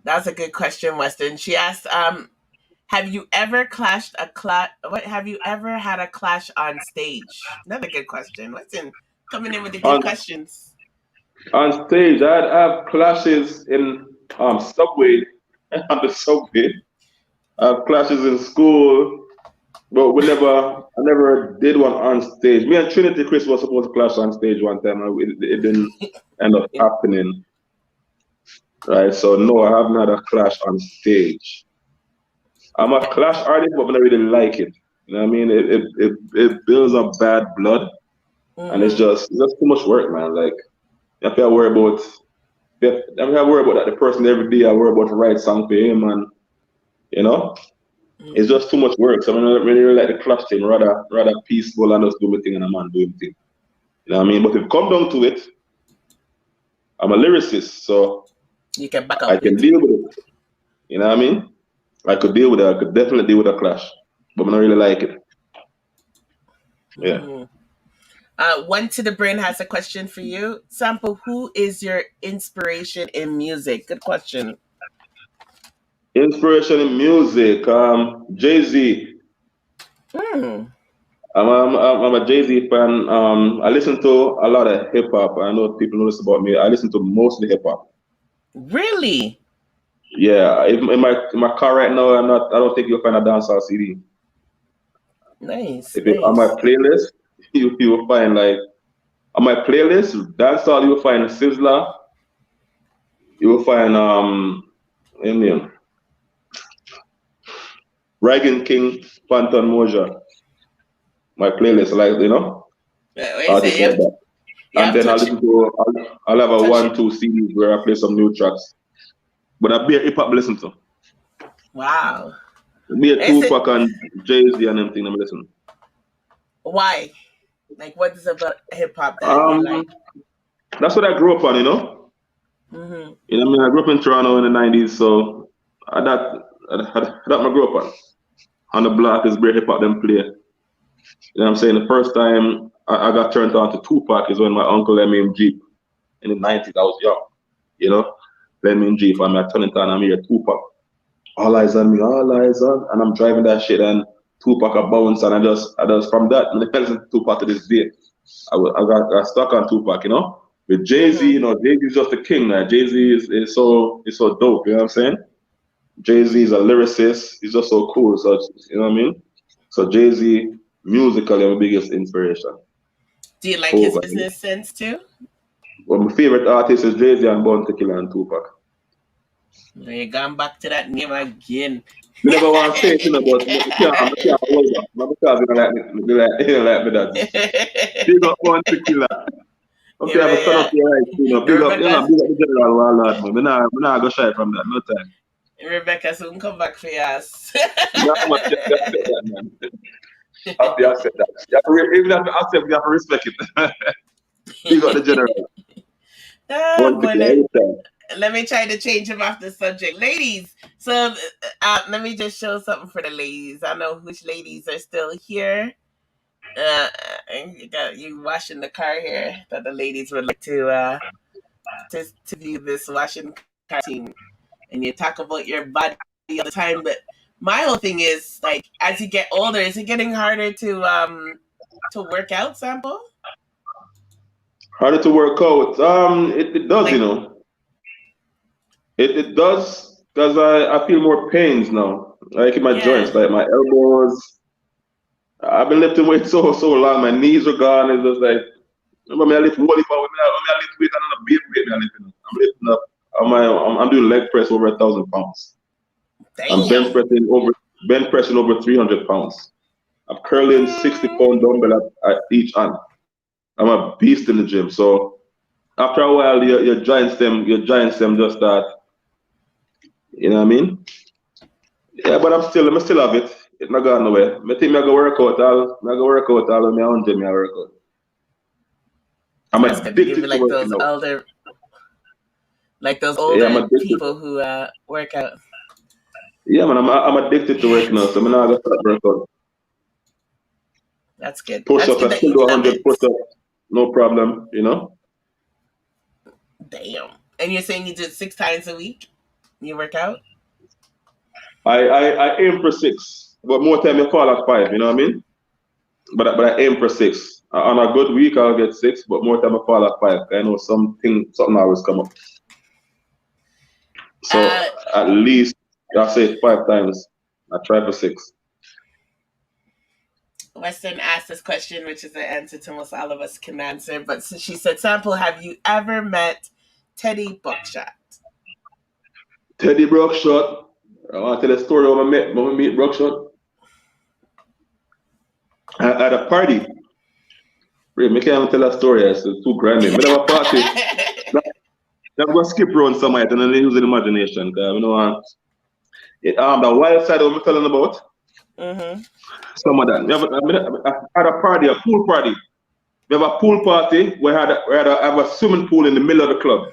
That's a good question, Weston. She asked, have you ever have you ever had a clash on stage? Another good question. Weston coming in with the good questions. On stage, I have clashes in subway, on the subway. I have clashes in school. But I never did one on stage. Me and Trinity Chris was supposed to clash on stage one time, and it didn't end up happening. Right, so no, I haven't had a clash on stage. I'm a clash artist, but I don't really like it. You know what I mean? It builds up bad blood, and it's just too much work, man. Like, you have to worry about that the person every day. I worry about to write song for him, and it's just too much work. So I don't really like the clash thing. Rather peaceful and just do my thing and a man do my thing. You know what I mean? But if it come down to it, I'm a lyricist, so you can back up. I can deal with it. You know what I mean? I could deal with it. I could definitely deal with a clash, but I don't really like it. Yeah. One to the Brain has a question for you. Sample, who is your inspiration in music? Good question. Inspiration in music, Jay-Z. Hmm. I'm a Jay-Z fan. I listen to a lot of hip hop. I know people know this about me. I listen to mostly hip hop. Really? Yeah, in my car right now, I'm not. I don't think you'll find a dancehall CD. Nice, If you on my nice. playlist, you will find like on my playlist dancehall. You will find Sizzler. You will find Indian Reagan King, Phantom Moja. My playlist, like What you say? artists like that. You And have then I'll have a touch it. 1-2 CDs where I play some new tracks. But I be a hip hop listen to. Wow. Be a Is it Tupac and Jay-Z and everything I'm listening. why? Like, what is about hip hop that you Um, like? that's what I grew up on. Mm-hmm. I mean, I grew up in Toronto in the '90s, so that I grew up on. On the block is where hip hop them play. You know what I'm saying? The first time I got turned on to Tupac is when my uncle M&MG in the '90s. I was young, you know. M&MG, if I'm at turning on, I'm here Tupac. All eyes on me, all eyes on, and I'm driving that shit, and Tupac a bounce, and I just from that, and I listen to Tupac to this day. I got stuck on Tupac. With Jay Z, Mm-hmm. Jay Z is just a king, man. Jay Z is so dope. You know what I'm saying? Jay Z is a lyricist. He's just so cool. So you know what I mean? So Jay Z musically, my biggest inspiration. Do you like his Over. business sense too? But my favorite artist is Jay Z and Born to Kill and Tupac. You gone back to that name again. Me never want to say it, but I can't hold back. My because you don't like me that. Big up Born to Kill. Okay, I have a stand up Yeah, here, right? Big up, Rebecca. big up the general warlord, man. Me nah go shy from that, no time. Rebecca soon come back for your ass. No, man, you have to accept that, man. You have to accept that. Even if you accept, you have to respect it. Big up the general. Ah, Born to but Kill every time. let me try to change him off the subject. Ladies, so let me just show something for the ladies. I know which ladies are still here. Uh, and you got you washing the car here that the ladies would like to view this washing car scene. And you talk about your body all the time, but my whole thing is like as you get older, is it getting harder to work out, Sample? Harder to work out. It does, Like It does because I feel more pains now, like in my yeah. joints, like my elbows. I've been lifting weight so long, my knees are gone. It's just like remember me, I lift weight, but I lift weight and a big weight. I'm lifting up. I'm doing leg press over 1,000 pounds. I'm Damn. bench pressing over 300 pounds. I'm curling 60-pound dumbbell at each hand. I'm a beast in the gym. So after a while, your giants them just start. You know what I mean? Yeah, but I'm still have it. It's not going nowhere. I think I go work out. I go work out all of my own gym. I work out. I'm That's good to give you addicted to working out. like those Yeah, I'm older addicted. people who work out. Yeah, man, I'm addicted to working out. So I'm not gonna stop working out. That's good. That's Push-ups, good I that still you do love 100 it. push-ups, no problem. Damn. And you're saying you do it 6 times a week? You work out? I aim for six, but more time you fall at five. You know what I mean? But I aim for six. On a good week, I'll get six, but more time I fall at five. I know something always come up. So Uh, at least I say 5 times. I try for six. Western asked this question, which is an answer to most all of us can answer. But so she said, Sample, have you ever met Teddy Buckshot? Teddy Brookshot. I want to tell a story when I meet Brookshot at a party. Really, I can't even tell a story. It's too grimy. But have a party. Never go skip around somewhere and then use the imagination. The wild side of what I'm telling about. Mm-hmm. Some of that. I had a party, a pool party. We have a pool party. Have a swimming pool in the middle of the club.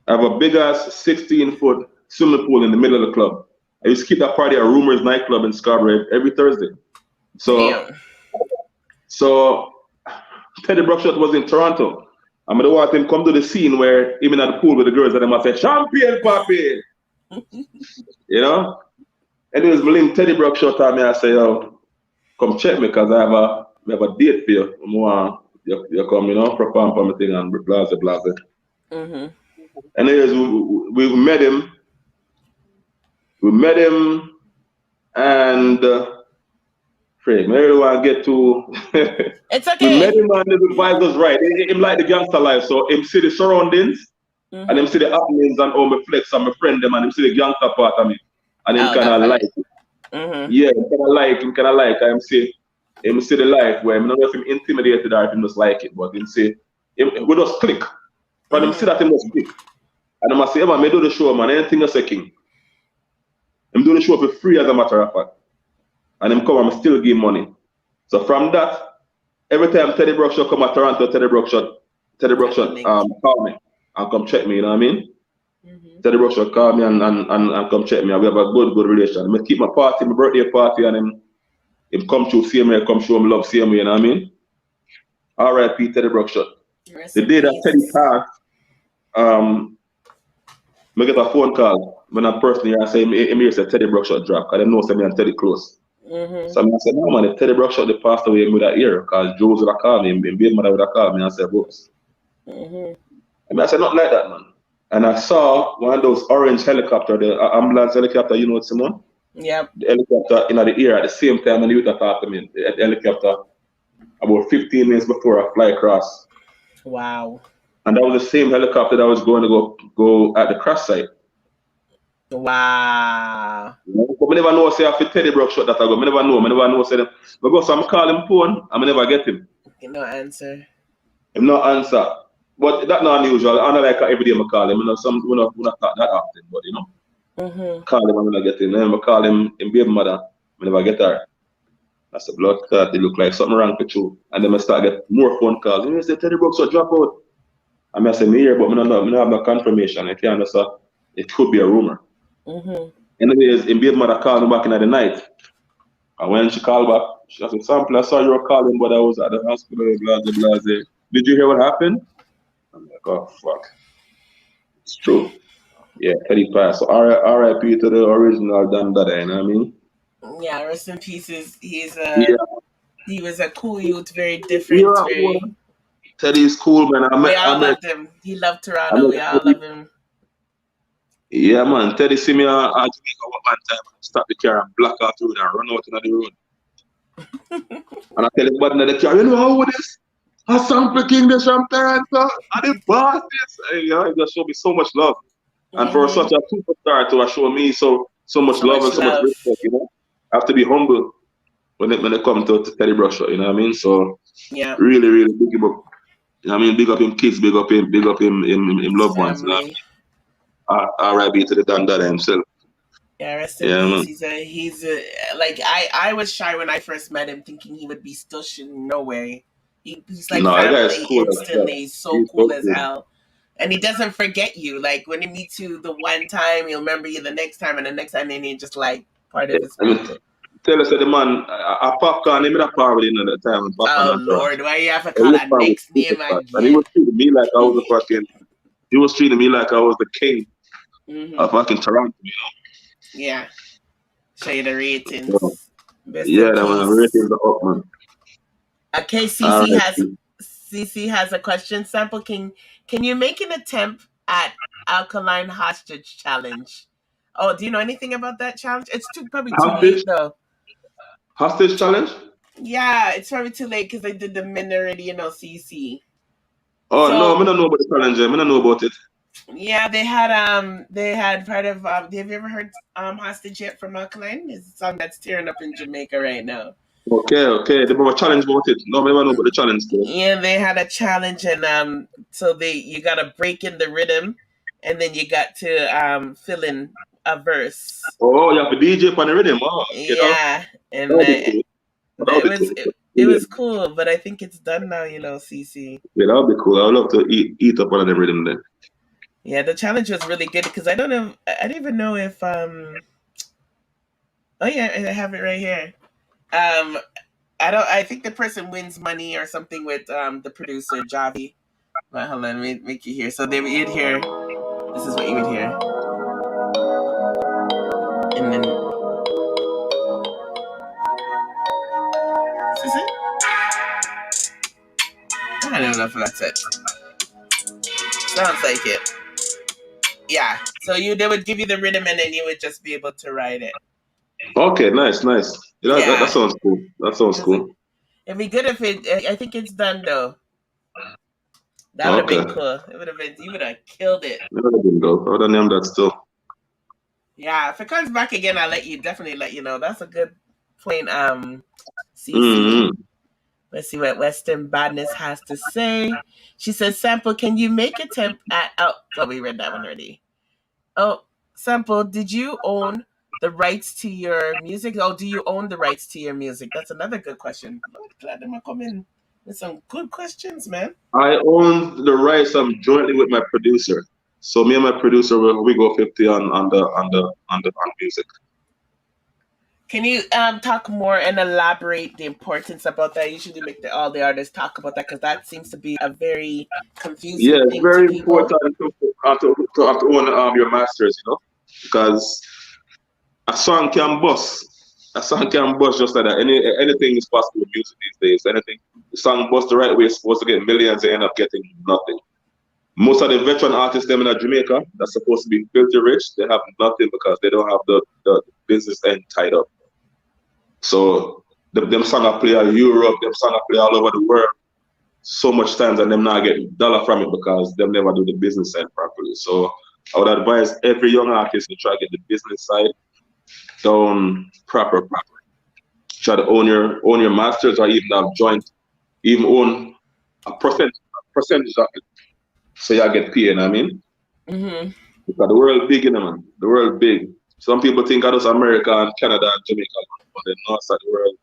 I have a big ass 16-foot swimming pool in the middle of the club. I used to keep that party at Rumors nightclub in Scarborough every Thursday. So Damn. So Teddy Brockshot was in Toronto. I'm gonna want him come to the scene where even at the pool with the girls and them I say, Champion Papi, you know? Anyways, me link Teddy Brockshot and me I say, yo, come check me because we have a date for you. You come, perform for me thing and blah blah blah. Mm-hmm. Anyways, we met him. We met him and Craig, I really want to get to. It's We met okay. him and the vibe was right. Him like the gangster life, so him see the surroundings and him see the happenings and all my flex and my friend them and him see the gangster part of me and him Oh, kind of like definitely. it. Mm-hmm. Yeah, him kind of like. Him see the life where I don't know if him intimidated or if him just like it, but him say we just click. But him see that him just click. And I must say, man, me do the show, man. Anything you say, king. Him do the show for free as a matter of fact. And him come and still give money. So from that, every time Teddy Brockshot come to Toronto, Teddy Brockshot call me and come check me, you know what I mean? Mm-hmm. Teddy Brockshot call me and come check me and we have a good relation. I keep my party, my birthday party and him come through, see me, come show him love, see me, you know what I mean? R.I.P. Teddy Brockshot. Rest The in day that peace. Teddy passed, I get a phone call when I personally I say, "Emir said Teddy Brockshot drop." I didn't know say me and Teddy close. Mm-hmm. So I said, "No man, if Teddy Brockshot they passed away with that ear, because Joe's would have called me, and baby mother would have called me and said, Books." I said, "Not like that, man." And I saw one of those orange helicopter, the ambulance helicopter, you know what, Simon? Yep. The helicopter in the ear at the same time when you talk to me, the helicopter about 15 minutes before I fly across. Wow. And that was the same helicopter that was going to go at the crash site. Wow. But I never know say after Teddy Brockshot that I go. I never know say them. But go so I'm calling phone, I never get him. No answer. Him not answer. But that's not unusual. I don't like every day I call him. We not talk that often, but call him and I get him. Then I call him in baby mother, I never get her. That's the blood clot. It look like something wrong with you. And then I start get more phone calls. You say Teddy Brockshot drop out. And I say me here, but I don't have no confirmation. I can't understand. It could be a rumor. Anyways, in baby mother called me back in the night. And when she called back, she said, Sample, I saw you were calling, but I was at the hospital, blah, blah, blah. Did you hear what happened? I'm like, oh, fuck. It's true. Yeah, Teddy passed. So RIP to the original Dan Dada, you know what I mean? Yeah, rest in pieces. Yeah. He was a cool youth, very different, Yeah, very. Teddy's cool, man. We all loved him. He loved Toronto. We all love him. Yeah, man. Teddy see me at Jamaica one time, stop the car and block out the road and run out into the road. And I tell him, but in the car, you know how it is? A sample king this from Toronto, and the boss is, he just showed me so much love. And for such a superstar to show me so much love and so much respect, I have to be humble when it comes to Teddy Brockshot, you know what I mean? So yeah, really, really big him up. You know what I mean? Big up him kids, big up him loved ones, you know what I mean? R.I.P. to the Dan Dada himself. Yeah, rest in peace. He's like I was shy when I first met him, thinking he would be stush in nowhere. He's like family cool instantly. He's so cool as hell. And he doesn't forget you. Like when he meets you the one time, he'll remember you the next time, and the next time, and he's just like part of his people. Tell us that the man, I popcorn him in a party at the time. Oh Lord, why you have to call that next name again? And he was treating me like I was he was treating me like I was the king of fucking Toronto, you know? Yeah. Show you the ratings. So, yeah, the ratings are up, man. Okay, CC has a question. Sample, can you make an attempt at Alkaline hostage challenge? Oh, do you know anything about that challenge? It's probably too late though. Hostage challenge? Yeah, it's probably too late because I did the minority, CC. Oh no, I don't know about the challenge. I don't know about it. Yeah, they had part of. Have you ever heard "Hostage" yet from Alkaline? It's a song that's tearing up in Jamaica right now. Okay. They have a challenge about it. No, I never know about the challenge though. Yeah, they had a challenge, and so you got to break in the rhythm, and then you got to fill in a verse. Oh, you have a DJ on the rhythm. Oh, yeah, and it was cool, but I think it's done now. CC. Yeah, that would be cool. I would love to eat up one of them rhythm then. Yeah, the challenge was really good because I didn't even know if Oh yeah, I have it right here. I think the person wins money or something with the producer Javi. But hold on, let me make you hear. So they would hear. This is what you would hear, and then is this it? I don't know if that's it. Sounds like it. Yeah. So they would give you the rhythm, and then you would just be able to write it. Okay, nice, nice. Yeah, that Yeah. sounds cool. That sounds It'd cool. be good if it. I think it's done though. That would have Okay. been cool. It would have been. You would have killed it. Yeah, I didn't go. I would have named that still. Yeah. If it comes back again, I'll definitely let you know. That's a good point. CC. Mm-hmm. Let's see what Western Badness has to say. She says, "Sample, can you make a temp at?" Oh, we read that one already. Oh, Sample, did you own the rights to your music? Oh, do you own the rights to your music? That's another good question. Lord, glad them come in with some good questions, man. I own the rights. I'm jointly with my producer. So me and my producer, we go 50 on music. Can you talk more and elaborate the importance about that? Usually make all the artists talk about that because that seems to be a very Yeah, confusing it's thing to very people. important to own your masters, because a song can bust. A song can bust just like that. Anything is possible with music these days. Anything, the song bust the right way, it's supposed to get millions, they end up getting nothing. Most of the veteran artists them in Jamaica that's supposed to be filthy rich, they have nothing because they don't have the business end tied up. So them song I play in Europe, them song I play all over the world so much times and them not get dollar from it because them never do the business side properly. So I would advise every young artist to try to get the business side done proper. Try to own your masters or even have joint, even own a percentage of it. So y'all get paid, you know what I mean? Mm-hmm. Because the world big, man. The world big. Some people think I just America and Canada and Jamaica, but the north side of the world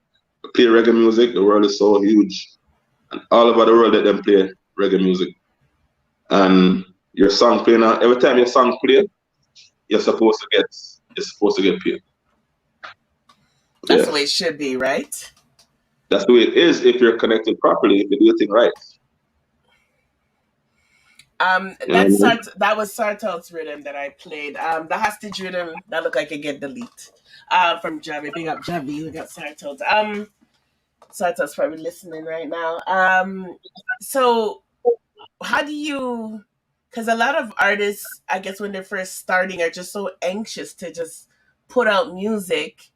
play reggae music. The world is so huge. And all over the world let them play reggae music. And your song playing every time your song play, you're supposed to get paid. That's Yeah. the way it should be, right? That's the way it is if you're connected properly, if you do your thing right. You know what I mean? That was Sartel's rhythm that I played. The hostage rhythm that looked like it get delete. From Javi, big up Javi. We got Sartel's. Sartel's probably listening right now. So how do you? Because a lot of artists, I guess, when they're first starting, are just so anxious to just put out music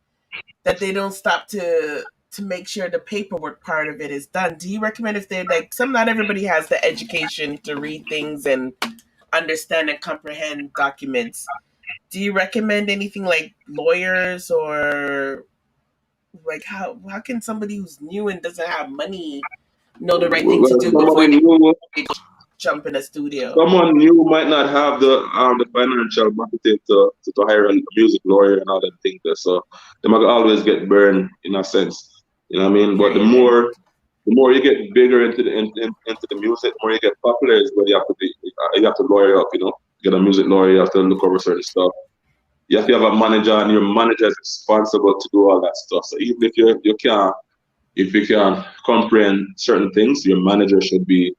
that they don't stop to make sure the paperwork part of it is done. Do you recommend if they're like not everybody has the education to read things and understand and comprehend documents? Do you recommend anything like lawyers or like how can somebody who's new and doesn't have money know the right thing to Well, do somebody before they new, jump in a studio? someone new might not have the financial marketing to hire a music lawyer and all that thing there. So they might always get burned in a sense. You know what I mean? But the Hear you. more you get bigger into the music, the more you get popular is when you have to lawyer up, get a music lawyer, you have to look over certain stuff. You have to have a manager and your manager is responsible to do all that stuff. So even if you can't comprehend certain things, your manager should be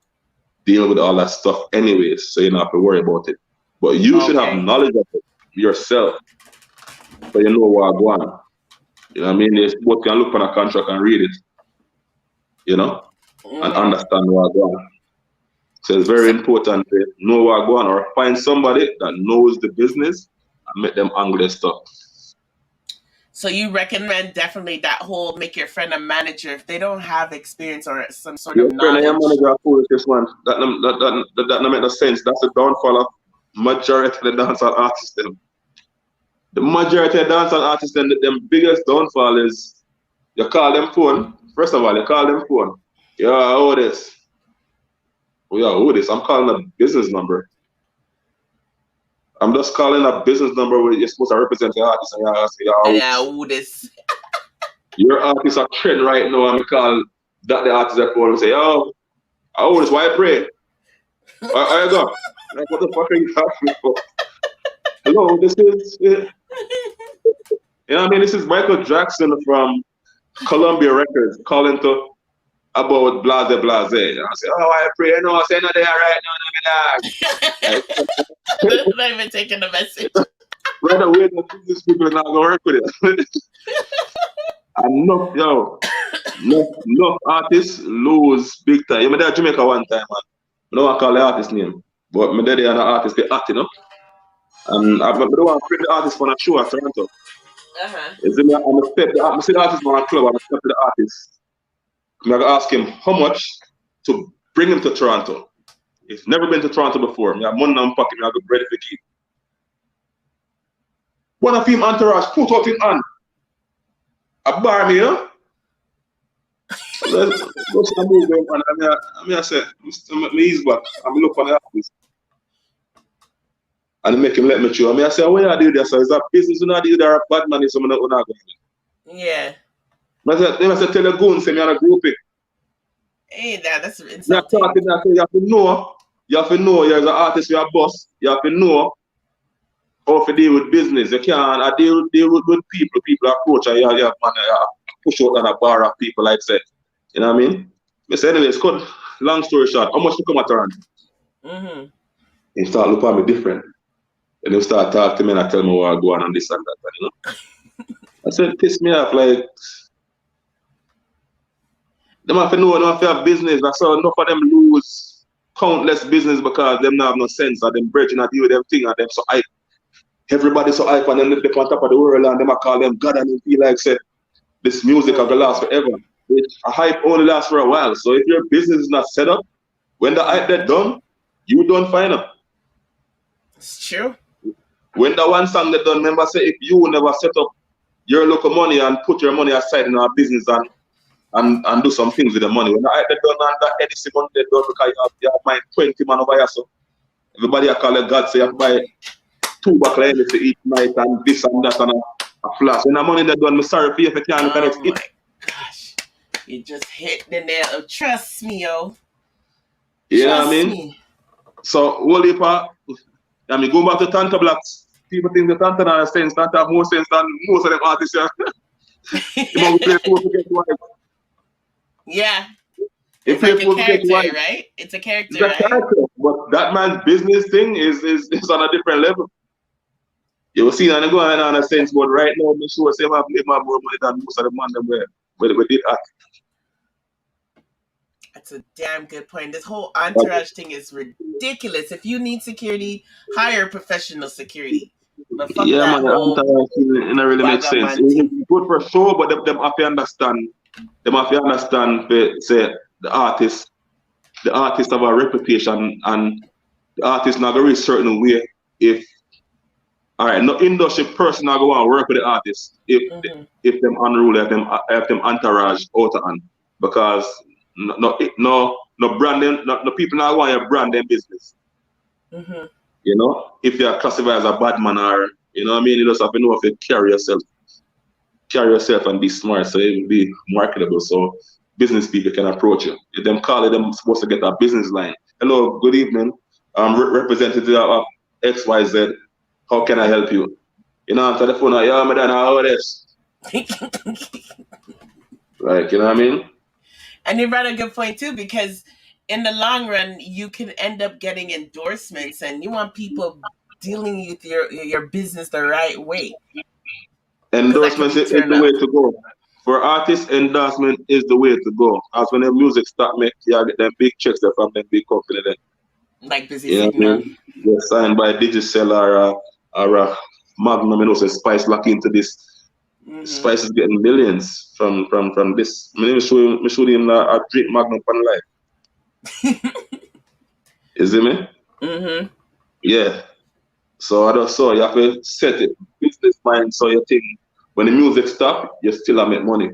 deal with all that stuff anyways, so you don't have to worry about it. But you should have Okay. knowledge of it yourself, so you know what go on. You know what I mean? They both can look on a contract and read it, and Mm-hmm. understand what go on. So it's very So, important to know what go on or find somebody that knows the business and make them angle their stuff. so you recommend definitely that whole make your friend a manager if they don't have experience or some sort Your of friend and your knowledge. manager are foolish this one. That don't make no sense. That's the downfall of majority of the dancehall artists. The majority of dancehall artists, them biggest downfall is you call them phone. First of all, you call them phone. Yeah, who this? Oh, yeah, who this? I'm calling a business number. I'm just calling a business number where you're supposed to represent the artist. And you say, And oh, yeah, this. your artist are trend right now. And we call that the artist that phone and say, oh, this, why I pray? Where you go? Like, what the fuck are you talking for? Hello, this is, you know what I mean? This is Michael Jackson from Columbia Records calling to about blase blase. And I say, oh, I pray, no, I say no, they are right now, no, me dog. They're not even taking the message. Right away, the business people are not gonna work with it. Enough, yo, enough artists lose big time. You remember that Jamaica one time, man. I don't want to call the artist name, but my daddy and the artist they act, you know. And I don't want to bring the artist for a show at Toronto. Uh-huh. You see me? I'm a step. I see the artist on a club. I'm a step to the artist. I'm gonna ask him how much to bring him to Toronto. He's never been to Toronto before. I have money in my pocket. I have ready for keep. One of him entourage put out him hand. A bar me, you know. Let's move him. And I say, Mr. Me is back. I'm look for the artist. And make him let me through. I say, what you do this? So is that business you not do there? Bad money, so I'm not going to. Yeah. I say, tell the goon, say me on a group. Hey, that's insulting. You have to know you're an artist, you're a boss. You have to know how to deal with business. You can't deal with people. People approach and you have push out on a bar of people like that. You know what I mean? I say, anyways, cut long story short, how much you come at around? Mm-hmm. He start looking at me different. And he start talking to me and I tell me what I go on this and that, you know? I said, piss me off, like, them have to know, them have to have business. I saw enough of them lose countless business because them not have no sense and them bridging and deal with them thing and them so hype. Everybody so hype and then they on top of the world and them I call them God and they feel like say this music will last forever. A hype only lasts for a while. So if your business is not set up, when the hype that done, you don't find them. It's true. When the one song that done, remember say if you never set up your local money and put your money aside in our business and do some things with the money. When the hype that done and that Edison money they done because you have my 20 man over here. So everybody I call it God say you have to buy 2 buckle Edison each night and this and that and a flash. When the money that done, I'm sorry for you if you can't look at it. Oh my gosh. You just hit the nail. Trust me, yo. You know what I mean? So whole heap of, I mean, go back to Tanta Blacks. People think the Tanta has sense, Tanta have more sense than most of them artists. You play four to get wife. Yeah. It's like a character, right? It's a character, it's a character, but that man's business thing is on a different level. You will see that going on a sense, but right now, I'm sure they have more money than most of the man them where did act. That's a damn good point. This whole entourage thing is ridiculous. If you need security, hire professional security. But fuck yeah, that man, entourage thing it really makes sense. It's good for sure, but them have to understand. Them have to understand. Say the artist have a reputation, and the artist not going to reach a certain way if. All right, no industry person not going to work with the artist if them unruly, if them entourage out on because no branding, no people not want your brand their business. Mm-hmm. You know, if you're classified as a bad man or you know what I mean, you just have to know if you carry yourself and be smart, so it will be marketable. So business people can approach you. If them call it, them supposed to get a business line. Hello, good evening. I'm representative of XYZ. How can I help you? You know, answer the phone, yeah, madam, how are this? Like, you know what I mean? And you brought a good point too, because in the long run, you can end up getting endorsements, and you want people dealing with your business the right way. Endorsement is the way to go. For artists, endorsement is the way to go. As when the music start make, you get them big checks there from them big company then. Like Busy Signal. I mean? You're signed by Digicel or a Magnum, you know, so Spice lock into this. Mm-hmm. Spice is getting millions from this. I show him a drink Magnum on life. You see me? Mm-hmm. Yeah. So I just saw you have to set it business mind so you think when the music stop, you still make money.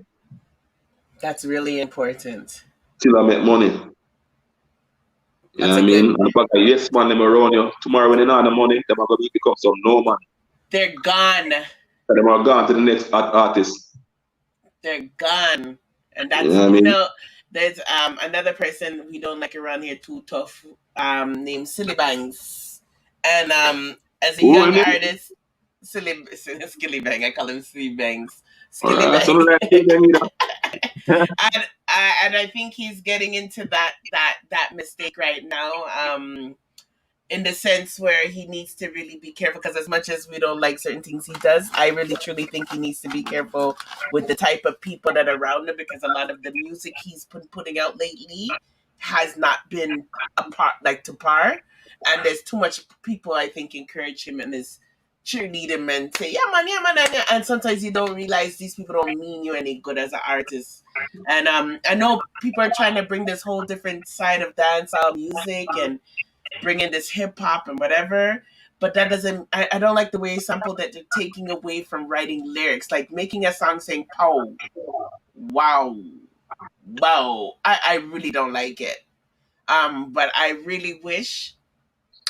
That's really important. Still make money. You know what I mean? And back yes man them around you. Tomorrow when they not the money, them are gonna become some no man. They're gone. And them are gone to the next artist. They're gone. And that's you know, there's another person we don't like around here too tough, named Silly Bangs. And as a young artist, Skilly Bang, I call him Silly Bangs. Skilly Bangs. And I think he's getting into that mistake right now. In the sense where he needs to really be careful, because as much as we don't like certain things he does, I really truly think he needs to be careful with the type of people that are around him, because a lot of the music he's putting out lately has not been to par, and there's too much people I think encourage him and is cheerlead him and say yeah man, and sometimes you don't realize these people don't mean you any good as an artist. And I know people are trying to bring this whole different side of dancehall music and bring in this hip hop and whatever. But that doesn't. I don't like the way sample that they're taking away from writing lyrics, like making a song saying "pow, wow, wow." I really don't like it. But I really wish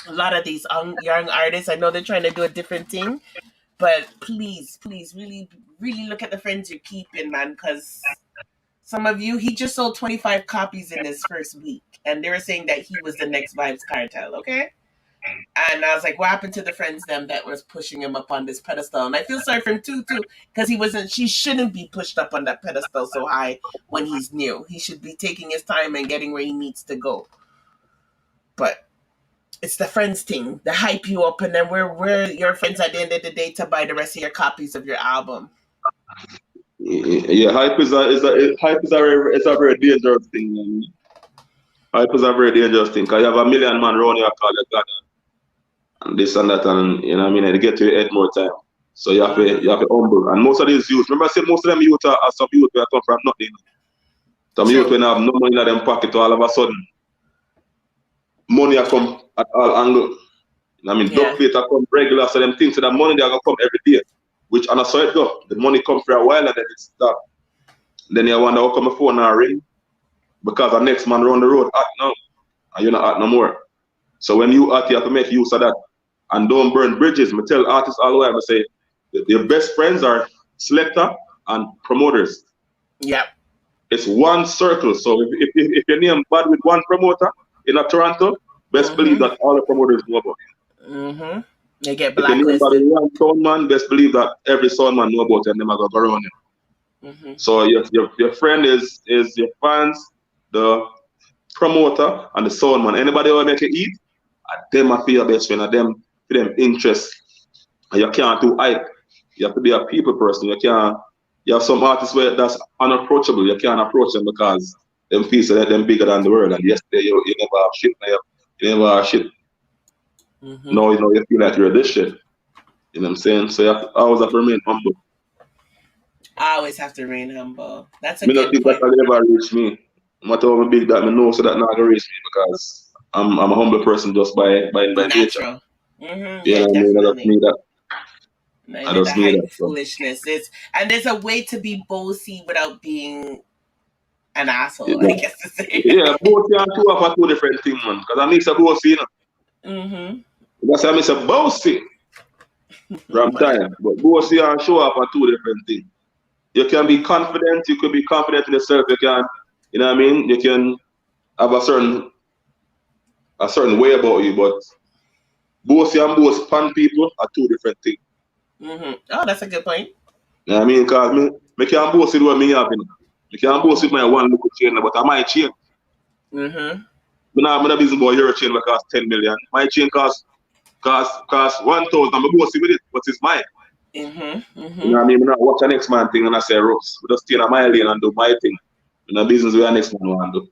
a lot of these young artists. I know they're trying to do a different thing, but please, really, really look at the friends you're keeping, man, because some of you, he just sold 25 copies in his first week, and they were saying that he was the next Vibes Cartel. Okay. And I was like, what happened to the friends them that was pushing him up on this pedestal? And I feel sorry for him too, because she shouldn't be pushed up on that pedestal so high when he's new. He should be taking his time and getting where he needs to go. But it's the friends thing, the hype you up, and then we're your friends at the end of the day to buy the rest of your copies of your album. Yeah, hype is a very dangerous thing. Hype is a very dangerous thing, because you have a million man around your call your God and this and that, and you know what I mean, and they get to your head more time. So you have to humble. And most of these youth, remember I said most of them youth are some youth where come from nothing. Some youth when have no money in their pocket, all of a sudden money will come at all angles. You know what I mean? Duck plate will come regular, so them things, so that money they are gonna come every day. Which on a side go, the money come for a while and then it stop. Then you wonder how come my phone now ring? Because the next man around the road act now, and you're not act no more. So when you act, you have to make use of that. And don't burn bridges. I tell artists all the way, I say, their best friends are selector and promoters. Yep. It's one circle. So if your name bad with one promoter in a Toronto, best believe that all the promoters know about it. Mm-hmm. They get blacklisted. If your name bad with one sound man, best believe that every sound man know about it and them are going to go around it. Mm-hmm. So your friend is your fans, the promoter, and the sound man. Anybody who make you eat, them are for your best friend, and them for them interest. And you can't do hype. You have to be a people person. You have some artists where that's unapproachable. You can't approach them because them feel so that them bigger than the world. And yesterday you never have shit. You never have shit. Mm-hmm. No, you feel like you're this shit. You know what I'm saying? So you always have to remain humble. I always have to remain humble. That's a good point. I don't think that will ever reach me. No matter how big that I know, so that not gonna reach me, because I'm a humble person just by nature. Mm-hmm. Yeah, definitely. I just need that. I just need that foolishness. And there's a way to be bossy without being an asshole, I guess to say. Yeah, bossy and two are two different things, man. Because I mix a bossy, you know. Mm-hmm. That's why I mix a bossy from time. But bossy and show up are two different things. You can be confident, you could be confident in yourself, you can, you know what I mean? You can have a certain way about you, but bossy and boss pan people are two different things. Mm-hmm. Oh, that's a good point. You know what I mean? Because me can't boast with what me have, you know. I can't boast with my one little chain, but I might chain. Mm-hmm. I'm not business about your chain that cost 10 million. My chain cost 1,000. I'm boasting with it, but it's mine. Mm-hmm. Mm-hmm. You know what I mean? I not watch the next man thing and I say, Ross, we just stay in my lane and do my thing. In the business where the next man want to do.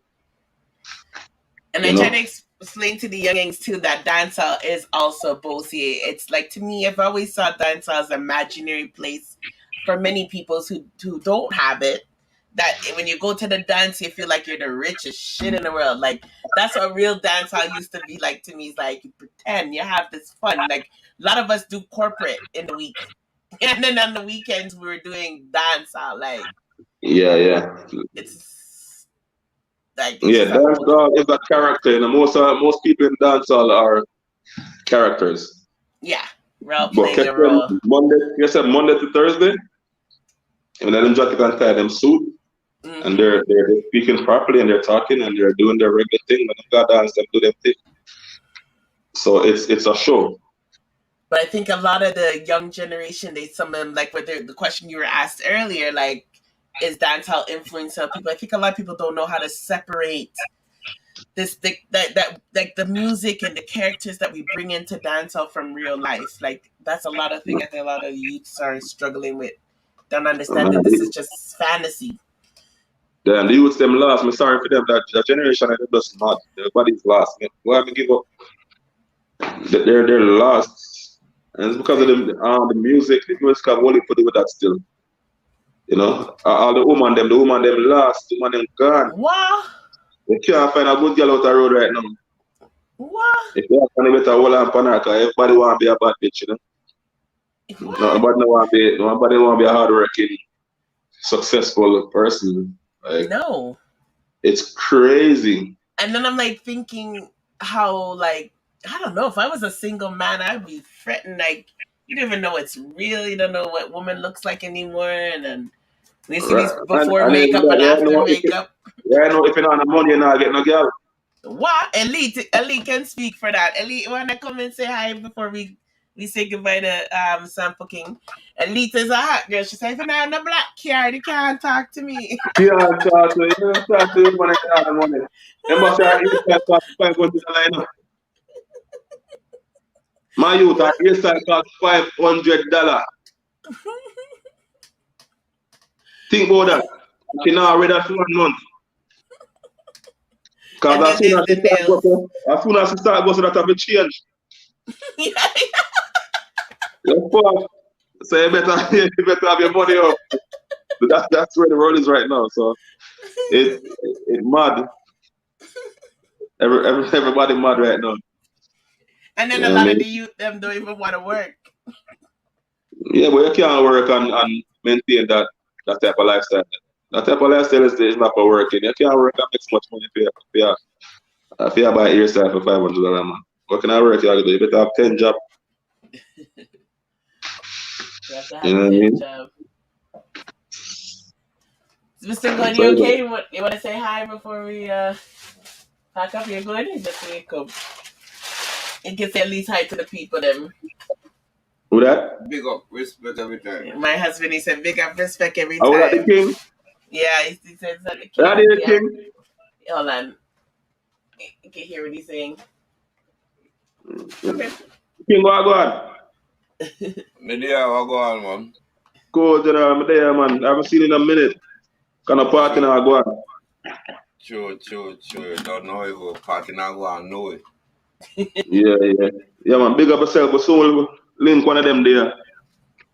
And I try to explain to the youngins too that dancehall is also bossy. It's like, to me, I've always saw dancehall as an imaginary place for many people who don't have it. That when you go to the dance, you feel like you're the richest shit in the world. Like, that's what real dancehall used to be like to me. It's like, you pretend you have this fun. Like, a lot of us do corporate in the week. And then on the weekends, we were doing dancehall. Like, yeah. It's like, dancehall is a character. You know, most people in dancehall are characters. Yeah, role playing a role. Monday to Thursday, and then them jacket and tie them suit. Mm-hmm. And they're speaking properly and they're talking and they're doing their regular thing. When they got dance, them do their thing. So it's a show. But I think a lot of the young generation, some of them, like with the question you were asked earlier, like is dancehall influencer people. I think a lot of people don't know how to separate that like the music and the characters that we bring into dancehall from real life. Like that's a lot of thing I think a lot of youths are struggling with. Don't understand that this is just fantasy. Damn, the youths them lost. I'm sorry for them. That generation of them just mad. Everybody's lost. Why me give up? They're lost, and it's because of the music. The music have only to do with that still. You know, all the woman them lost. The woman them gone. What? You can't find a good girl out the road right now. What? If you have a better hold on Panaka, everybody want to be a bad bitch, you know. What? Nobody want to be a hardworking, successful person. Like, no. It's crazy. And then I'm like thinking how like I don't know, if I was a single man, I'd be fretting like you don't even know it's real, you don't know what woman looks like anymore, and then we see these before makeup and after makeup. I know if you're not on the money, you're not getting no girl. What? Elite can speak for that. Elite wanna come and say hi before we say goodbye to Sample King. Elite is a hot girl. She said, if you're not in a black card, you can't talk to me. You can't talk to you when I have the money. Remember, sir, you can't talk to $500. My youth, our hairstyle cost $500. Think about that. She now read that for 1 month. Because as soon as she start going, that have to change. So you better have your money up. That's where the world is right now. So it's mad. Everybody mad right now. And then a lot of the youth them don't even want to work. Yeah, but you can't work and maintain that type of lifestyle. That type of lifestyle is not for working. You can't work and make so much money if you buy yourself for $500, man. What can I work? You better have 10 jobs. You have to have a 10 job. Mr. Gunn, you okay? You want to say hi before we pack up? You're good? Just wake up. You can say at least hi to the people then. Who that? Big up, respect every time. My husband, he said big up, respect every time. Oh, that the king? Yeah, he says that the king. That is the king? Hold on. You can hear what he's saying. Okay. King, what go on? Media, what go on, man? Go to the media, man. I haven't seen in a minute. Kind of party now go on. True. Don't know if we're party now go on, know it. Yeah. Yeah, man. Big up yourself, but soon we'll link one of them there.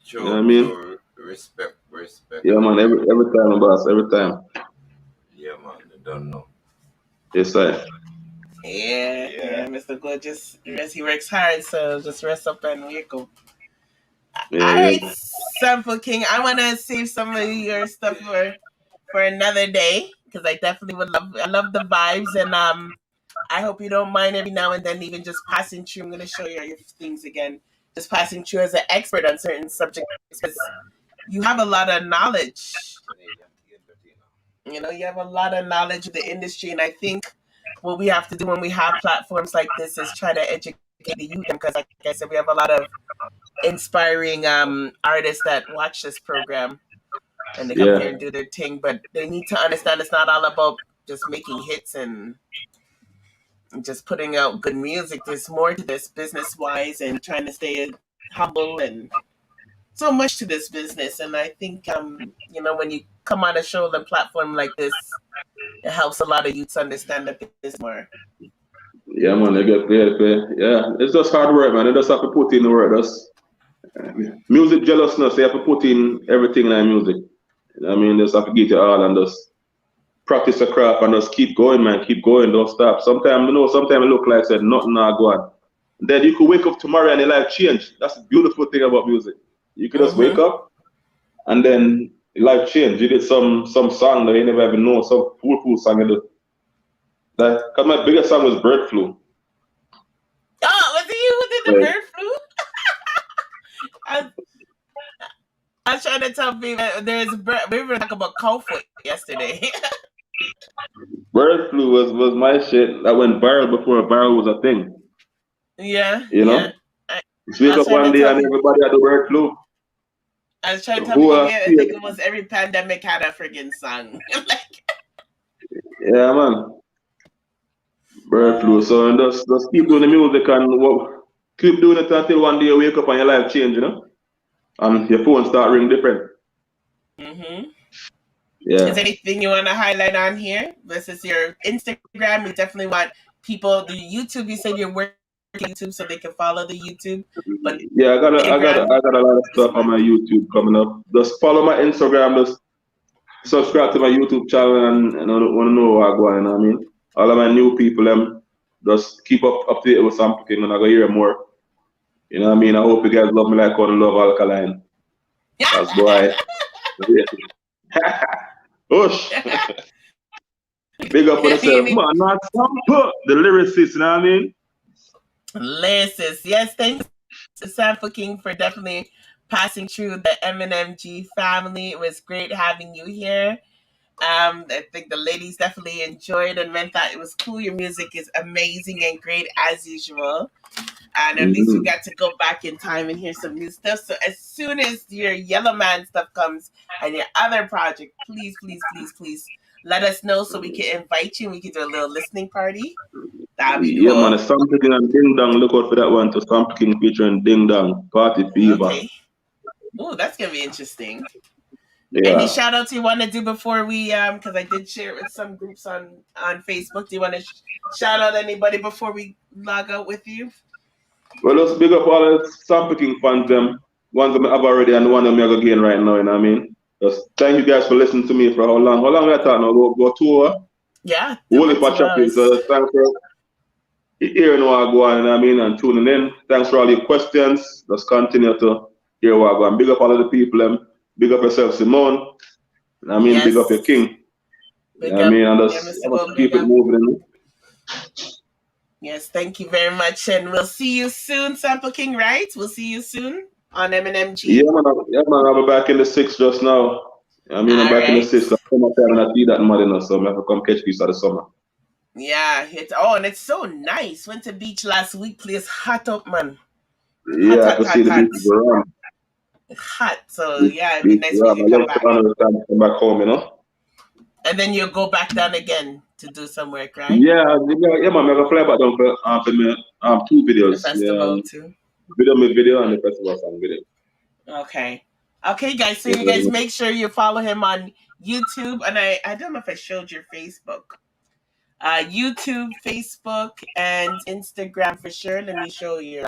True. You know what I mean? Respect. Yeah, man. Every time, boss. Every time. Yeah, man. They don't know. Yes, sir. Yeah. Mr. Good just rest. He works hard, so just rest up and wake up. Yeah, all right, Sample King. I want to save some of your stuff for another day because I definitely would love. I love the vibes, and I hope you don't mind every now and then even just passing through. I'm going to show you your things again. Just passing through as an expert on certain subjects because you have a lot of knowledge. You know, you have a lot of knowledge of the industry, and I think what we have to do when we have platforms like this is try to educate the youth because, like I said, we have a lot of inspiring artists that watch this program and they come here and do their thing, but they need to understand it's not all about just making hits and just putting out good music. There's more to this business wise and trying to stay humble and so much to this business. And I think when you come on a show and platform like this, it helps a lot of youths understand the business more. Yeah, man, they get paid. Yeah, it's just hard work, man. They just have to put in the work. Music jealousness, they have to put in everything in their music. You know what I mean? They just have to give it all and just practice the craft and just keep going, man. Keep going, don't stop. Sometimes it look like said nothing not go on. Then you could wake up tomorrow and your life change. That's the beautiful thing about music. You could just wake up and then your life change. You did some song that you never even know, some fool song you do. Because my biggest song was Bird Flu. Oh, was it you who did the Bird Flu? I was trying to tell people we were talking about cow foot yesterday. Bird Flu was my shit. That went viral before viral was a thing. Yeah. You know? You wake up one day and everybody had the Bird Flu. I was trying to tell Who people, yeah, I think it was every pandemic had a friggin' song. Like, yeah, man. Bird flu. So just keep doing the music and keep doing it until one day you wake up and your life change, you know? And your phone start ring different. mm-hmm. Is Yeah. there anything you want to highlight on here? This is your Instagram. We definitely want people, the YouTube, you said you're working YouTube so they can follow the YouTube. But Yeah, Instagram, I got a lot of this stuff on one. my YouTube coming up. Just follow my Instagram, just subscribe to my YouTube channel and I want to know what going on, you know what I mean? All of my new people, just keep up to date with something and I go hear more. You know what I mean? I hope you guys love me like how I love Alkaline. That's boy. Hush. Big up on yourself. Man, not sample. The lyricist, you know what I mean? Lyricist. Yes, thanks to Sample King for definitely passing through the M&MG family. It was great having you here. I think the ladies definitely enjoyed and meant that it was cool. Your music is amazing and great as usual. And at least we got to go back in time and hear some new stuff. So as soon as your Yellow Man stuff comes and your other project, please, please, please, please let us know so we can invite you and we can do a little listening party. That'd be Yeah, cool. man, Sample King and Ding Dong. Look out for that one to Sample King featuring Ding Dong. Party Fever. Okay. Oh, that's gonna be interesting. Yeah. Any shout outs you want to do before we because I did share it with some groups on Facebook. Do you want to shout out anybody before we log out with you? Well, let's big up all the Sample King fans, them. Ones that I have already and the one that I'm again right now, you know what I mean? Just thank you guys for listening to me for how long? How long we are talking now? Go 2 hours? Yeah. Only for chatting. So thanks for hearing what I go on, you know what I mean, and tuning in. Thanks for all your questions. Just continue to hear what I go on. Big up all of the people, big up yourself, Simone. You know what I mean? Yes. Big up your king. You know what I mean? And just keep it moving. Yes, thank you very much. And we'll see you soon, Sample King, right? We'll see you soon on M&MG. Yeah, man, I'll be back in the 6 just now. I mean, I'm back in the 6 because I'm not see that mud enough, so I'm going to have to come catch peace of the summer. Yeah, and it's so nice. Went to beach last week, place hot up, man. Yeah, I could see the beach around. Hot, so yeah, it'd be nice when you come back. Come back home, you know. And then you'll go back down again to do some work, right? Yeah, man, I'm gonna fly back down for 2 videos. The festival too. Video and the festival song video. Okay, guys. So you guys make sure you follow him on YouTube, and I don't know if I showed your Facebook. YouTube, Facebook, and Instagram for sure. Let me show you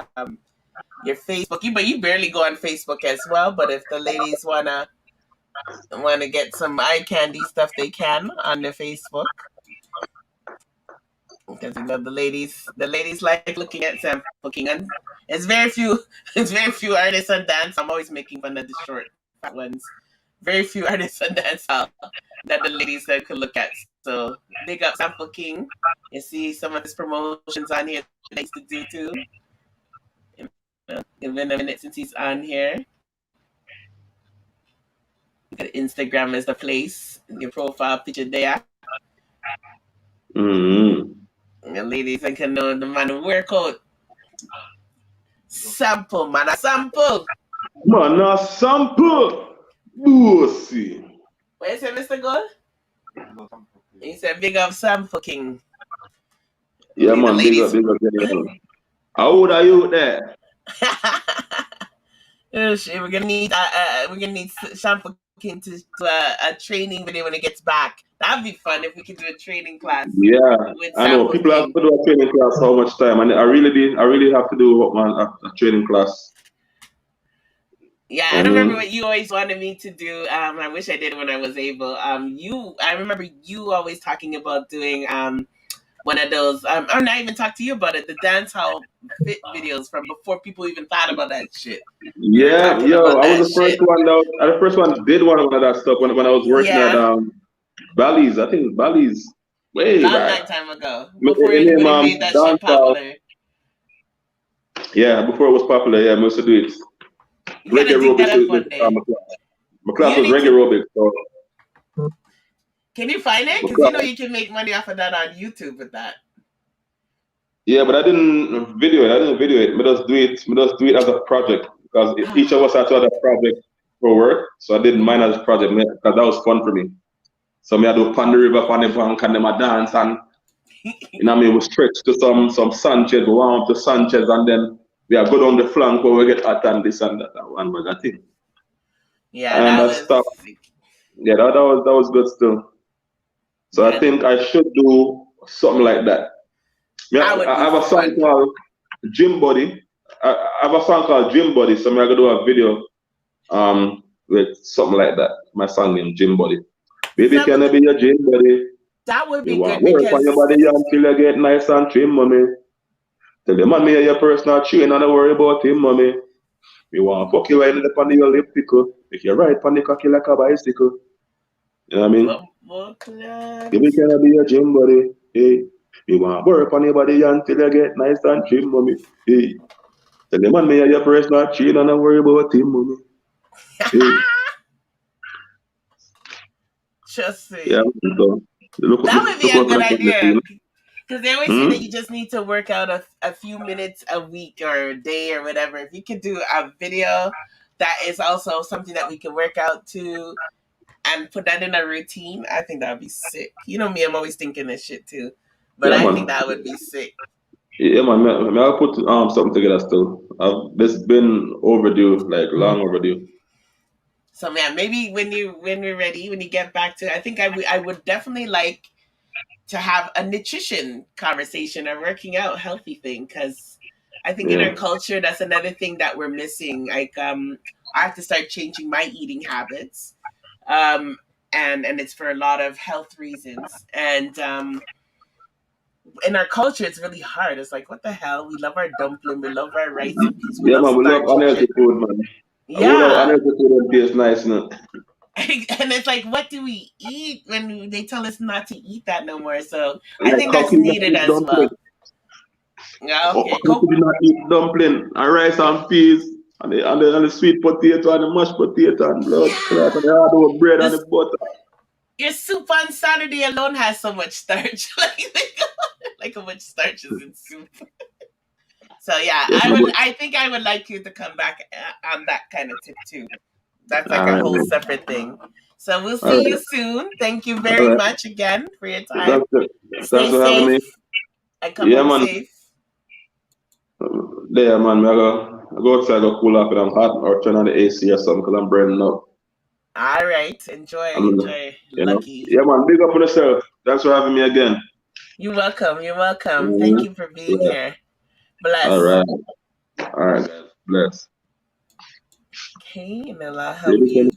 your Facebook. But you barely go on Facebook as well. But if the ladies wanna get some eye candy stuff, they can on the Facebook. Because you know the ladies like looking at Sample King, and it's very few artists on dance. I'm always making fun of the short fat ones. Very few artists on dancehall that the ladies that could look at. So big up Sample King. You see some of his promotions on here that he used to do too. It's been a minute since he's on here. Instagram is the place. Your profile picture there. The ladies I can know the man who work out. Sample, man, a sample. Man, a sample. Bossy. What you say, Mr. Gold? He said, big up Sample King. Yeah, man, big up. How old are you there? We're gonna need Sample King to a training video when he gets back. That'd be fun if we could do a training class. Yeah, I know people have to do a training class how much time, and I really have to do a training class. Yeah, I remember what you always wanted me to do. I wish I did when I was able. I remember you always talking about doing one of those. I'm not even talking to you about it. The dancehall fit videos from before people even thought about that shit. Yeah, I was the first one. The first one did one of that stuff when I was working at Bally's. I think it was Bally's. Way back. Long time ago. Before anybody made that shit popular. Yeah, before it was popular. Yeah, I used to do it. Reggae aerobics. My class was reggae aerobics. So. Can you find it? Because you know you can make money off of that on YouTube with that. Yeah, but I didn't video it. I just do it. We just do it as a project because each of us had to have a project for work, so I did miners project because that was fun for me. So me I do pan the river, pan the bank, and them a dance, and you know what I mean, we stretch to some Sanchez, we warm up to Sanchez, and then we are go down the flank where we get hot and this and that, and one bag of thing. Yeah, And that that was. stuff, yeah, that was good still. So I Yeah, think I should do something like that. that would I be have a song fun. called Gym Body. I have a song called Gym Body, so I'm gonna do a video with something like that. My song named Gym Body. Baby, Some can I be your gym body? that would Me be want good work on your because body until you get nice and trim, mommy. Tell the man me your personal trainer, don't worry about him, mommy. Me want fuck you right in the pan of your elliptical. If you ride pan the cocky like a bicycle. You know what I mean? Baby, can I be your gym body? Hey. Me want work on your body until you get nice and trim, mommy. Hey. Tell the man me your personal trainer, don't worry about him, mommy. Hey. just Yeah, say so that would be look a out for good that kind of idea. thing. Because they always say that Hmm? you just need to work out a few minutes a week or a day or whatever. If you could do a video that is also something that we can work out to and put that in a routine, I think that would be sick. You know me, I'm always thinking this shit too. But Yeah, I think man. that would be sick. Yeah, man. I'll put something together still. This been overdue, like long overdue. So man, maybe when we're ready, when you get back to, I think I would definitely like to have a nutrition conversation, a working out healthy thing, because I think in our Yeah. culture that's another thing that we're missing. Like I have to start changing my eating habits, um, and it's for a lot of health reasons. And in our culture, it's really hard. It's like what the hell? We love our dumpling, we love our rice and peas, we Yeah, love man. We love starchy unhealthy shit. food, man. I would have Yeah. unhealthy food and taste nice, you know. And it's like, what do we eat when they tell us not to eat that no more? So I Like think that's cocky not needed eat as dumpling. well. Yeah, Oh, okay, cocky cool. not eat dumpling and rice and peas and the sweet potato and the mashed potato and blood clot and Yeah. the hard bread and the This butter. your soup on Saturday alone has so much starch. Like how much starch is in soup. So yeah, Yes, man. I think I would like you to come back on that kind of tip too. That's like All a right, whole man. separate thing. So we'll All see you right. soon. Thank you All very right. much again for your time. Thanks for, Stay thanks for having me. safe and come Yeah, home man. safe. There, man. I go outside, go cool off, and I'm hot, or turn on the AC or something, because I'm burning up. All right. Enjoy. I mean, Enjoy. Lucky. Yeah, man. Big up on yourself. Thanks for having me again. You're welcome. You're welcome. Thank Mhm. you for being Yeah. here. All Bless. right. All right, guys. Bless. Okay, and then I'll help Baby,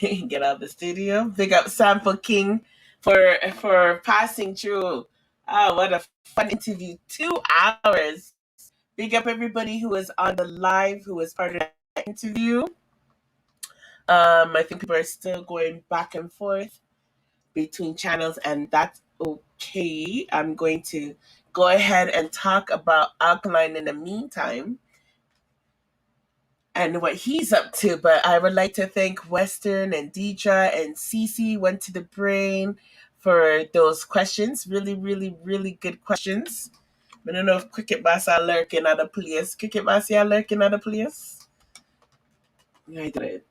you get out of the studio. Big up Sample King for passing through. Oh, what a fun interview. 2 hours. Big up everybody who was on the live, who was part of that interview. I think people are still going back and forth between channels, and that's okay. I'm going to go ahead and talk about Alkaline in the meantime and what he's up to. But I would like to thank Western and Deidre and Cece went to the brain for those questions. Really, really, really good questions. I don't know if Cricket Bass are lurking at a place. Cricket Bass are lurking at a place. I did it.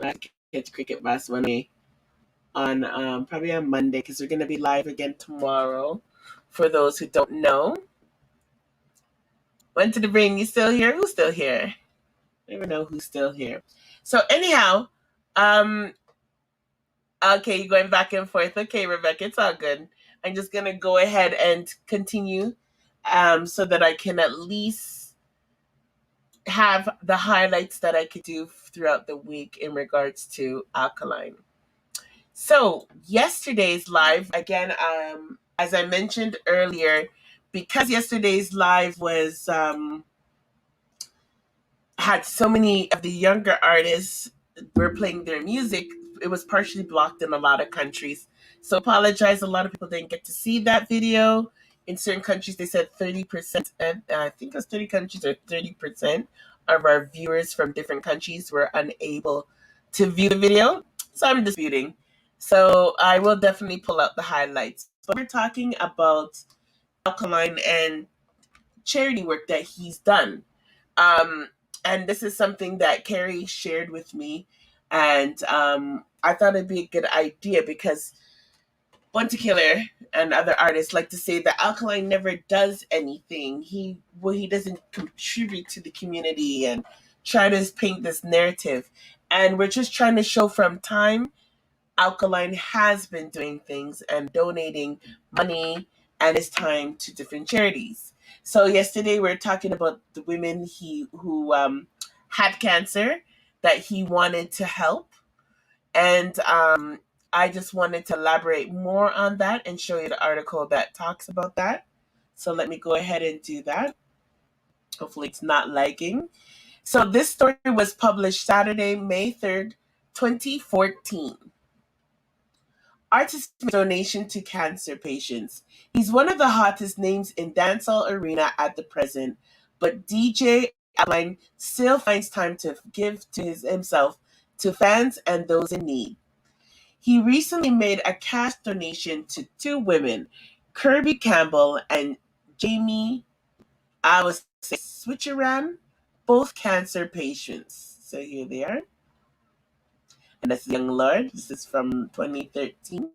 I catch Cricket Bass on probably on Monday because we're gonna be live again tomorrow. For those who don't know, went to the brain. You still here? Who's still here? I don't even know who's still here. So anyhow, um, okay, you're going back and forth. Okay, Rebecca, it's all good. I'm just gonna go ahead and continue, so that I can at least have the highlights that I could do throughout the week in regards to Alkaline. So yesterday's live again, as I mentioned earlier, because yesterday's live was had so many of the younger artists were playing their music, it was partially blocked in a lot of countries. So apologize, a lot of people didn't get to see that video. In certain countries, they said 30%, and I think it was 30 countries or 30% of our viewers from different countries were unable to view the video. So I'm disputing. So I will definitely pull out the highlights. But we're talking about Alkaline and charity work that he's done. Um, And this is something that Carrie shared with me. And I thought it'd be a good idea because Bunty Killer and other artists like to say that Alkaline never does anything. He doesn't contribute to the community and try to paint this narrative. And we're just trying to show from time Alkaline has been doing things and donating money and his time to different charities. So yesterday we are talking about the women he who had cancer that he wanted to help, and I just wanted to elaborate more on that and show you the article that talks about that. So let me go ahead and do that. Hopefully it's not lagging. So this story was published Saturday, May 3rd, 2014. Artist made a donation to cancer patients. He's one of the hottest names in dancehall arena at the present, but DJ Alkaline still finds time to give to himself to fans and those in need. He recently made a cash donation to two women, Kirby Campbell and Jamie, I was say Switcheran, both cancer patients. So here they are. And that's Young Lord. This is from 2013.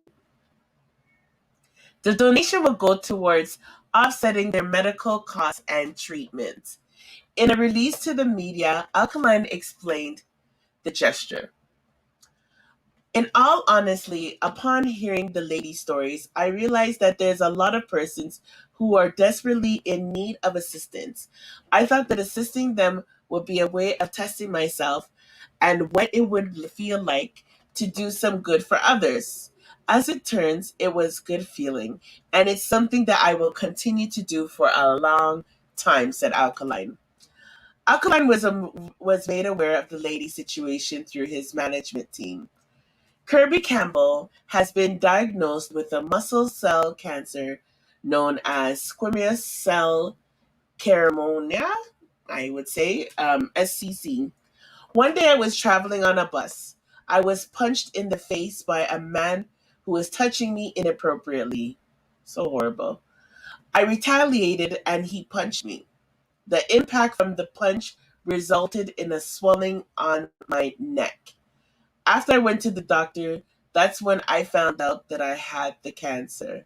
The donation will go towards offsetting their medical costs and treatment. In a release to the media, Alkaline explained the gesture. In all honesty, upon hearing the ladies' stories, I realized that there's a lot of persons who are desperately in need of assistance. I thought that assisting them would be a way of testing myself and what it would feel like to do some good for others. As it turns, it was good feeling, and it's something that I will continue to do for a long time, said Alkaline. Alkaline was made aware of the lady situation through his management team. Kirby Campbell has been diagnosed with a muscle cell cancer known as squamous cell carcinoma, I would say, SCC. One day I was traveling on a bus. I was punched in the face by a man who was touching me inappropriately. So horrible. I retaliated and he punched me. The impact from the punch resulted in a swelling on my neck. After I went to the doctor, that's when I found out that I had the cancer.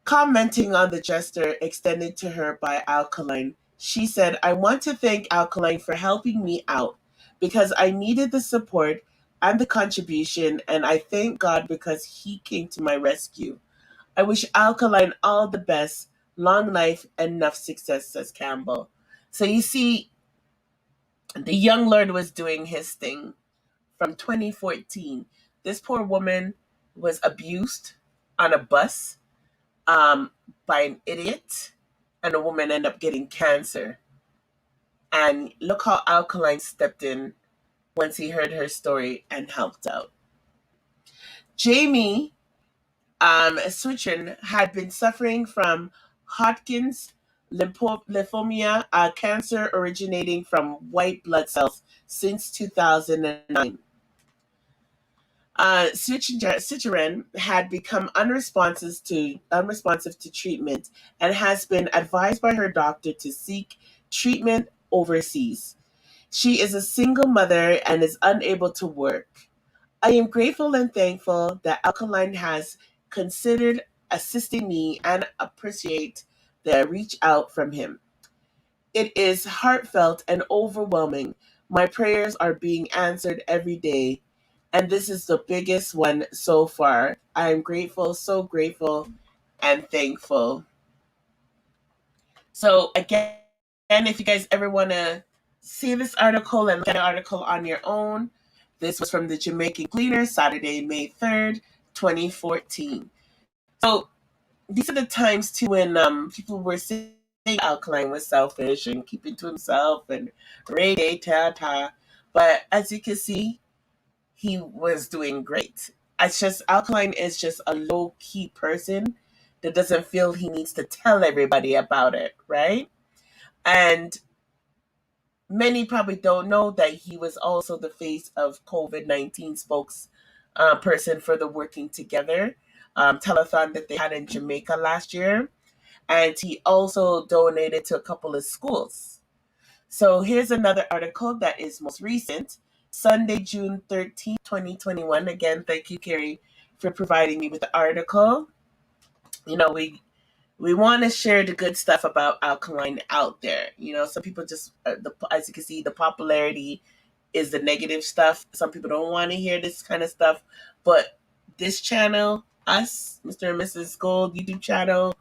Commenting on the gesture extended to her by Alkaline, she said, I want to thank Alkaline for helping me out because I needed the support and the contribution, and I thank God because he came to my rescue. I wish Alkaline all the best, long life, and enough success, says Campbell. So you see, the young Lord was doing his thing from 2014. This poor woman was abused on a bus by an idiot, and a woman ended up getting cancer. And look how Alkaline stepped in once he heard her story and helped out. Jamie Switchen had been suffering from Hodgkin's lymphoma, a cancer originating from white blood cells, since 2009. Citroen had become unresponsive to treatment and has been advised by her doctor to seek treatment overseas. She is a single mother and is unable to work. I am grateful and thankful that Alkaline has considered assisting me and appreciate the reach out from him. It is heartfelt and overwhelming. My prayers are being answered every day, and this is the biggest one so far. I am grateful, so grateful, and thankful. So, again, if you guys ever want to see this article and look at the article on your own, this was from the Jamaican Gleaner, Saturday, May 3rd, 2014. So, these are the times too when people were saying Alkaline was selfish and keeping to himself and reggae ta. But as you can see, he was doing great. It's just Alkaline is just a low key person that doesn't feel he needs to tell everybody about it, right? And many probably don't know that he was also the face of COVID-19 spokes person for the Working Together telethon that they had in Jamaica last year. And he also donated to a couple of schools. So here's another article that is most recent, Sunday, June 13th, 2021. Again, thank you, Carrie, for providing me with the article. You know, we want to share the good stuff about Alkaline out there. You know, some people just, as you can see, the popularity is the negative stuff. Some people don't want to hear this kind of stuff. But this channel, us, Mr. and Mrs. Gold YouTube channel,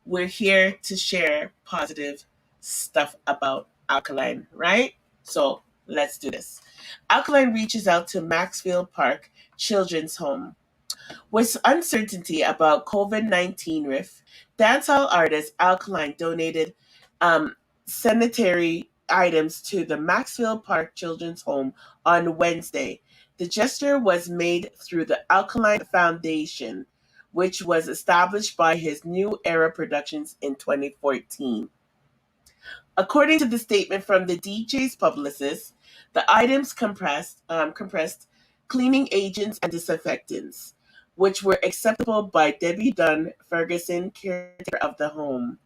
we're here to share positive stuff about Alkaline, right? So let's do this. Alkaline reaches out to Maxfield Park Children's Home. With uncertainty about COVID-19 risk, dancehall artist Alkaline donated um, sanitary items to the Maxfield Park Children's Home on Wednesday. The gesture was made through the Alkaline Foundation, which was established by his New Era Productions in 2014. According to the statement from the DJ's publicist, the items compressed cleaning agents and disinfectants, which were acceptable by Debbie Dunn Ferguson, caretaker of the home.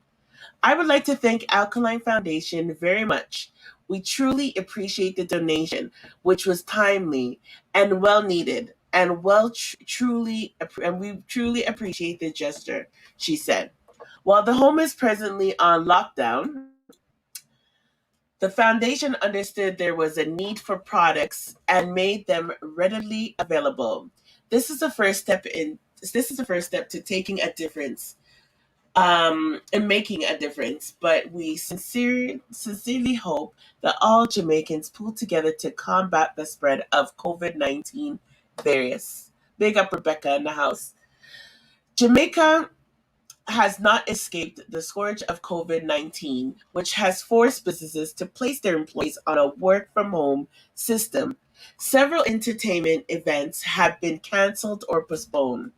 I would like to thank Alkaline Foundation very much. We truly appreciate the donation, which was timely and well needed, and we truly appreciate the gesture, she said. While the home is presently on lockdown, the foundation understood there was a need for products and made them readily available. This is the first step in this is the first step to taking a difference and making a difference. But we sincerely hope that all Jamaicans pull together to combat the spread of COVID-19 virus. Big up Rebecca in the house. Jamaica has not escaped the scourge of COVID-19, which has forced businesses to place their employees on a work from home system. Several entertainment events have been canceled or postponed.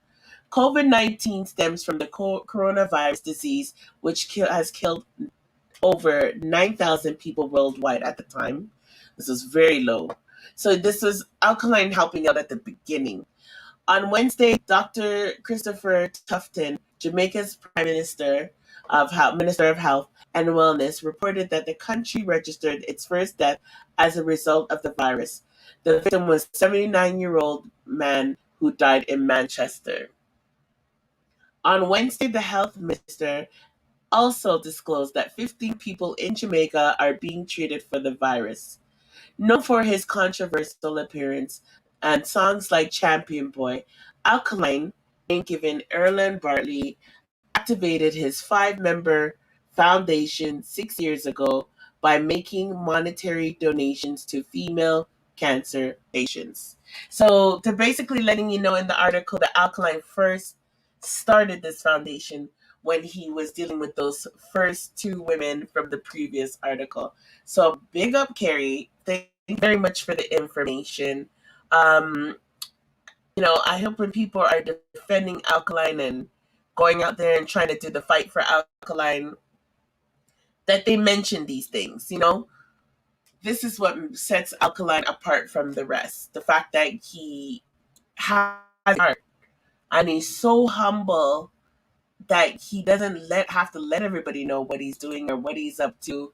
COVID-19 stems from the coronavirus disease, which has killed over 9,000 people worldwide at the time. This was very low. So this was Alkaline helping out at the beginning. On Wednesday, Dr. Christopher Tufton, Jamaica's Minister of Health and Wellness, reported that the country registered its first death as a result of the virus. The victim was a 79-year-old man who died in Manchester. On Wednesday, the health minister also disclosed that 15 people in Jamaica are being treated for the virus. Known for his controversial appearance and songs like Champion Boy, Alkaline, name given Erlen Bartley, activated his 5-member foundation 6 years ago by making monetary donations to female cancer patients. So they're basically letting you know in the article that Alkaline first started this foundation when he was dealing with those first 2 women from the previous article. So big up, Carrie. Thank you very much for the information. Um, I hope when people are defending Alkaline and going out there and trying to do the fight for Alkaline, that they mention these things. This is what sets Alkaline apart from the rest. The fact that he has heart and he's so humble that he doesn't have to let everybody know what he's doing or what he's up to,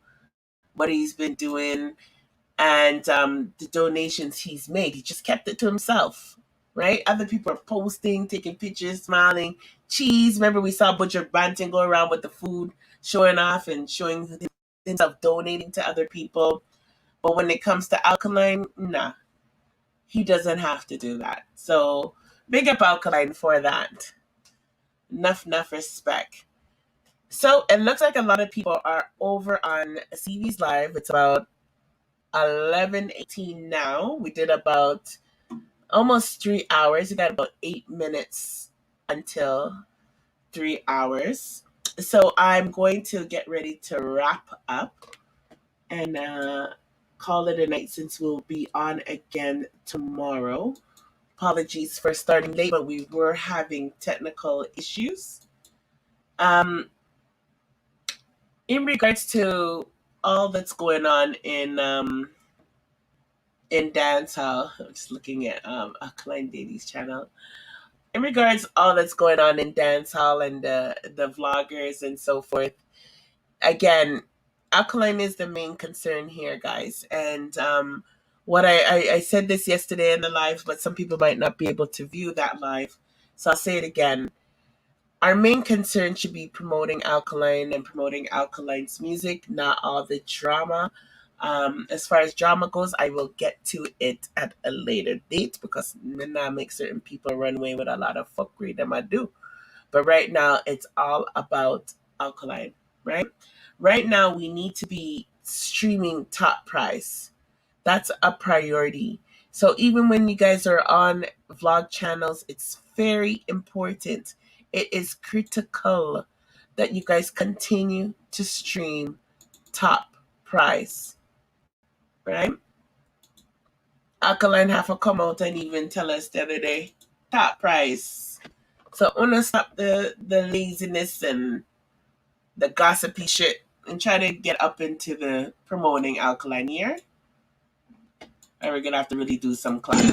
what he's been doing, and the donations he's made. He just kept it to himself, right? Other people are posting, taking pictures, smiling. Cheese. Remember, we saw Butcher Banton go around with the food, showing off and showing himself donating to other people. But when it comes to Alkaline, nah, he doesn't have to do that. So big up Alkaline for that. Enough respect. So it looks like a lot of people are over on CV's live. It's about 11:18 now. We did about almost 3 hours. We got about 8 minutes until 3 hours. So I'm going to get ready to wrap up and call it a night since we'll be on again tomorrow. Apologies for starting late, but we were having technical issues. In regards to all that's going on in dancehall, I'm just looking at Alkaline Daily's channel. In regards to all that's going on in dancehall and the vloggers and so forth, again, Alkaline is the main concern here, guys. And what I said this yesterday in the live, but some people might not be able to view that live. So I'll say it again. Our main concern should be promoting Alkaline and promoting Alkaline's music, not all the drama. As far as drama goes, I will get to it at a later date because now make certain people run away with a lot of fuckery that I do. But right now, it's all about Alkaline, right? Right now, we need to be streaming top price. That's a priority. So even when you guys are on vlog channels, it's very important. It is critical that you guys continue to stream top price, right? Alkaline have to come out and even tell us the other day, top price. So wanna stop the laziness and the gossipy shit and try to get up into the promoting Alkaline here. And we're gonna have to really do some clapping.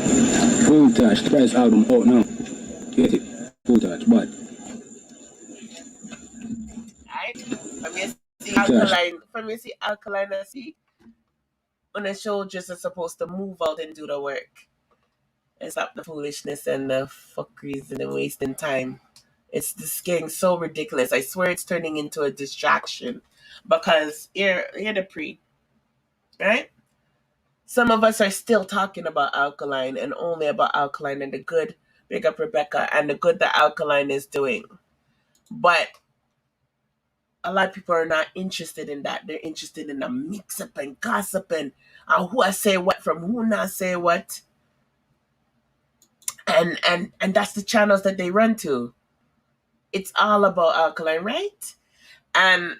Full Touch, first album out now. Get it? Full Touch, but. Right? From you see Alkaline, I see when the soldiers are supposed to move out and do the work. And stop the foolishness and the fuckeries and the wasting time. It's just getting so ridiculous. I swear it's turning into a distraction. Because here the pre, right? Some of us are still talking about Alkaline and only about Alkaline and the good, big up Rebecca, and the good that Alkaline is doing. But a lot of people are not interested in that. They're interested in the mix up and gossip and who I say what from who not say what. And that's the channels that they run to. It's all about Alkaline, right? And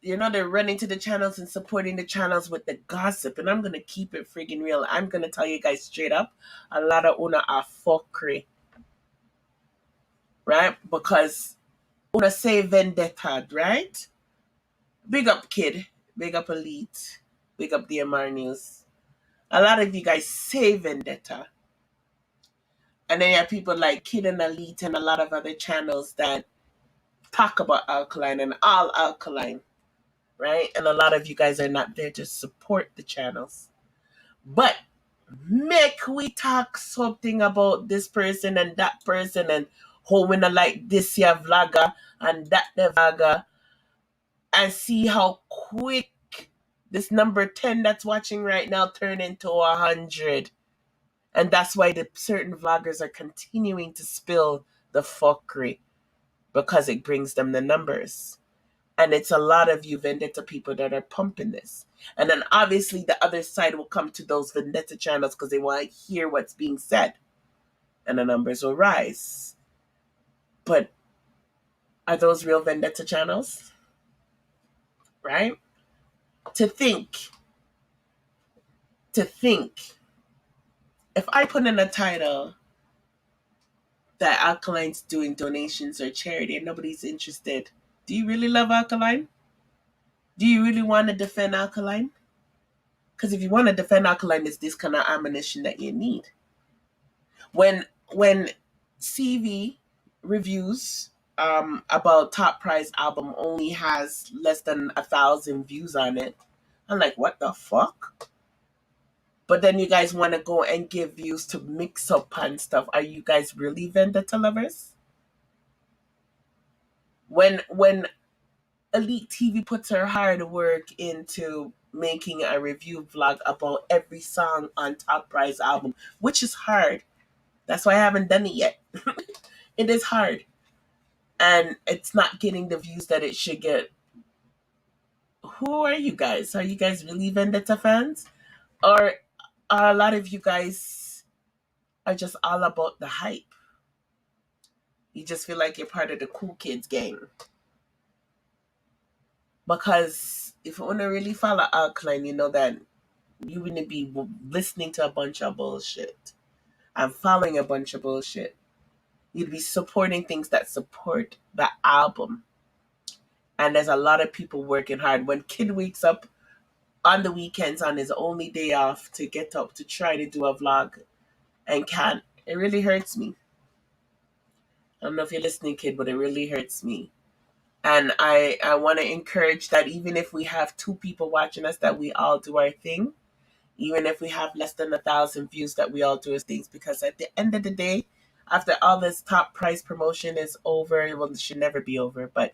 they're running to the channels and supporting the channels with the gossip. And I'm gonna keep it freaking real. I'm gonna tell you guys straight up, a lot of una are fuckery. Right? Because una say vendetta, right? Big up Kid, big up Elite, big up DMR News. A lot of you guys say vendetta. And then you have people like Kid and Elite and a lot of other channels that talk about Alkaline and all Alkaline, right? And a lot of you guys are not there to support the channels. But make we talk something about this person and that person and how we not like this here vlogger and that the vlogger and see how quick this number 10 that's watching right now turn into 100. And that's why the certain vloggers are continuing to spill the fuckery because it brings them the numbers. And it's a lot of you vendetta people that are pumping this. And then obviously the other side will come to those vendetta channels because they want to hear what's being said. And the numbers will rise. But are those real vendetta channels? Right? To think, if I put in a title that Alkaline's doing donations or charity and nobody's interested, do you really love Alkaline? Do you really want to defend Alkaline? Because if you want to defend Alkaline, it's this kind of ammunition that you need. When CV reviews about Top Prize album only has less than 1,000 views on it, I'm like, what the fuck? But then you guys want to go and give views to mix up and stuff. Are you guys really vendetta lovers? When Elite TV puts her hard work into making a review vlog about every song on Top Prize album, which is hard. That's why I haven't done it yet. It is hard. And it's not getting the views that it should get. Who are you guys? Are you guys really vendetta fans? Or are a lot of you guys are just all about the hype? You just feel like you're part of the cool kids gang. Because if you want to really follow Alkaline, you know that you wouldn't be listening to a bunch of bullshit and following a bunch of bullshit. You'd be supporting things that support the album. And there's a lot of people working hard. When Kid wakes up on the weekends on his only day off to get up to try to do a vlog and can't, it really hurts me. I don't know if you're listening, Kid, but it really hurts me. And I want to encourage that even if we have two people watching us, that we all do our thing. Even if we have less than 1,000 views, that we all do our things. Because at the end of the day, after all this top price promotion is over, well, it should never be over, but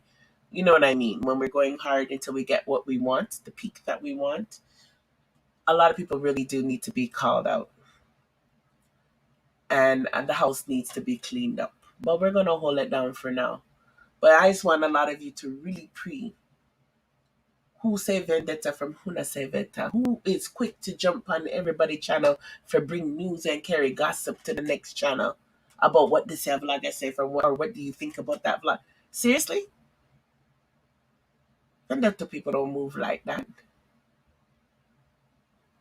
you know what I mean. When we're going hard until we get what we want, the peak that we want, a lot of people really do need to be called out. And the house needs to be cleaned up. But we're going to hold it down for now. But I just want a lot of you to really who say vendetta from who not say vendetta, who is quick to jump on everybody channel for bring news and carry gossip to the next channel about what this vlogger say from what, or what do you think about that vlog. Seriously? Vendetta people don't move like that.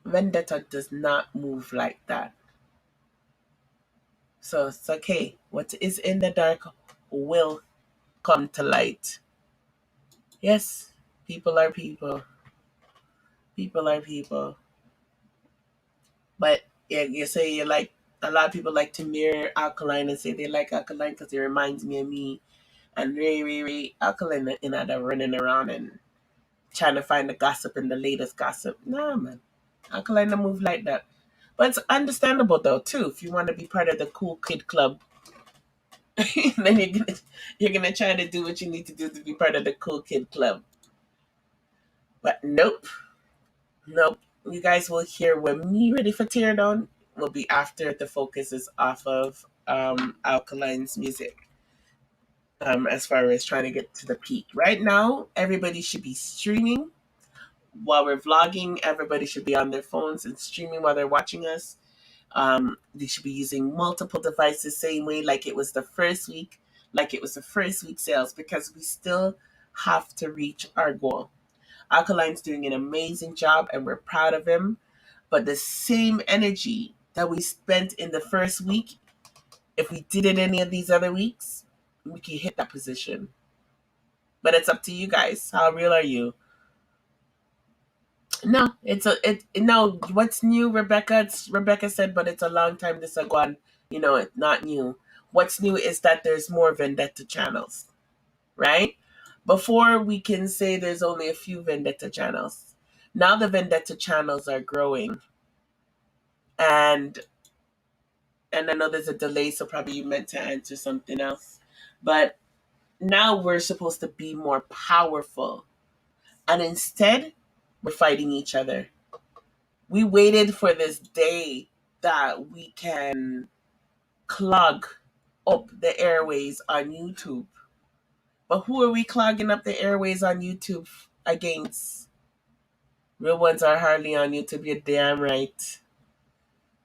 Vendetta does not move like that. So it's okay. What is in the dark will come to light. Yes, people are people. People are people. But yeah, you say you like, a lot of people like to mirror Alkaline and say they like Alkaline because it reminds me of me. And Ray, Alkaline, they're running around and trying to find the gossip and the latest gossip. Nah, man. Alkaline don't move like that. But it's understandable though too. If you want to be part of the cool kid club, then you're gonna try to do what you need to do to be part of the cool kid club. But nope, nope. You guys will hear when me ready for teardown will be after the focus is off of Alkaline's music. As far as trying to get to the peak. Right now, everybody should be streaming while we're vlogging. Everybody should be on their phones and streaming while they're watching us. They should be using multiple devices, same way like it was the first week, like it was the first week sales, because we still have to reach our goal. Alkaline's doing an amazing job and we're proud of him. But the same energy that we spent in the first week, if we did it any of these other weeks, we can hit that position. But it's up to you guys. How real are you? No, no. What's new, Rebecca? Rebecca said, but it's a long time this ago. And, it's not new. What's new is that there's more vendetta channels, right? Before we can say there's only a few vendetta channels. Now the vendetta channels are growing, and I know there's a delay, so probably you meant to answer something else, but now we're supposed to be more powerful, and instead we're fighting each other. We waited for this day that we can clog up the airways on YouTube. But who are we clogging up the airways on YouTube against? Real ones are hardly on YouTube. You're damn right.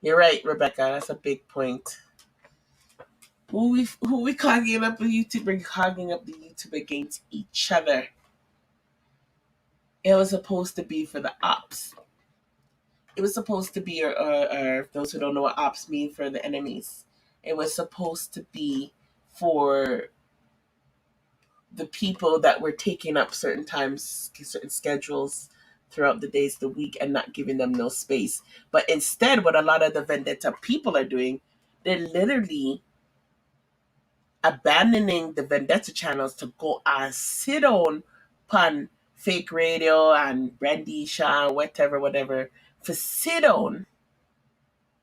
You're right, Rebecca. That's a big point. Who we clogging up the YouTube? We're clogging up the YouTube against each other. It was supposed to be for the ops. It was supposed to be, or those who don't know what ops mean, for the enemies. It was supposed to be for the people that were taking up certain times, certain schedules throughout the days of the week and not giving them no space. But instead, what a lot of the vendetta people are doing, they're literally abandoning the vendetta channels to go and sit on fake radio and Brandy Shaw, whatever, for sit on.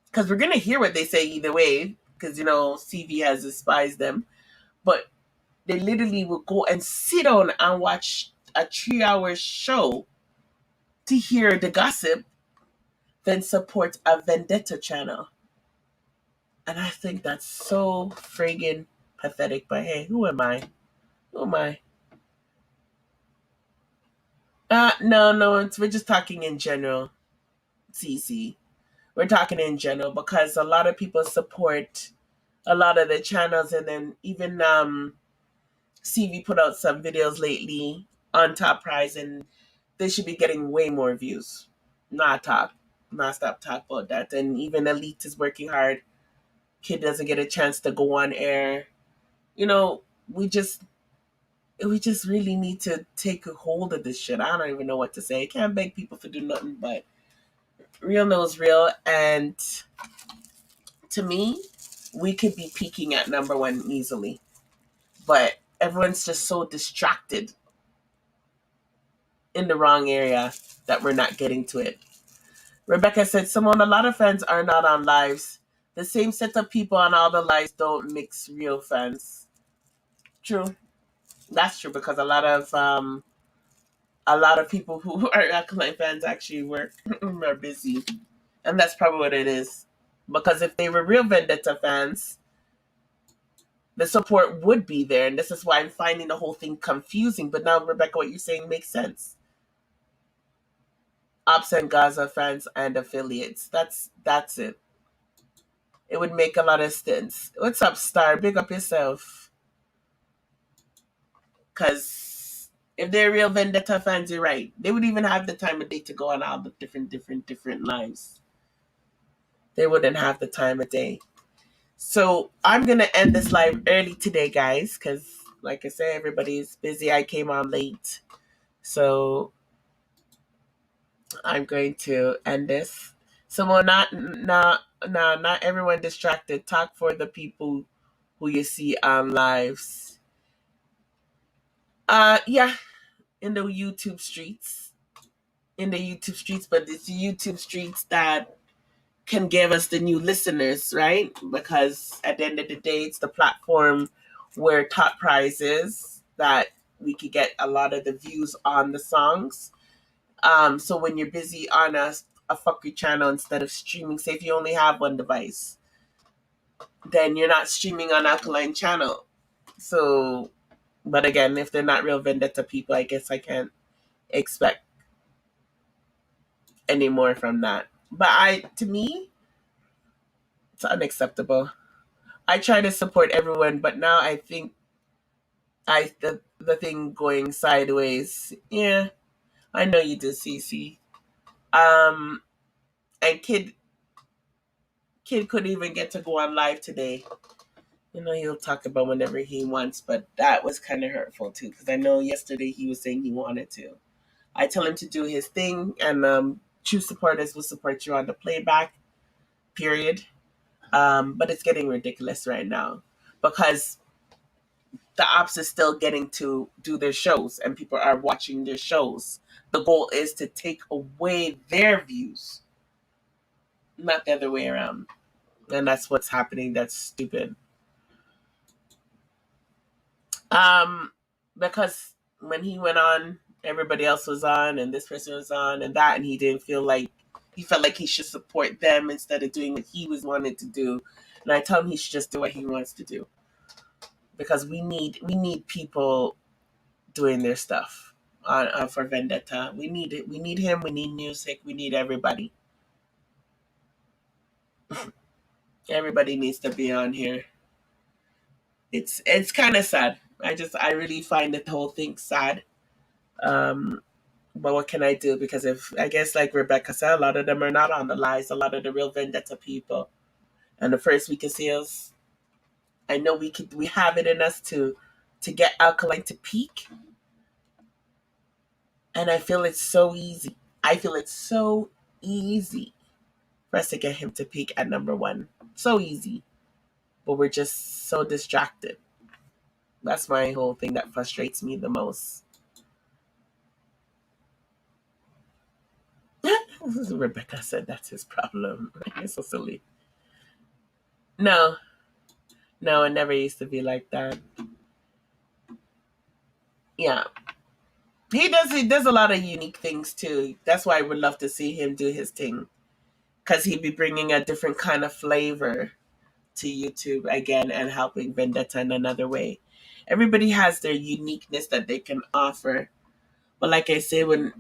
Because we're going to hear what they say either way, because, CV has despised them. But they literally will go and sit on and watch a 3-hour show to hear the gossip, then support a vendetta channel. And I think that's so friggin' pathetic. But hey, who am I? Who am I? No, we're just talking in general, CC. We're talking in general because a lot of people support a lot of the channels, and then even CV put out some videos lately on Top Prize, and they should be getting way more views. Not stop talk about that. And even Elite is working hard. Kid doesn't get a chance to go on air. We just really need to take a hold of this shit. I don't even know what to say. I can't beg people to do nothing, but real knows real. And to me, we could be peaking at number one easily. But everyone's just so distracted in the wrong area that we're not getting to it. Rebecca said, Simone, a lot of fans are not on lives. The same set of people on all the lives don't mix real fans. True. That's true because a lot of people who are Alkaline fans actually work are busy. And that's probably what it is. Because if they were real Vendetta fans, the support would be there. And this is why I'm finding the whole thing confusing. But now, Rebecca, what you're saying makes sense. Ops and Gaza fans and affiliates. That's it. It would make a lot of sense. What's up, Star? Big up yourself. Because if they're real Vendetta fans, you're right. They would even have the time of day to go on all the different lives. They wouldn't have the time of day. So I'm going to end this live early today, guys, because like I said, everybody's busy. I came on late. So I'm going to end this. So well, not everyone distracted. Talk for the people who you see on lives. Yeah, in the YouTube streets. In the YouTube streets, but it's the YouTube streets that can give us the new listeners, right? Because at the end of the day, it's the platform where top prize is that we could get a lot of the views on the songs. So when you're busy on a fuckery channel instead of streaming, say if you only have one device, then you're not streaming on Alkaline channel. So, but again, if they're not real Vendetta people, I guess I can't expect any more from that. But to me, it's unacceptable. I try to support everyone, but now I think the thing going sideways. Yeah, I know you do, CC. Um, and kid couldn't even get to go on live today. You know, he'll talk about whenever he wants, but that was kind of hurtful too, because I know yesterday he was saying he wanted to. I tell him to do his thing, and true supporters will support you on the playback. Period. But it's getting ridiculous right now because the ops is still getting to do their shows and people are watching their shows. The goal is to take away their views, not the other way around. And that's what's happening. That's stupid. Um, because when he went on, everybody else was on and this person was on and that, and he felt like he should support them instead of doing what he was wanting to do. And I tell him he should just do what he wants to do because we need people doing their stuff for Vendetta. We need it. We need him. We need music. We need everybody. Everybody needs to be on here. It's kind of sad. I really find the whole thing sad. Um, but what can I do? Because if I guess like Rebecca said, a lot of them are not on the lives. A lot of the real Vendetta people. And the first week of sales, I know we have it in us to get Alkaline to peak. And I feel it's so easy. I feel it's so easy for us to get him to peak at number one. So easy. But we're just so distracted. That's my whole thing that frustrates me the most. Rebecca said that's his problem. It's so silly. No, no, it never used to be like that. Yeah. He does a lot of unique things too. That's why I would love to see him do his thing. Because he'd be bringing a different kind of flavor to YouTube again and helping Vendetta in another way. Everybody has their uniqueness that they can offer. But like I say, when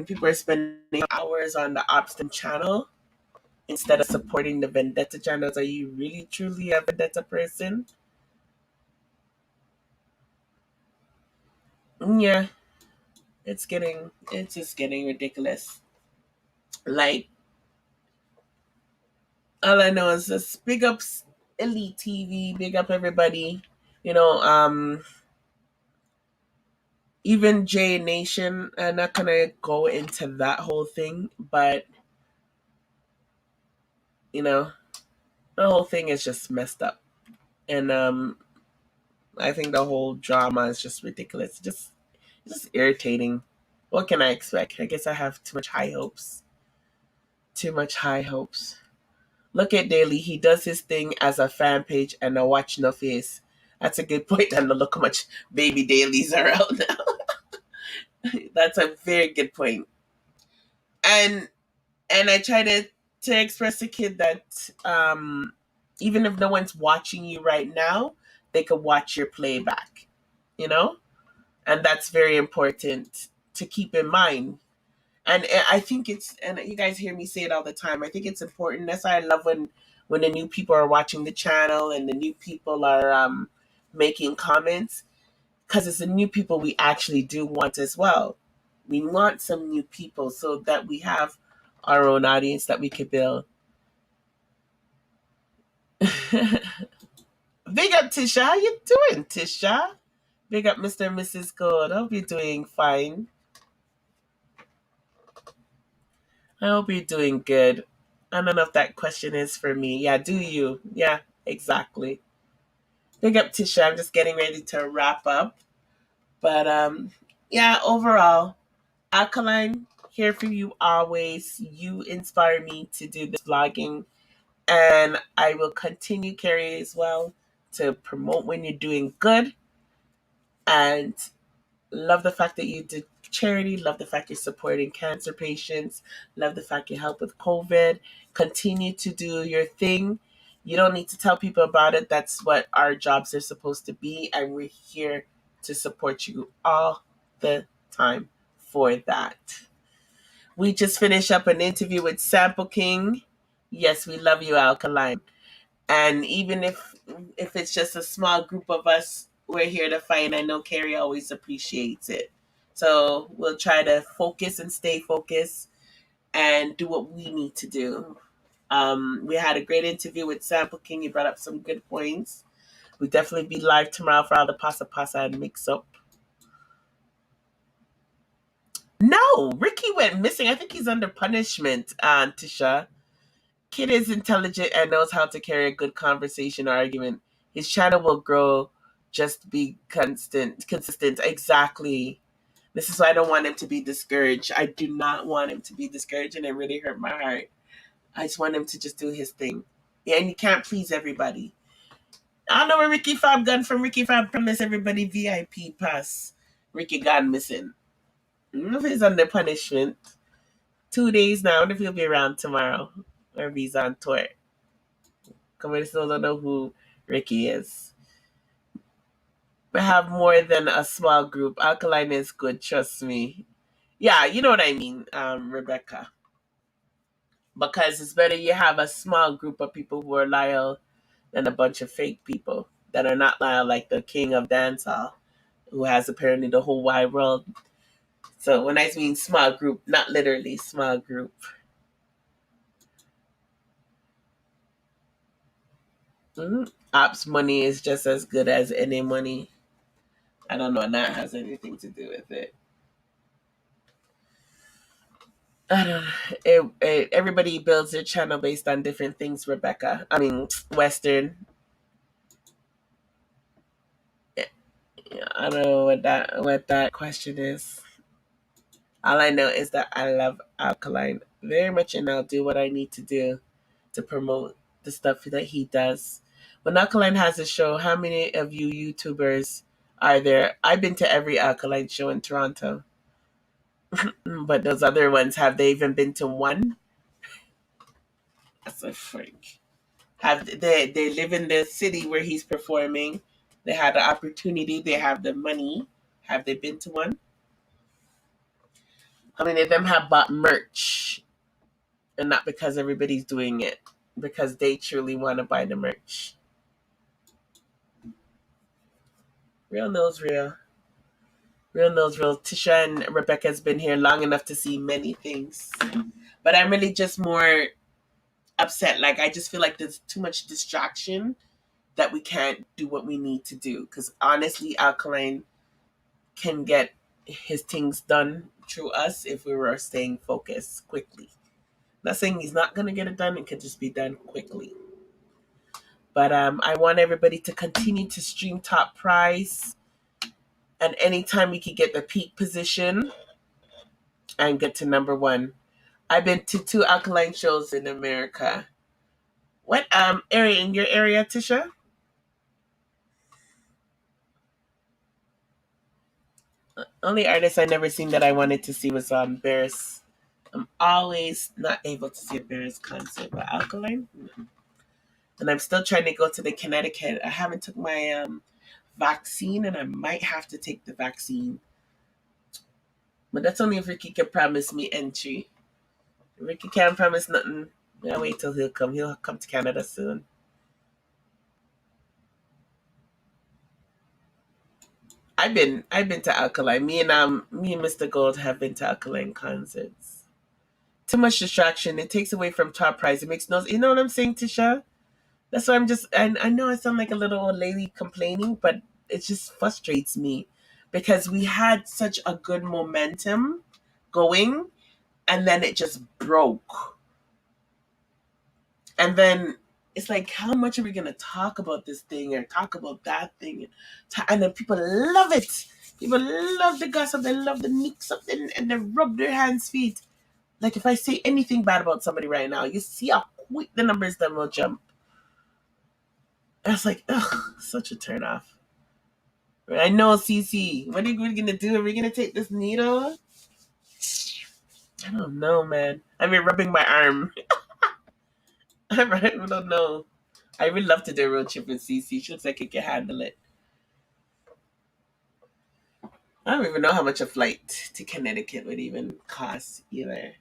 people are spending hours on the Obstin channel instead of supporting the Vendetta channels, are you really truly a Vendetta person? Yeah, it's just getting ridiculous. Like all I know is just big ups Elite TV, big up everybody. You know, even J Nation. I'm not gonna go into that whole thing, but you know, the whole thing is just messed up. And I think the whole drama is just ridiculous. Just irritating. What can I expect? I guess I have too much high hopes. Too much high hopes. Look at Daly. He does his thing as a fan page and a watch no face. That's a good point. And look how much baby Dailies are out now. That's a very good point. And I try to express to kid that even if no one's watching you right now, they could watch your playback. You know, and that's very important to keep in mind. And I think it's, and you guys hear me say it all the time, I think it's important. That's why I love when the new people are watching the channel and the new people are making comments, because it's the new people we actually do want as well. We want some new people so that we have our own audience that we could build. Big up Tisha, how you doing, Tisha? Big up Mr. and Mrs. Gold. I hope you're doing fine. I hope you're doing good. I don't know if that question is for me. Yeah, do you? Yeah, exactly. Big up Tisha. I'm just getting ready to wrap up. But yeah, overall, Alkaline, here for you always. You inspire me to do this vlogging. And I will continue, Carrie, as well, to promote when you're doing good. And love the fact that you did charity. Love the fact you're supporting cancer patients. Love the fact you help with COVID. Continue to do your thing. You don't need to tell people about it. That's what our jobs are supposed to be. And we're here to support you all the time for that. We just finished up an interview with Sample King. Yes, we love you, Alkaline. And even if it's just a small group of us, we're here to fight. I know Carrie always appreciates it. So we'll try to focus and stay focused and do what we need to do. We had a great interview with Sample King. He brought up some good points. We'll definitely be live tomorrow for all the Pasa Pasa and Mix Up. No, Ricky went missing. I think he's under punishment, Tisha. Kid is intelligent and knows how to carry a good conversation or argument. His channel will grow. Just be consistent. Exactly. This is why I don't want him to be discouraged. I do not want him to be discouraged, and it really hurt my heart. I just want him to just do his thing. Yeah, and you can't please everybody. I don't know where Ricky Fab gone from. Ricky Fab promised everybody VIP pass. Ricky gone missing. I don't know if he's under punishment. 2 days now. I wonder if he'll be around tomorrow. Or if he's on tour. Because still don't know who Ricky is. We have more than a small group. Alkaline is good, trust me. Yeah, you know what I mean, Rebecca. Because it's better you have a small group of people who are loyal than a bunch of fake people that are not loyal, like the king of dancehall, who has apparently the whole wide world. So when I mean small group, not literally small group. Ops money is just as good as any money. I don't know, and that has anything to do with it. I don't know. Everybody builds their channel based on different things, Rebecca. I mean, Western. Yeah, I don't know what that question is. All I know is that I love Alkaline very much, and I'll do what I need to do to promote the stuff that he does. When Alkaline has a show, how many of you YouTubers are there? I've been to every Alkaline show in Toronto. But those other ones, have they even been to one? That's a freak. Have they live in the city where he's performing? They had the opportunity. They have the money. Have they been to one? How many of them have bought merch? And not because everybody's doing it, because they truly want to buy the merch. Real knows real. Real knows real. Tisha and Rebecca's been here long enough to see many things. But I'm really just more upset. Like, I just feel like there's too much distraction that we can't do what we need to do. Because honestly, Alkaline can get his things done through us if we were staying focused quickly. Not saying he's not going to get it done. It could just be done quickly. But I want everybody to continue to stream Top Prize, and anytime we can get the peak position and get to number one. I've been to 2 Alkaline shows in America. What area in your area, Tisha? Only artist I never seen that I wanted to see was Bears. I'm always not able to see a Bears concert, but Alkaline. And I'm still trying to go to the Connecticut. I haven't took my vaccine, and I might have to take the vaccine. But that's only if Ricky can promise me entry. If Ricky can't promise nothing, I'll wait till he'll come. He'll come to Canada soon. I've been to Alkaline. Me and Mr. Gold have been to Alkaline concerts. Too much distraction. It takes away from Top Prize. It makes no. You know what I'm saying, Tisha? That's why I'm just. And I know I sound like a little old lady complaining, but it just frustrates me because we had such a good momentum going, and then it just broke. And then it's like, how much are we gonna talk about this thing or talk about that thing? And then people love it. People love the gossip. They love the mix up and they rub their hands, feet. Like if I say anything bad about somebody right now, you see how quick the numbers then will jump. And it's like, ugh, such a turn off. I know, CC. What are we gonna do? Are we gonna take this needle? I don't know, man. I've been rubbing my arm. I don't know. I would love to do a road trip with CC. She looks like it can handle it. I don't even know how much a flight to Connecticut would even cost either.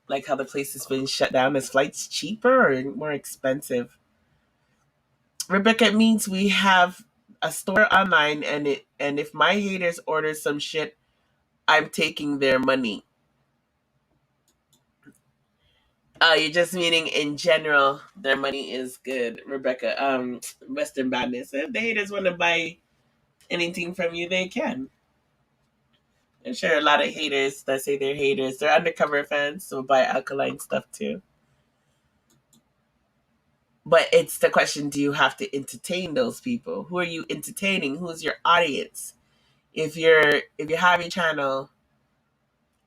Like how the place has been shut down. Is flights cheaper or more expensive? Rebecca, it means we have a store online, and if my haters order some shit, I'm taking their money. Oh, you're just meaning in general their money is good, Rebecca. Western Badness. If the haters want to buy anything from you, they can. I'm sure a lot of haters that say they're haters, they're undercover fans, so buy Alkaline stuff too. But it's the question: do you have to entertain those people? Who are you entertaining? Who's your audience? If you have your channel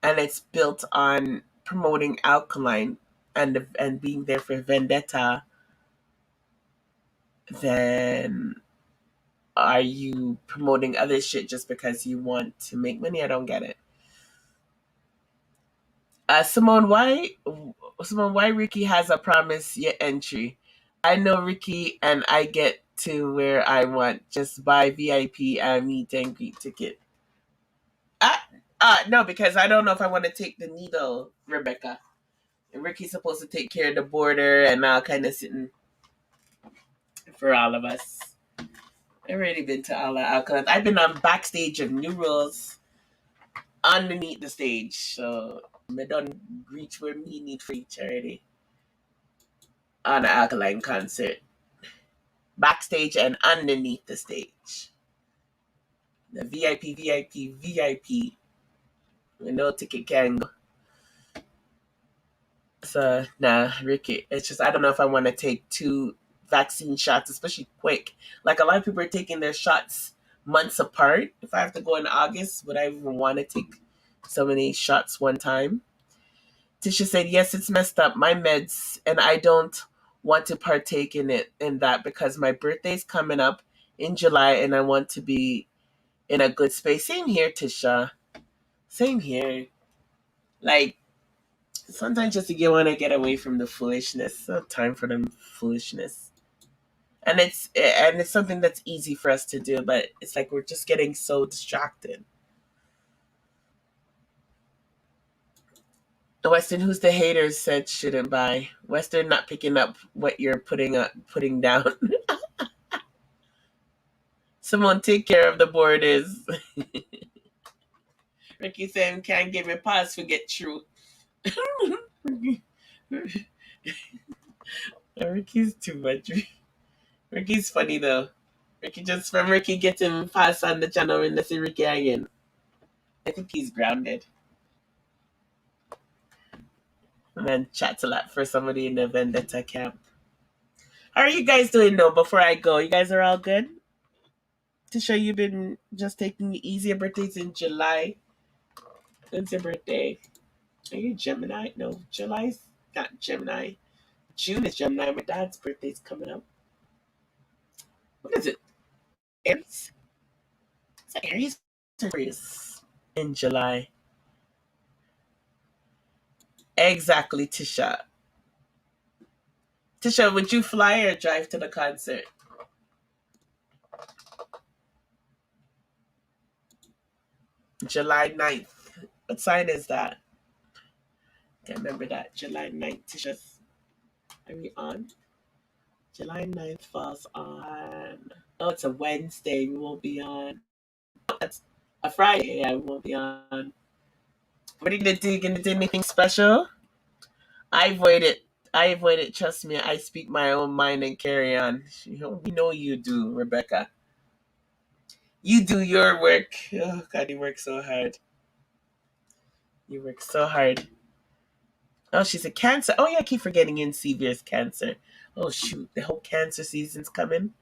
and it's built on promoting Alkaline and being there for Vendetta, then are you promoting other shit just because you want to make money? I don't get it. Simone, why Ricky has a promise yet entry? I know Ricky, and I get to where I want. Just buy VIP and meet and greet ticket. No, because I don't know if I want to take the needle, Rebecca. And Ricky's supposed to take care of the border and all kind of sitting for all of us. I've already been to all the Alkaline. I've been on backstage of New Rules underneath the stage, so I don't reach where me need for each already on the Alkaline concert. Backstage and underneath the stage. The VIP, VIP, VIP. With no ticket can go. So, nah, Ricky, it's just, I don't know if I want to take 2 vaccine shots, especially quick. Like, a lot of people are taking their shots months apart. If I have to go in August, would I even want to take so many shots one time? Tisha said, yes, it's messed up. My meds, and I don't want to partake in that because my birthday's coming up in July and I want to be in a good space. Same here, Tisha. Same here. Like, sometimes just you want to get away from the foolishness. No time for them foolishness. And it's something that's easy for us to do, but it's like we're just getting so distracted. Western, who's the haters said shouldn't buy. Western not picking up what you're putting down. Someone take care of the borders. Ricky saying can't give me pass forget true. Ricky's too much. Ricky's funny though. Ricky just from Ricky getting pass on the channel and see Ricky again. I think he's grounded. And then chats a lot for somebody in the Vendetta camp. How are you guys doing though? Before I go, you guys are all good. To show you've been just taking it easy. Your birthday's in July. When's your birthday? Are you Gemini? No, July's not Gemini. June is Gemini. My dad's birthday's coming up. What is it? Aries? Is that Aries or Aries? In July. Exactly, Tisha. Tisha, would you fly or drive to the concert? July 9th. What sign is that? Can't remember that. July 9th. Tisha, are we on? July 9th falls on. Oh, it's a Wednesday. We won't be on. That's a Friday. Yeah, we won't be on. What are you gonna do? You gonna do anything special? I avoid it. I avoid it. Trust me. I speak my own mind and carry on. We know you do, Rebecca. You do your work. Oh God, you work so hard. You work so hard. Oh, she's a Cancer. Oh yeah, I keep forgetting in Sever's Cancer. Oh shoot, the whole Cancer season's coming.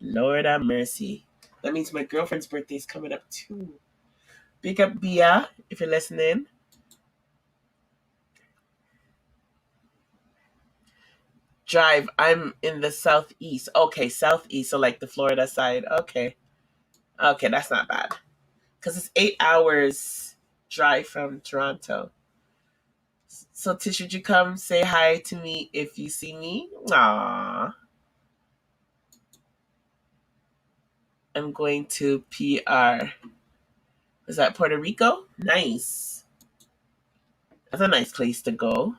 Lord have mercy. That means my girlfriend's birthday's coming up too. Big up Bia, if you're listening. Drive. I'm in the southeast. Okay, southeast, so like the Florida side. Okay. Okay, that's not bad. Because it's 8 hours drive from Toronto. So Tish, would you come say hi to me if you see me? Aww. I'm going to PR. Is that Puerto Rico? Nice. That's a nice place to go.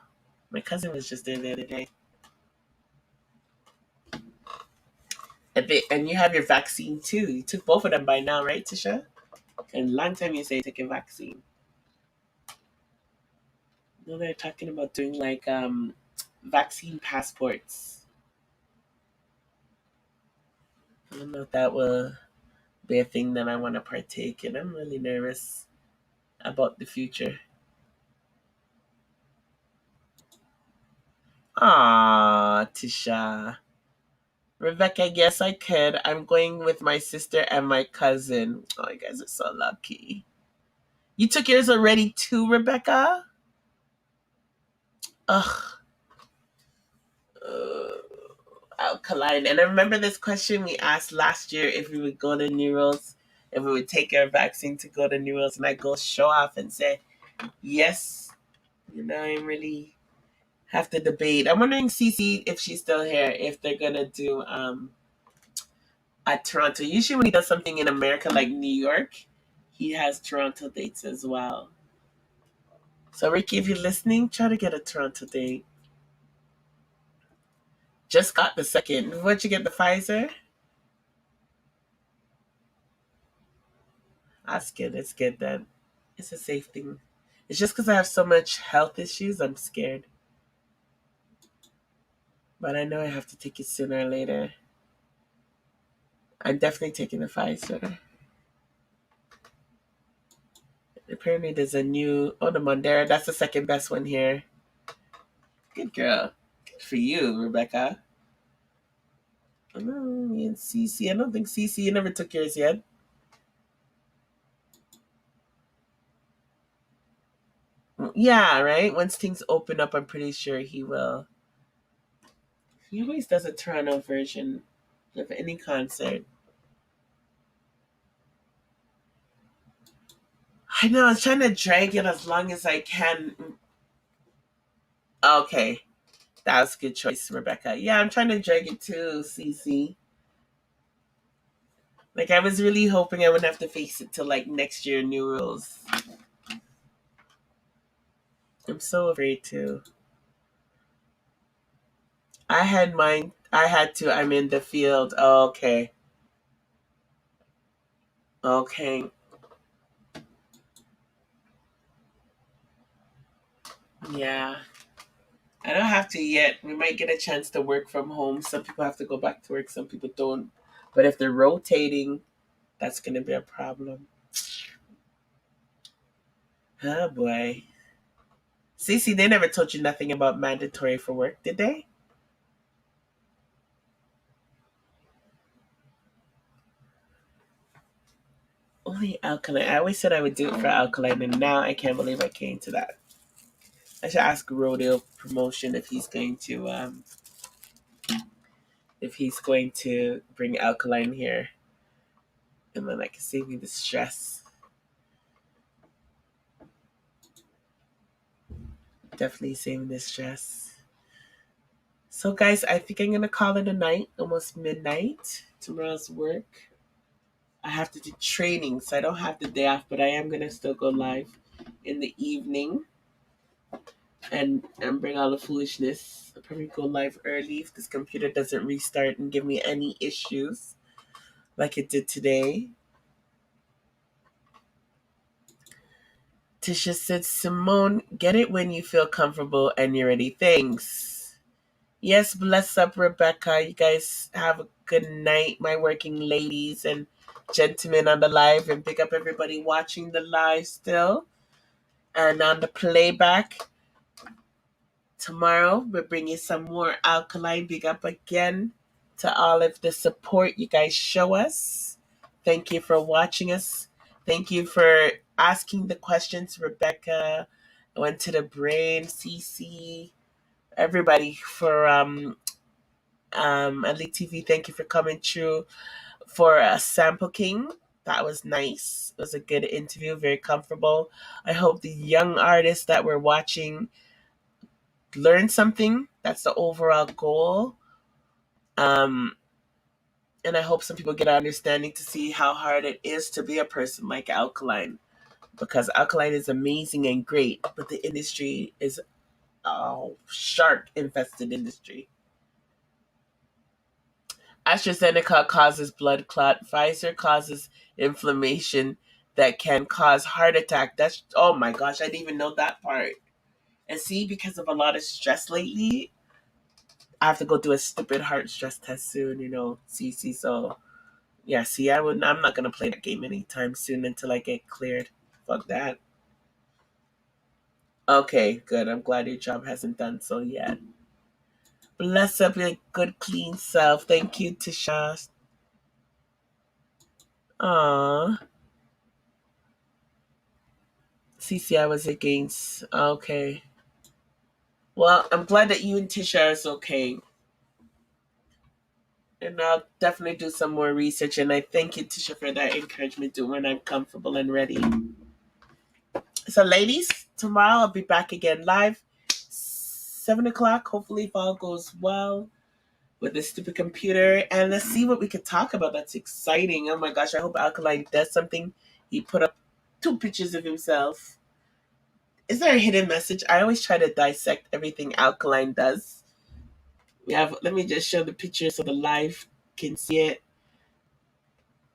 My cousin was just there the other day. And you have your vaccine too. You took both of them by now, right, Tisha? And long time you say you took a vaccine. No, they're talking about doing like vaccine passports. I don't know if that will be a thing that I want to partake in. I'm really nervous about the future. Ah, Tisha. Rebecca, yes, I could. I'm going with my sister and my cousin. Oh, you guys are so lucky. You took yours already too, Rebecca? Ugh. Uh, Alkaline. And I remember this question we asked last year if we would go to Neuros, if we would take our vaccine to go to Neuros, and I go show off and say, yes. I really have to debate. I'm wondering, Cece, if she's still here, if they're going to do at Toronto. Usually when he does something in America like New York, he has Toronto dates as well. So Ricky, if you're listening, try to get a Toronto date. Just got the second. What'd you get, the Pfizer? That's good. It's good then. It's a safe thing. It's just because I have so much health issues, I'm scared. But I know I have to take it sooner or later. I'm definitely taking the Pfizer. Apparently there's a new, the Mondera. That's the second best one here. Good girl. Good for you, Rebecca. No, me and Cece. I don't think Cece, you never took yours yet. Yeah, right? Once things open up, I'm pretty sure he will. He always does a Toronto version of any concert. I know, I was trying to drag it as long as I can. Okay, that was a good choice, Rebecca. Yeah, I'm trying to drag it too, Cece. Like, I was really hoping I wouldn't have to face it till like next year, New Rules. I'm so afraid to. I had mine. I had to. I'm in the field. Oh, okay. Okay. Yeah. I don't have to yet. We might get a chance to work from home. Some people have to go back to work, some people don't. But if they're rotating, that's going to be a problem. Oh boy. Cece, they never told you nothing about mandatory for work, did they? Only Alkaline. I always said I would do it for Alkaline, and now I can't believe I came to that. I should ask Rodeo Promotion if he's going to bring Alkaline here, and then I can save me the stress. Definitely saving the stress. So, guys, I think I'm gonna call it a night. Almost midnight. Tomorrow's work. I have to do training, so I don't have the day off, but I am gonna still go live in the evening and bring all the foolishness. I'll probably go live early if this computer doesn't restart and give me any issues like it did today. Tisha said, Simone, get it when you feel comfortable and you're ready. Thanks. Yes, bless up, Rebecca. You guys have a good night, my working ladies and gentlemen on the live, and pick up everybody watching the live still. And on the playback, tomorrow we'll bring you some more Alkaline. Big up again to all of the support you guys show us. Thank you for watching us. Thank you for asking the questions, Rebecca. I went to the brain, CC, everybody for Elite TV. Thank you for coming through for a Sample King. That was nice. It was a good interview, very comfortable. I hope the young artists that were watching learn something. That's the overall goal. Um, and I hope some people get an understanding to see how hard it is to be a person like Alkaline, because Alkaline is amazing and great, but the industry is a shark infested industry. AstraZeneca causes blood clot. Pfizer causes inflammation that can cause heart attack. That's, oh my gosh, I didn't even know that part. And see, because of a lot of stress lately, I have to go do a stupid heart stress test soon, CC. So yeah, see, I'm not gonna play that game anytime soon until I get cleared. Fuck that. Okay, good. I'm glad your job hasn't done so yet. Bless up your good clean self. Thank you, Tisha. Aww. CC, I was against. Okay. Well, I'm glad that you and Tisha is okay. And I'll definitely do some more research. And I thank you, Tisha, for that encouragement to when I'm comfortable and ready. So, ladies, tomorrow I'll be back again live, 7 o'clock. Hopefully, if all goes well with this stupid computer. And let's see what we could talk about. That's exciting. Oh my gosh, I hope Alkaline does something. He put up 2 pictures of himself. Is there a hidden message? I always try to dissect everything Alkaline does. Let me just show the picture so the live can see it.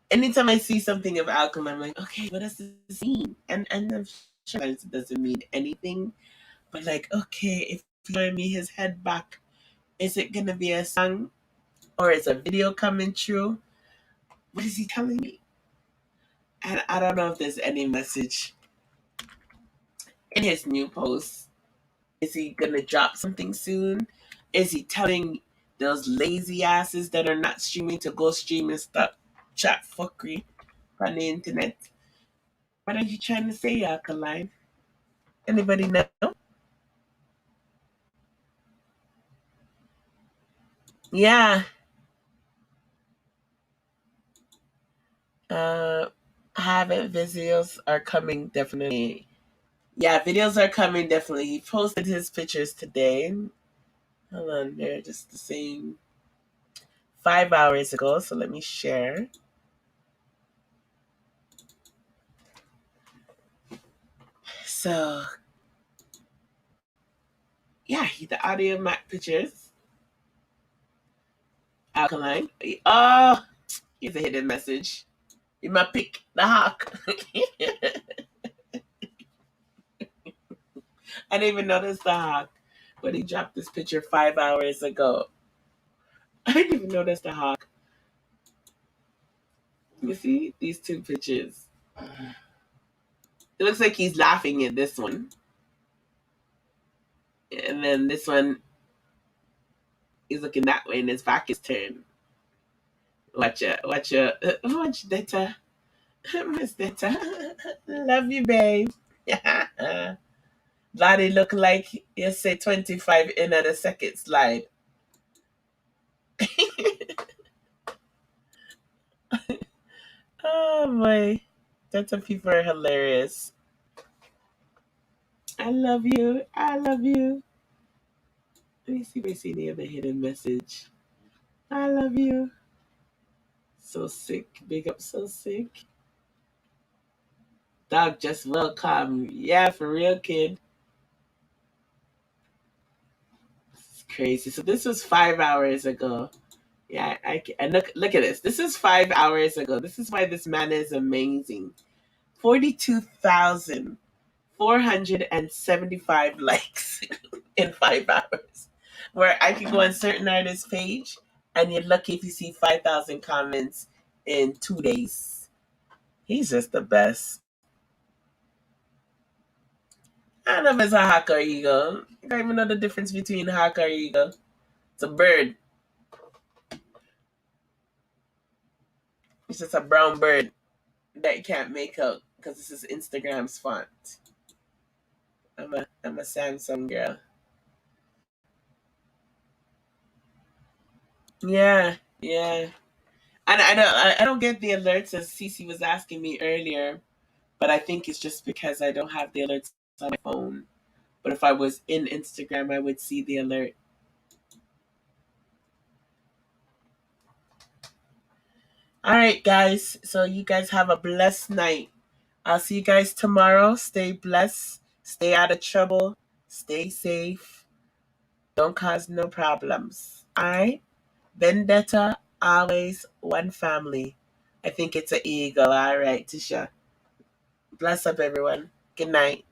Anytime I see something of Alkaline, I'm like, okay, what does this mean? And I'm sure it doesn't mean anything, but like, okay, if you show me his head back, is it gonna be a song or is a video coming true? What is he telling me? And I don't know if there's any message in his new post. Is he gonna drop something soon? Is he telling those lazy asses that are not streaming to go stream and stop chat fuckery on the internet? What are you trying to say, Alkaline? Anybody know? Yeah. Uh, haven't videos are coming definitely. Yeah, videos are coming definitely. He posted his pictures today. Hold on, they're just the same 5 hours ago. So let me share. So yeah, the audio map pictures. Alkaline. Oh, here's a hidden message. In my pick, the hawk. I didn't even notice the hawk, but he dropped this picture 5 hours ago. I didn't even notice the hawk. You see these 2 pictures. It looks like he's laughing at this one, and then this one, he's looking that way, and his back is turned. Watch data. Miss Netta. Love you, babe. Lottie look like you say 25 in at a second slide. Oh boy. That's people are hilarious. I love you. I love you. Let me see if I see any other hidden message. I love you. So sick. Big up, so sick. Dog just welcome. Yeah, for real, kid. This is crazy. So this was 5 hours ago. Yeah, and look at this. This is 5 hours ago. This is why this man is amazing. 42,475 likes in 5 hours. Where I could go on certain artists' page and you're lucky if you see 5,000 comments in 2 days. He's just the best. I don't know if it's a hawk or eagle. I don't even know the difference between hawk or eagle. It's a bird. It's just a brown bird that you can't make out because this is Instagram's font. I'm a Samsung girl. Yeah, yeah. And I don't get the alerts as Cece was asking me earlier, but I think it's just because I don't have the alerts on my phone. But if I was in Instagram, I would see the alert. All right, guys. So you guys have a blessed night. I'll see you guys tomorrow. Stay blessed. Stay out of trouble. Stay safe. Don't cause no problems. All right? Vendetta, always one family. I think it's an eagle. All right, Tisha. Bless up, everyone. Good night.